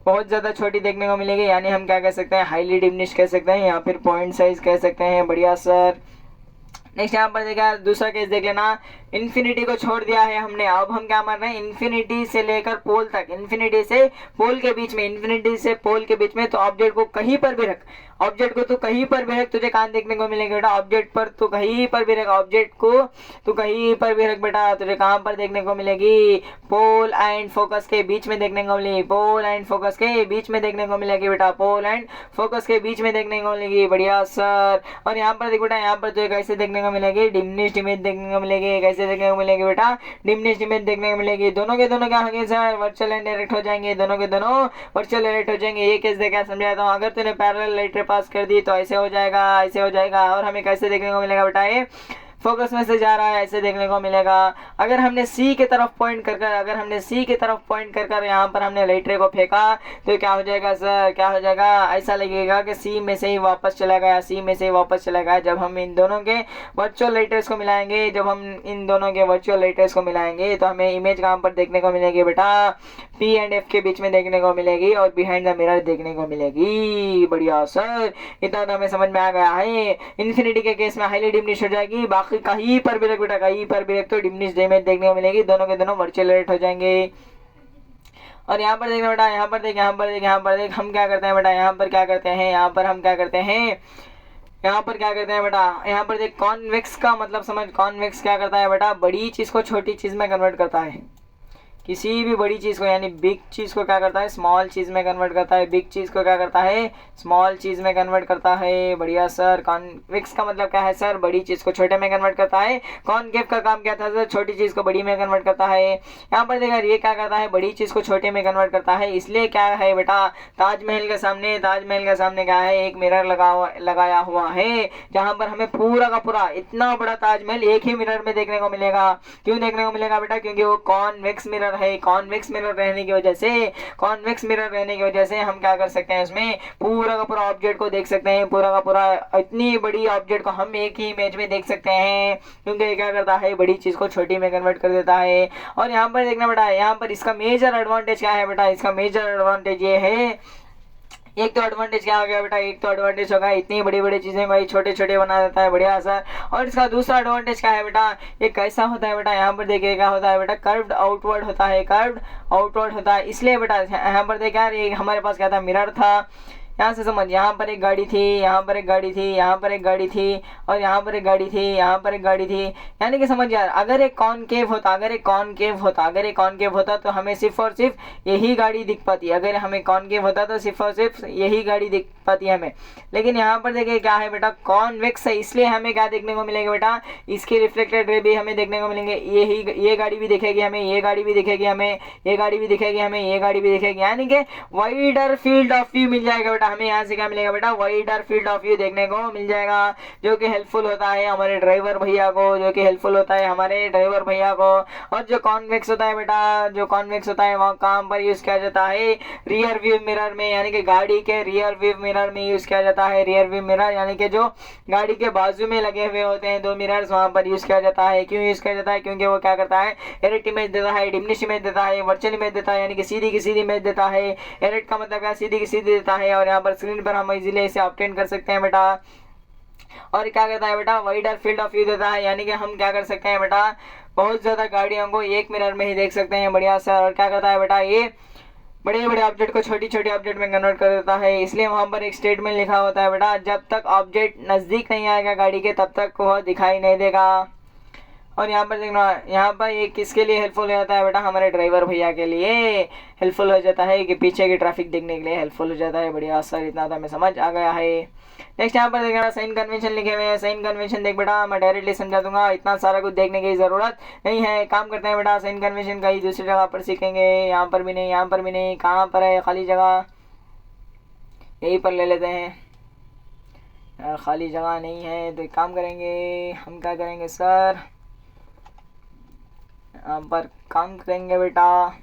बहुत ज्यादा छोटी देखने को मिलेगी। यानी हम क्या कह सकते हैं, हाईली डिमिनिश कह सकते हैं, या फिर पॉइंट साइज कह सकते हैं। बढ़िया सर। नेक्स्ट यहाँ पर देखा, दूसरा केस देख लेना, इन्फिनिटी को छोड़ दिया है हमने, अब हम क्या मान रहे हैं, इन्फिनिटी से लेकर पोल तक, इन्फिनिटी से पोल के बीच में, तो ऑब्जेक्ट को कहीं पर भी रख, ऑब्जेक्ट को तू कहीं पर भी रख, तुझे कहाँ देखने को मिलेगा बेटा, ऑब्जेक्ट पर तू कहीं पर भी रख, ऑब्जेक्ट को तू कहीं पर भी रख बेटा, तुझे कहाँ पर देखने को मिलेगी, पोल एंड फोकस के बीच में देखने को मिलेगी, पोल एंड फोकस के बीच में देखने को मिलेगी बेटा, पोल एंड फोकस के बीच में देखने को मिलेगी। बढ़िया सर। और यहाँ पर देख बेटा, यहाँ पर तुझे कैसे देखने को मिलेगी, डिमिनिश्ड इमेज देखने को मिलेगी। कैसे देखने को मिलेगी बेटा, डिमिनिश्ड इमेज देखने को मिलेगी। दोनों के दोनों क्या होंगे सर, वर्चुअल एंड डायरेक्ट हो जाएंगे, दोनों के दोनों वर्चुअल डायरेक्ट हो जाएंगे। ये कैसे क्या समझाता हूँ, अगर तूने पैरेलल लाइट रे पास कर दी तो ऐसे हो जाएगा, ऐसे हो जाएगा। और हमें कैसे देखने को मिलेगा बेटा, ये फोकस में से जा रहा है, ऐसे देखने को मिलेगा। अगर हमने सी की तरफ पॉइंट कर कर, अगर हमने सी की तरफ पॉइंट कर कर यहाँ पर हमने लाइट रे को फेंका तो क्या हो जाएगा सर, क्या हो जाएगा, ऐसा लगेगा कि सी में से ही वापस चला गया, सी में से ही वापस चला गया। जब हम इन दोनों के वर्चुअल लाइट रेस को मिलाएंगे, जब हम इन दोनों के वर्चुअल लाइट रेस को मिलाएंगे तो हमें इमेज कहाँ पर देखने को मिलेगी बेटा, पी एंड एफ के बीच में देखने को मिलेगी और बिहाइंड द मिरर देखने को मिलेगी। बढ़िया सर, इतना तो हमें समझ में आ गया है। इन्फिनिटी के केस में हाईली डिमिनिश हो जाएगी, बाकी कहीं पर भी रख बेटा, कहीं पर भी रख तो डिमिनिश इमेज देखने को मिलेगी, दोनों के दोनों वर्चुअल रेट हो जाएंगे। और यहाँ पर देखना बेटा, यहाँ पर देख, यहाँ पर देख, यहाँ पर देख, हम क्या करते हैं बेटा, यहाँ पर क्या करते हैं, यहाँ पर हम क्या करते हैं, यहाँ पर क्या करते हैं बेटा, यहाँ पर देख, कॉन्वेक्स का मतलब समझ, कॉन्वेक्स क्या करता है बेटा, बड़ी चीज को छोटी चीज में कन्वर्ट करता है। किसी भी बड़ी चीज़ को यानी बिग चीज़ को क्या करता है, स्मॉल चीज़ में कन्वर्ट करता है, बिग चीज़ को क्या करता है, स्मॉल चीज़ में कन्वर्ट करता है। बढ़िया सर। कॉन्वेक्स का मतलब क्या है सर, बड़ी चीज़ को छोटे में कन्वर्ट करता है। कॉनकेव का काम क्या था सर, छोटी चीज़ को बड़ी में कन्वर्ट करता है। यहाँ पर देखा, ये क्या करता है, बड़ी चीज़ को छोटे में कन्वर्ट करता है। इसलिए क्या है बेटा, ताजमहल के सामने, ताजमहल के सामने क्या है, एक मिरर लगाया हुआ है, जहाँ पर हमें पूरा का पूरा इतना बड़ा ताजमहल एक ही मिरर में देखने को मिलेगा। क्यों देखने को मिलेगा बेटा, क्योंकि वो कॉन्वेक्स मिरर है। कॉन्वेक्स मिरर रहने की वजह से, कॉन्वेक्स मिरर रहने की वजह से हम क्या कर सकते हैं, उसमें पूरा का पूरा ऑब्जेक्ट को देख सकते हैं, पूरा का पूरा इतनी बड़ी ऑब्जेक्ट को हम एक ही इमेज में देख सकते हैं, क्योंकि ये क्या करता है, बड़ी चीज को छोटी में कन्वर्ट कर देता है। और यहाँ पर देखना बेटा, यहाँ पर इसका मेजर एडवांटेज क्या है बेटा, इसका मेजर एडवांटेज ये है, एक तो एडवांटेज क्या हो गया बेटा, एक तो एडवांटेज होगा इतनी बड़ी बड़ी चीजें को छोटे छोटे बना देता है। बढ़िया सर। और इसका दूसरा एडवांटेज क्या है बेटा, ये कैसा होता है बेटा, यहाँ पर देखिए क्या होता है बेटा, कर्व्ड आउटवर्ड होता है, कर्व्ड आउटवर्ड होता है। इसलिए बेटा यहाँ पर देखा यार, ये हमारे पास क्या था, मिरर था। यहाँ से समझ, यहाँ पर एक गाड़ी थी, यहाँ पर एक गाड़ी थी, यहाँ पर एक गाड़ी थी, और यहाँ पर एक गाड़ी थी, यहाँ पर एक गाड़ी थी। यानी कि समझ यार, अगर एक कॉनकेव होता, अगर एक कॉनकेव होता, अगर एक कॉनकेव होता तो हमें सिर्फ और सिर्फ यही गाड़ी दिख पाती। अगर हमें कॉनकेव होता तो सिर्फ और सिर्फ यही गाड़ी दिख पाती हमें। लेकिन यहाँ पर देखिए क्या है बेटा, कॉन्वेक्स है, इसलिए हमें क्या देखने को मिलेगा बेटा, इसके रिफ्लेक्टेड रे भी हमें देखने को मिलेंगे। ये गाड़ी भी दिखेगी हमें, ये गाड़ी भी दिखेगी हमें, ये गाड़ी भी दिखेगी हमें, ये गाड़ी भी दिखेगी। यानी कि वाइडर फील्ड ऑफ व्यू मिल जाएगा बेटा हमें। यहाँ से क्या मिलेगा बेटा, वाइडर फील्ड ऑफ व्यू देखने को मिल जाएगा, जो कि हेल्पफुल होता है हमारे ड्राइवर भैया को, जो कि हेल्पफुल होता है हमारे ड्राइवर भैया को। और जो कॉन्वेक्स होता है बेटा, जो कॉन्वेक्स होता है वहाँ काम पर यूज किया जाता है रियर व्यू मिरर में, यानी कि गाड़ी के रियर व्यू मिरर में यूज किया जाता है। रियर व्यू मिरर यानी कि जो गाड़ी के बाजू में लगे हुए होते हैं दो मिरर्स, वहाँ पर यूज किया जाता है। क्यों यूज किया जाता है, क्योंकि वो क्या करता है, एरेट इमेज देता है, डिमिनिश इमेज देता है, वर्चुअल इमेज देता है, यानी कि सीधी की सीधी इमेज देता है। एरेट का मतलब क्या, सीधी की सीधी देता है, और यहाँ पर स्क्रीन पर हम इजीली इसे ऑब्टेन कर सकते हैं बेटा। और क्या कहता है बेटा, वाइडर फील्ड ऑफ व्यू देता है, यानी कि हम क्या कर सकते हैं बेटा, बहुत ज्यादा गाड़ियों को एक मिरर में ही देख सकते हैं। बढ़िया सर। और क्या कहता है बेटा, ये बड़े बड़े ऑब्जेक्ट को छोटी छोटी ऑब्जेक्ट में कन्वर्ट कर देता है। इसलिए वहाँ पर एक स्टेटमेंट लिखा होता है बेटा, जब तक ऑब्जेक्ट नजदीक नहीं आएगा गाड़ी के तब तक वह दिखाई नहीं देगा। और यहाँ पर देखना, यहाँ पर ये किसके लिए हेल्पफुल हो जाता है बेटा, हमारे ड्राइवर भैया के लिए हेल्पफुल हो जाता है, कि पीछे की ट्रैफिक देखने के लिए हेल्पफुल हो जाता है। बढ़िया सर, इतना तो हमें समझ आ गया है। नेक्स्ट यहाँ पर देखना, साइन कन्वेंशन लिखे हुए हैं। साइन कन्वेंशन देख बेटा, मैं डायरेक्टली समझा दूंगा, इतना सारा कुछ देखने की जरूरत नहीं है। काम करते हैं बेटा, साइन कन्वेंशन कहीं दूसरी जगह पर सीखेंगे, यहाँ पर भी नहीं, यहाँ पर भी नहीं। कहाँ पर है खाली जगह, यहीं पर ले लेते हैं यार, खाली जगह नहीं है तो एक काम करेंगे, हम क्या करेंगे सर, यहाँ पर काम करेंगे बेटा।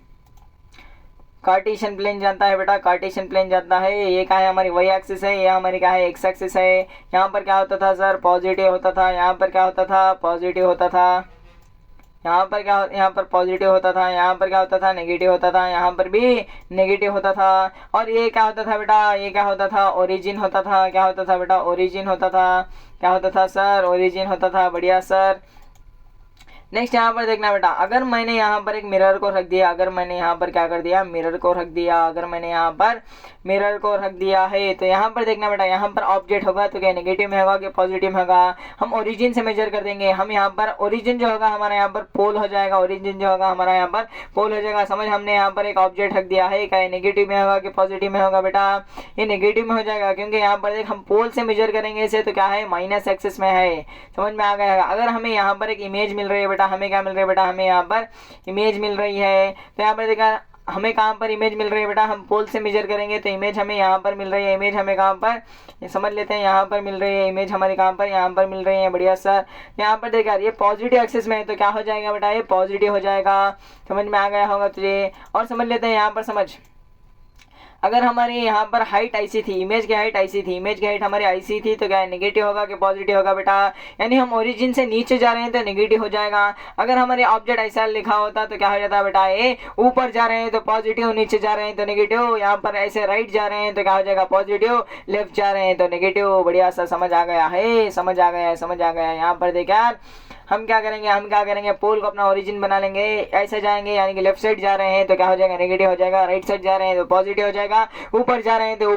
कार्टेशियन प्लेन जानता है बेटा, कार्टेशियन प्लेन जानता है। ये क्या है, हमारी वाई एक्सिस है, ये हमारी क्या है, एक्स एक्सिस है। यहाँ पर क्या होता था सर, पॉजिटिव होता था, यहाँ पर क्या होता था, पॉजिटिव होता था। यहाँ पर क्या, यहाँ पर पॉजिटिव होता था, यहाँ पर क्या होता था, नेगेटिव होता था, यहाँ पर भी नेगेटिव होता था। और ये क्या होता था बेटा, ये क्या होता था, ओरिजिन होता था। क्या होता था बेटा, ओरिजिन होता था। क्या होता था सर, ओरिजिन होता था। बढ़िया सर। नेक्स्ट यहाँ पर देखना बेटा, अगर मैंने यहाँ पर एक मिरर को रख दिया, अगर मैंने यहाँ पर क्या कर दिया, मिरर को रख दिया, अगर मैंने यहाँ पर मिरर को रख दिया है, तो यहाँ पर देखना बेटा, यहाँ पर ऑब्जेक्ट होगा तो क्या नेगेटिव में होगा कि पॉजिटिव में होगा, हम ओरिजिन से मेजर कर देंगे। हम यहाँ पर ओरिजिन जो होगा हमारा यहाँ पर पोल हो जाएगा, ओरिजिन जो होगा हमारा यहाँ पर पोल हो जाएगा। समझ, हमने यहाँ पर एक ऑब्जेक्ट रख दिया है, क्या नेगेटिव में होगा कि पॉजिटिव में होगा बेटा, ये नेगेटिव में हो जाएगा, क्योंकि यहाँ पर देख हम पोल से मेजर करेंगे इसे, तो क्या है माइनस एक्सिस में है। समझ में आ गया। अगर हमें यहाँ पर एक इमेज मिल रही है बेटा, हमें क्या मिल रही है बेटा, हमें यहाँ पर इमेज मिल रही है, तो यहाँ पर देखा हमें कहाँ पर इमेज मिल रही है बेटा, हम पोल से मेजर करेंगे तो इमेज हमें यहाँ पर मिल रही है। इमेज हमें कहाँ पर, ये समझ लेते हैं, यहाँ पर मिल रही है इमेज हमारे, कहाँ पर, यहाँ पर मिल रही है। बढ़िया सर, यहाँ पर देखा ये पॉजिटिव एक्सिस में है, तो क्या हो जाएगा बेटा, ये पॉजिटिव हो जाएगा। समझ में आ गया होगा तुझे। और समझ लेते हैं यहाँ पर, समझ, अगर हमारी यहाँ पर हाइट ऐसी थी, इमेज की हाइट ऐसी थी, इमेज की हाइट हमारी ऐसी थी, तो क्या है नेगेटिव होगा कि पॉजिटिव होगा बेटा, यानी हम ओरिजिन से नीचे जा रहे हैं तो नेगेटिव हो जाएगा। अगर हमारे ऑब्जेक्ट ऐसा लिखा होता तो क्या हो जाता बेटा, ये ऊपर जा रहे हैं तो पॉजिटिव, नीचे जा रहे हैं तो नेगेटिव, यहाँ पर ऐसे राइट जा रहे हैं तो क्या हो जाएगा पॉजिटिव, लेफ्ट जा रहे हैं तो नेगेटिव। बढ़िया सा समझ आ गया है, समझ आ गया है, समझ आ गया है। यहाँ पर देख यार, हम क्या करेंगे, पोल को अपना ओरिजिन बना लेंगे, ऐसे जाएंगे यानी कि लेफ्ट साइड जा रहे हैं तो क्या हो जाएगा नेगेटिव हो जाएगा, राइट साइड जा रहे हैं तो पॉजिटिव हो जाएगा, ऊपर जा रहे हैं तो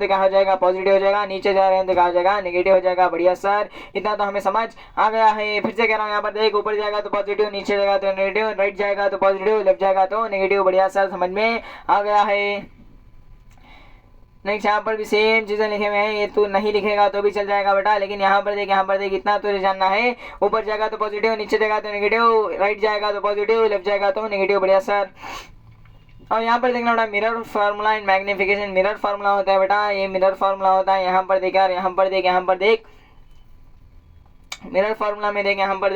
क्या हो जाएगा पॉजिटिव हो जाएगा, नीचे जा रहे हैं तो क्या हो जाएगा नेगेटिव हो जाएगा। बढ़िया सर, इतना तो हमें समझ आ गया है। फिर से कह रहा हूँ, यहाँ पर देख, ऊपर जाएगा तो पॉजिटिव, नीचे जाएगा तो नेगेटिव, राइट जाएगा तो पॉजिटिव, लेफ्ट जाएगा तो नेगेटिव। बढ़िया सर, समझ में आ गया है। नेक्स्ट यहाँ पर भी सेम चीजें लिखे हुए हैं, ये तू नहीं लिखेगा तो भी चल जाएगा बेटा, लेकिन यहाँ पर देख इतना तुझे जानना है, ऊपर जाएगा तो पॉजिटिव, नीचे जाएगा तो नेगेटिव, राइट जाएगा तो पॉजिटिव, लेफ्ट जाएगा तो नेगेटिव। बढ़िया सर। और यहाँ पर देखना बेटा, mirror formula and magnification, mirror formula होता है बेटा, ये मिरर फार्मूला होता है। यहाँ पर देख यार, यहाँ पर देख मिरर फार्मूला में देख, यहाँ पर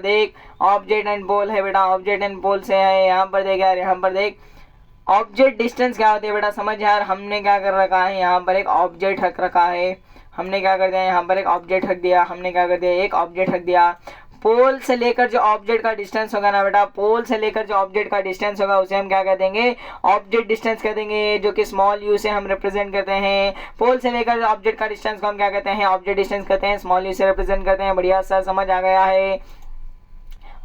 देख ऑब्जेक्ट एंड पोल है बेटा, ऑब्जेक्ट एंड पोल से है। यहाँ पर देख यार, यहाँ पर देख ऑब्जेक्ट डिस्टेंस क्या होती है बेटा, समझ यार, हमने क्या कर रखा है, यहाँ पर एक ऑब्जेक्ट रख रखा है, हमने क्या कर दिया, यहाँ पर एक ऑब्जेक्ट रख दिया, हमने क्या कर दिया, एक ऑब्जेक्ट रख दिया। पोल से लेकर जो ऑब्जेक्ट का डिस्टेंस होगा ना बेटा, पोल से लेकर जो ऑब्जेक्ट का डिस्टेंस होगा उसे हम क्या कह देंगे, ऑब्जेक्ट डिस्टेंस कह देंगे, जो कि स्मॉल यू से हम रिप्रेजेंट करते हैं। पोल से लेकर ऑब्जेक्ट का डिस्टेंस को हम क्या कहते हैं, ऑब्जेक्ट डिस्टेंस कहते हैं, स्मॉल यू से रिप्रेजेंट करते हैं। बढ़िया सर, समझ आ गया है।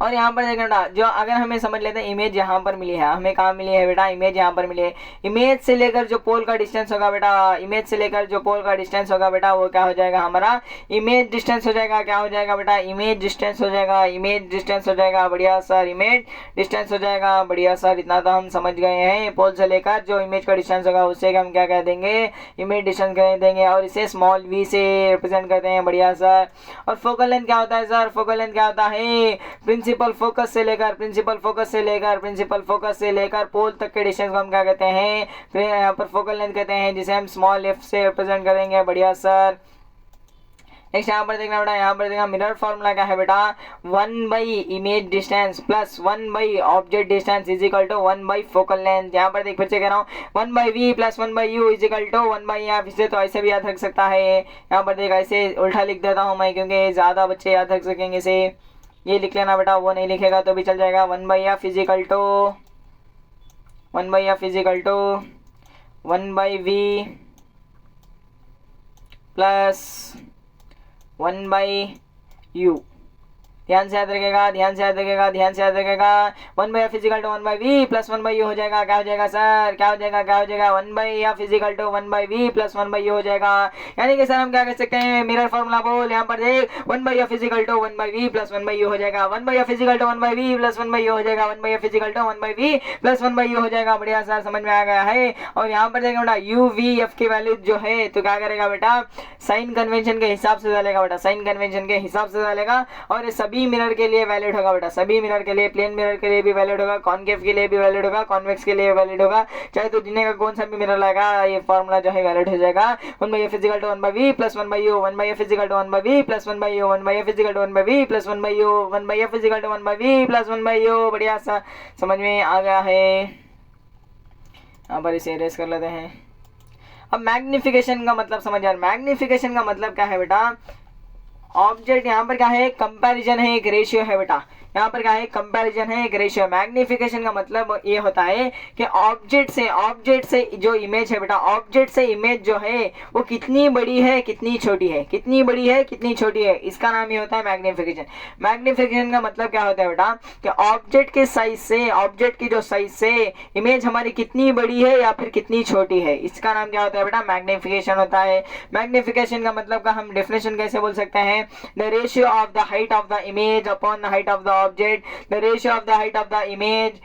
और यहाँ पर देखना, जो अगर हमें समझ लेते हैं, इमेज यहाँ पर मिली है, हमें कहाँ मिली है बेटा, इमेज यहाँ पर मिली है। इमेज से लेकर जो पोल का डिस्टेंस होगा बेटा, इमेज से लेकर जो पोल का डिस्टेंस होगा बेटा, वो क्या हो जाएगा हमारा इमेज डिस्टेंस हो जाएगा। क्या हो जाएगा बेटा, इमेज डिस्टेंस हो जाएगा, इमेज डिस्टेंस हो जाएगा। बढ़िया सर, इमेज डिस्टेंस हो जाएगा। बढ़िया सर, इतना तो हम समझ गए हैं। पोल से लेकर जो इमेज का डिस्टेंस होगा उससे हम क्या कह देंगे, इमेज डिस्टेंस कह देंगे, और इसे स्मॉल वी से रिप्रेजेंट करते हैं। बढ़िया सर। और फोकल लेंथ क्या होता है सर, फोकल लेंथ क्या होता है, प्रिंसिपल फोकस से लेकर पोल तक के डिस्टेंस को हम क्या कहते हैं, फिर यहाँ पर फोकल लेंथ कहते हैं, जिसे हम स्मॉल एफ से रिप्रेजेंट करेंगे। बढ़िया सर। नेक्स्ट यहाँ पर देखना बेटा, यहाँ पर देखना मिरर फार्मूला क्या है बेटा, 1 image distance plus 1 object distance is equal to 1 focal length. यहाँ पर देख, फिर से कह रहा हूँ, 1/v plus 1/u is equal to 1 यहाँ फिर से तो ऐसे भी याद रख सकता है। यहाँ पर देख, ऐसे उल्टा लिख देता हूँ मैं, क्योंकि ज़्यादा बच्चे याद रख सकेंगे इसे। ये लिख लेना बेटा, वो नहीं लिखेगा तो भी चल जाएगा। 1/f is equal to 1/v plus 1/u। ध्यान से याद रखेगा, 1/f is equal to 1/v plus 1/u हो जाएगा। क्या हो जाएगा सर, क्या हो जाएगा 1/f is equal to 1/v plus 1/u हो जाएगा। यानी कि सर हम क्या कह सकते हैं, मिरर फार्मूला बोल, यहाँ पर देख 1/f is equal to 1/v plus 1/u हो जाएगा। 1/f is equal to 1/v plus 1/u हो जाएगा। 1/f is equal to 1/v plus 1/u हो जाएगा। बढ़िया सर, समझ में आ गया है। और यहाँ पर देखो बेटा, u/v/f की वैल्यू जो है तो क्या करेगा बेटा, साइन कन्वेंशन के हिसाब से डालेगा बेटा, साइन कन्वेंशन के हिसाब से डालेगा। और सभी मिरर के लिए वैलिड होगा बेटा, सभी मिरर के लिए, प्लेन मिरर के लिए भी वैलिड होगा, कॉनकेव के लिए भी वैलिड होगा, कॉन्वेक्स के लिए वैलिड होगा। चाहे तो जिन्हें का कौन सा भी मिरर लाएगा, ये फार्मूला जो है वैलिड हो जाएगा। 1/f is equal to 1/v plus 1/u, 1/f is equal to 1/v plus 1/u, 1/f is equal to 1/v plus 1/u, 1/f is equal to 1/v plus 1/u। बढ़िया सा समझ में आ गया है। यहाँ पर इसे इरेज कर लेते हैं। अब मैग्निफिकेशन का मतलब समझ यार, मैग्निफिकेशन का मतलब क्या है बेटा, ऑब्जेक्ट यहाँ पर क्या है, कंपैरिजन है, एक रेशियो है बेटा, यहाँ पर क्या है, कंपैरिजन है, एक रेशियो। मैग्निफिकेशन का मतलब ये होता है कि ऑब्जेक्ट से जो इमेज है बेटा, ऑब्जेक्ट से इमेज जो है वो कितनी बड़ी है कितनी छोटी है, कितनी बड़ी है कितनी छोटी है, इसका नाम ये होता है मैग्निफिकेशन। मैग्निफिकेशन का मतलब क्या होता है बेटा कि ऑब्जेक्ट के साइज से, ऑब्जेक्ट की जो साइज से इमेज हमारी कितनी बड़ी है या फिर कितनी छोटी है, इसका नाम क्या होता है बेटा, मैग्निफिकेशन होता है। मैग्निफिकेशन का मतलब का हम डेफिनेशन कैसे बोल सकते हैं, the ratio of the height of the image upon the height of the object, the ratio of the height of the image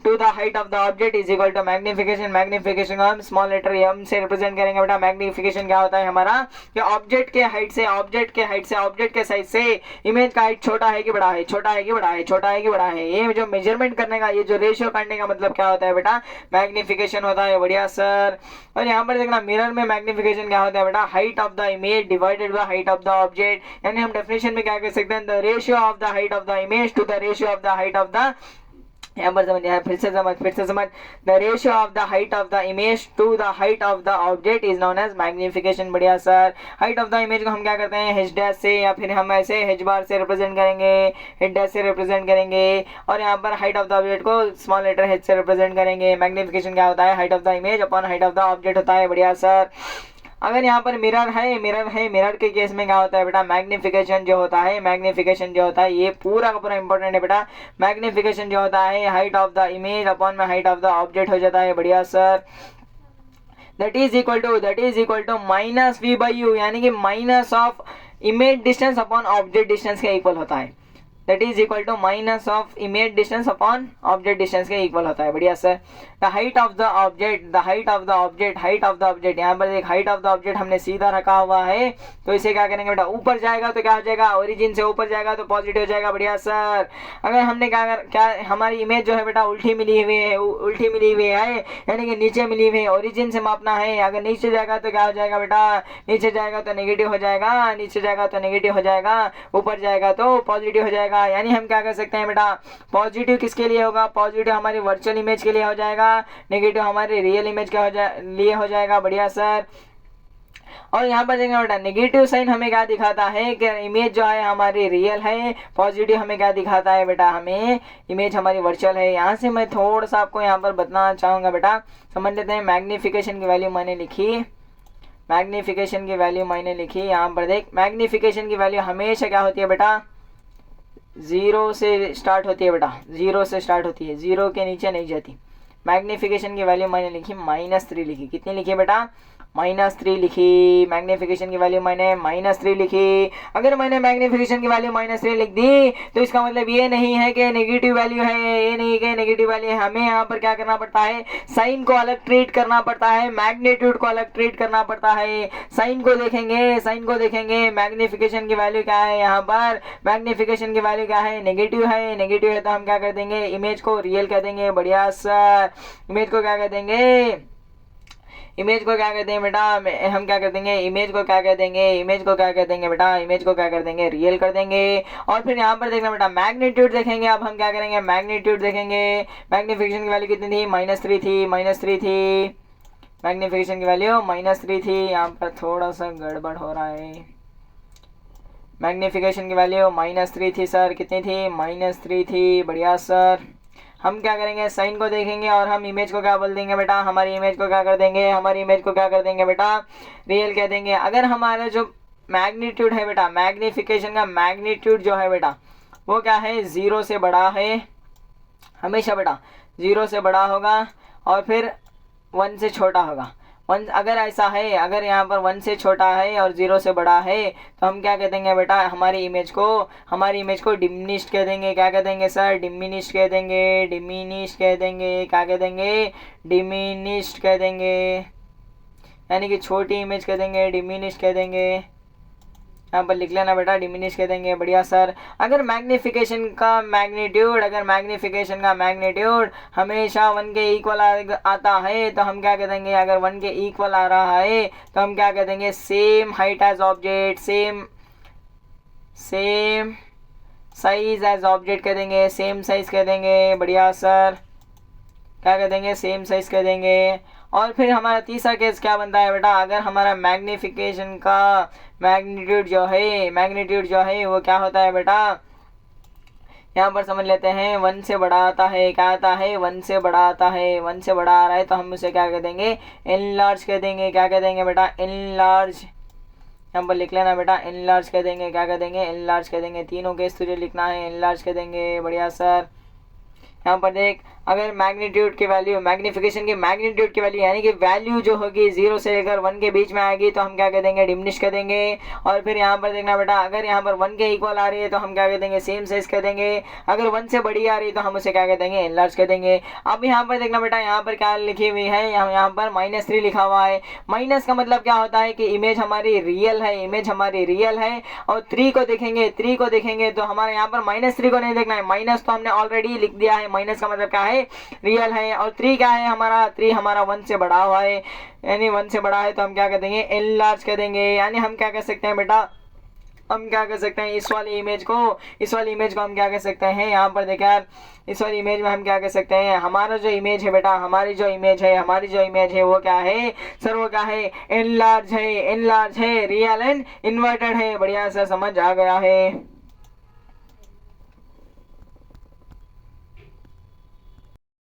to the height of the object is equal to magnification। Magnification हम small letter m से represent करेंगे बेटा। Magnification क्या होता है हमारा कि object के हाइट से, ऑब्जेक्ट के साइज से इमेज का हाइट छोटा है कि बड़ा है, छोटा है कि बड़ा है, छोटा है कि बड़ा है, ये जो मेजरमेंट करने का, ये जो रेशियो काटने का मतलब क्या होता है बेटा, मैग्निफिकेशन होता है। बढ़िया सर। और यहाँ पर देखना मिरर में मैग्निफिकेशन क्या होता है बेटा, height of the image divided by height of the object. यानी हम डेफिनेशन में क्या कह सकते हैं, the ratio of the height of the image to the ratio of the height of the, यहाँ पर समझ, फिर से समझ, the ratio of the height of the image to the height of the object is known as magnification. बढ़िया sir. Height of the image को हम क्या करते हैं, h डैश से, या फिर हम ऐसे h बार से रिप्रेजेंट करेंगे, h डैश से रिप्रेजेंट करेंगे, और यहाँ पर हाइट ऑफ द ऑब्जेक्ट को स्मॉल लेटर h से रिप्रेजेंट करेंगे। मैग्निफिकेशन क्या होता है, height of the image upon height of the object होता है। बढ़िया सर। अगर यहाँ पर मिरर है, मिरर के केस में क्या होता है बेटा, मैग्निफिकेशन जो होता है ये पूरा का पूरा इंपॉर्टेंट है बेटा। मैग्निफिकेशन जो होता है height of the image upon में हाइट ऑफ द ऑब्जेक्ट हो जाता है। बढ़िया sir. That is equal to minus V by U, यानी कि minus of image distance upon object distance के इक्वल होता है। That is equal to minus of image distance upon object distance के इक्वल होता है। बढ़िया sir. The height of the object, यहाँ पर एक हाइट ऑफ द ऑब्जेक्ट हमने सीधा रखा हुआ है, तो इसे क्या करेंगे बेटा, ऊपर जाएगा तो क्या हो जाएगा, ओरिजिन से ऊपर जाएगा तो पॉजिटिव हो जाएगा। बढ़िया सर। अगर हमने क्या हमारी इमेज जो है बेटा उल्टी मिली हुई है, यानी कि नीचे मिली हुई है, ओरिजिन से मापना है। अगर नीचे जाएगा तो क्या हो जाएगा बेटा, नीचे जाएगा तो नेगेटिव हो जाएगा, ऊपर जाएगा तो पॉजिटिव हो जाएगा। यानी हम क्या कर सकते हैं बेटा, पॉजिटिव किसके लिए होगा, पॉजिटिव हमारी वर्चुअल इमेज के लिए हो जाएगा, नेगेटिव हमारे रियल इमेज के लिए हो जाएगा। बढ़िया सर। और यहाँ पर देखेंगे बेटा, नेगेटिव साइन हमें क्या दिखाता है कि इमेज जो है हमारी रियल है, पॉजिटिव हमें क्या दिखाता है बेटा, हमें इमेज हमारी वर्चुअल है। यहाँ से मैं थोड़ा सा आपको यहाँ पर बताना चाहूँगा बेटा, समझ लेते हैं। मैग्निफिकेशन की वैल्यू मैंने लिखी, यहाँ पर देख, मैग्निफिकेशन की वैल्यू हमेशा क्या होती है बेटा, 0 से स्टार्ट होती है बेटा, 0 से स्टार्ट होती है, 0 के नीचे नहीं जाती। मैग्निफिकेशन की वैल्यू मैंने लिखी -3 लिखी। कितनी लिखी बेटा, -3 लिखी। मैग्निफिकेशन की वैल्यू मैंने -3 लिखी। अगर मैंने मैग्निफिकेशन की वैल्यू -3 लिख दी तो इसका मतलब ये नहीं है कि नेगेटिव वैल्यू है, ये नहीं कि नेगेटिव वैल्यू है। हमें यहाँ पर क्या करना पड़ता है, साइन को अलग ट्रीट करना पड़ता है, मैग्नीट्यूड को अलग ट्रीट करना पड़ता है। साइन को देखेंगे, मैग्निफिकेशन की वैल्यू क्या है, यहाँ पर मैग्निफिकेशन की वैल्यू क्या है, नेगेटिव है तो हम क्या कर देंगे, इमेज को रियल कर देंगे। बढ़िया सर। इमेज को क्या कर देंगे बेटा, हम क्या कर देंगे, इमेज को क्या कर देंगे रियल कर देंगे। और फिर यहाँ पर देखना बेटा, मैग्नीट्यूड देखेंगे। अब हम क्या करेंगे, मैग्नीट्यूड देखेंगे। मैग्निफिकेशन की वैल्यू कितनी थी, -3 थी। मैग्निफिकेशन की वैल्यू -3 थी। यहाँ पर थोड़ा सा गड़बड़ हो रहा है। मैग्निफिकेशन की वैल्यू -3 थी सर। कितनी थी, -3 थी। बढ़िया सर। हम क्या करेंगे, साइन को देखेंगे और हम इमेज को क्या बोल देंगे बेटा, हमारी इमेज को क्या कर देंगे बेटा, रियल कह देंगे। अगर हमारा जो मैग्नीट्यूड है बेटा, मैग्निफिकेशन का मैग्नीट्यूड जो है बेटा वो क्या है, 0 से बड़ा है हमेशा बेटा, 0 से बड़ा होगा और फिर 1 से छोटा होगा। 1 अगर ऐसा है, अगर यहाँ पर 1 से छोटा है और 0 से बड़ा है तो हम क्या कह देंगे बेटा, हमारी इमेज को डिमिनिश्ड कह देंगे। क्या कह देंगे सर, डिमिनिश्ड कह देंगे। क्या कह देंगे, डिमिनिश्ड कह देंगे, यानी कि छोटी इमेज कह देंगे, डिमिनिश्ड कह देंगे। यहाँ पर लिख लेना बेटा, डिमिनिश कह देंगे। बढ़िया सर। अगर मैग्निफिकेशन का मैग्नीट्यूड हमेशा 1 के इक्वल आता है तो हम क्या कह देंगे, अगर 1 के इक्वल आ रहा है तो हम क्या कह देंगे, same height as object, same size as object कह देंगे, सेम साइज कह देंगे। बढ़िया सर। क्या कह देंगे, सेम साइज कह देंगे। और फिर हमारा तीसरा केस क्या बनता है बेटा, अगर हमारा मैग्निफिकेशन का मैग्नीट्यूड जो है वो क्या होता है बेटा, यहाँ पर समझ लेते हैं 1 से बड़ा आता है, क्या आता है 1 से बड़ा आता है, 1 से बड़ा आ रहा है तो हम उसे क्या कह देंगे, इनलार्ज कह देंगे। क्या कह देंगे बेटा, इनलार्ज। यहाँ पर लिख लेना बेटा, इनलार्ज कह देंगे। क्या कह देंगे, इनलार्ज कह देंगे। तीनों केस तुझे लिखना है, इनलार्ज कह देंगे। बढ़िया सर। यहाँ पर देख, अगर मैग्नीट्यूड की वैल्यू, मैग्निफिकेशन की मैग्नीट्यूड की वैल्यू यानी कि वैल्यू जो होगी 0 से लेकर 1 के बीच में आएगी तो हम क्या कह देंगे, डिमिनिश कर देंगे। और फिर यहाँ पर देखना बेटा, अगर यहाँ पर 1 के इक्वल आ रही है तो हम क्या कह देंगे, सेम साइज कर देंगे। अगर 1 से बड़ी आ रही है तो हम उसे क्या कह देंगे, इनलार्ज कर देंगे। अब यहाँ पर देखना बेटा, यहाँ पर क्या लिखी हुई है, यहाँ पर -3 लिखा हुआ है। माइनस का मतलब क्या होता है कि इमेज हमारी रियल है, इमेज हमारी रियल है। और 3 को देखेंगे तो हमारे यहाँ पर -3 को नहीं देखना है, माइनस तो हमने ऑलरेडी लिख दिया है। माइनस का मतलब क्या है, रियल है। और 3 क्या है हमारा, 3 हमारा 1 से बड़ा हुआ है, यानी 1 से बड़ा है तो हम क्या कर देंगे, इनलार्ज कर देंगे। यानी हम क्या कर सकते हैं बेटा, हम क्या कर सकते हैं, इस वाली इमेज को हम क्या कर सकते हैं, यहाँ पर देखा, इस वाली इमेज में हम क्या कर सकते हैं, हमारा जो इमेज है बेटा, हमारी जो इमेज है वो क्या है सर, वो क्या है, इनलार्ज है, रियल एंड इन्वर्टेड है। बढ़िया सर, समझ आ गया है।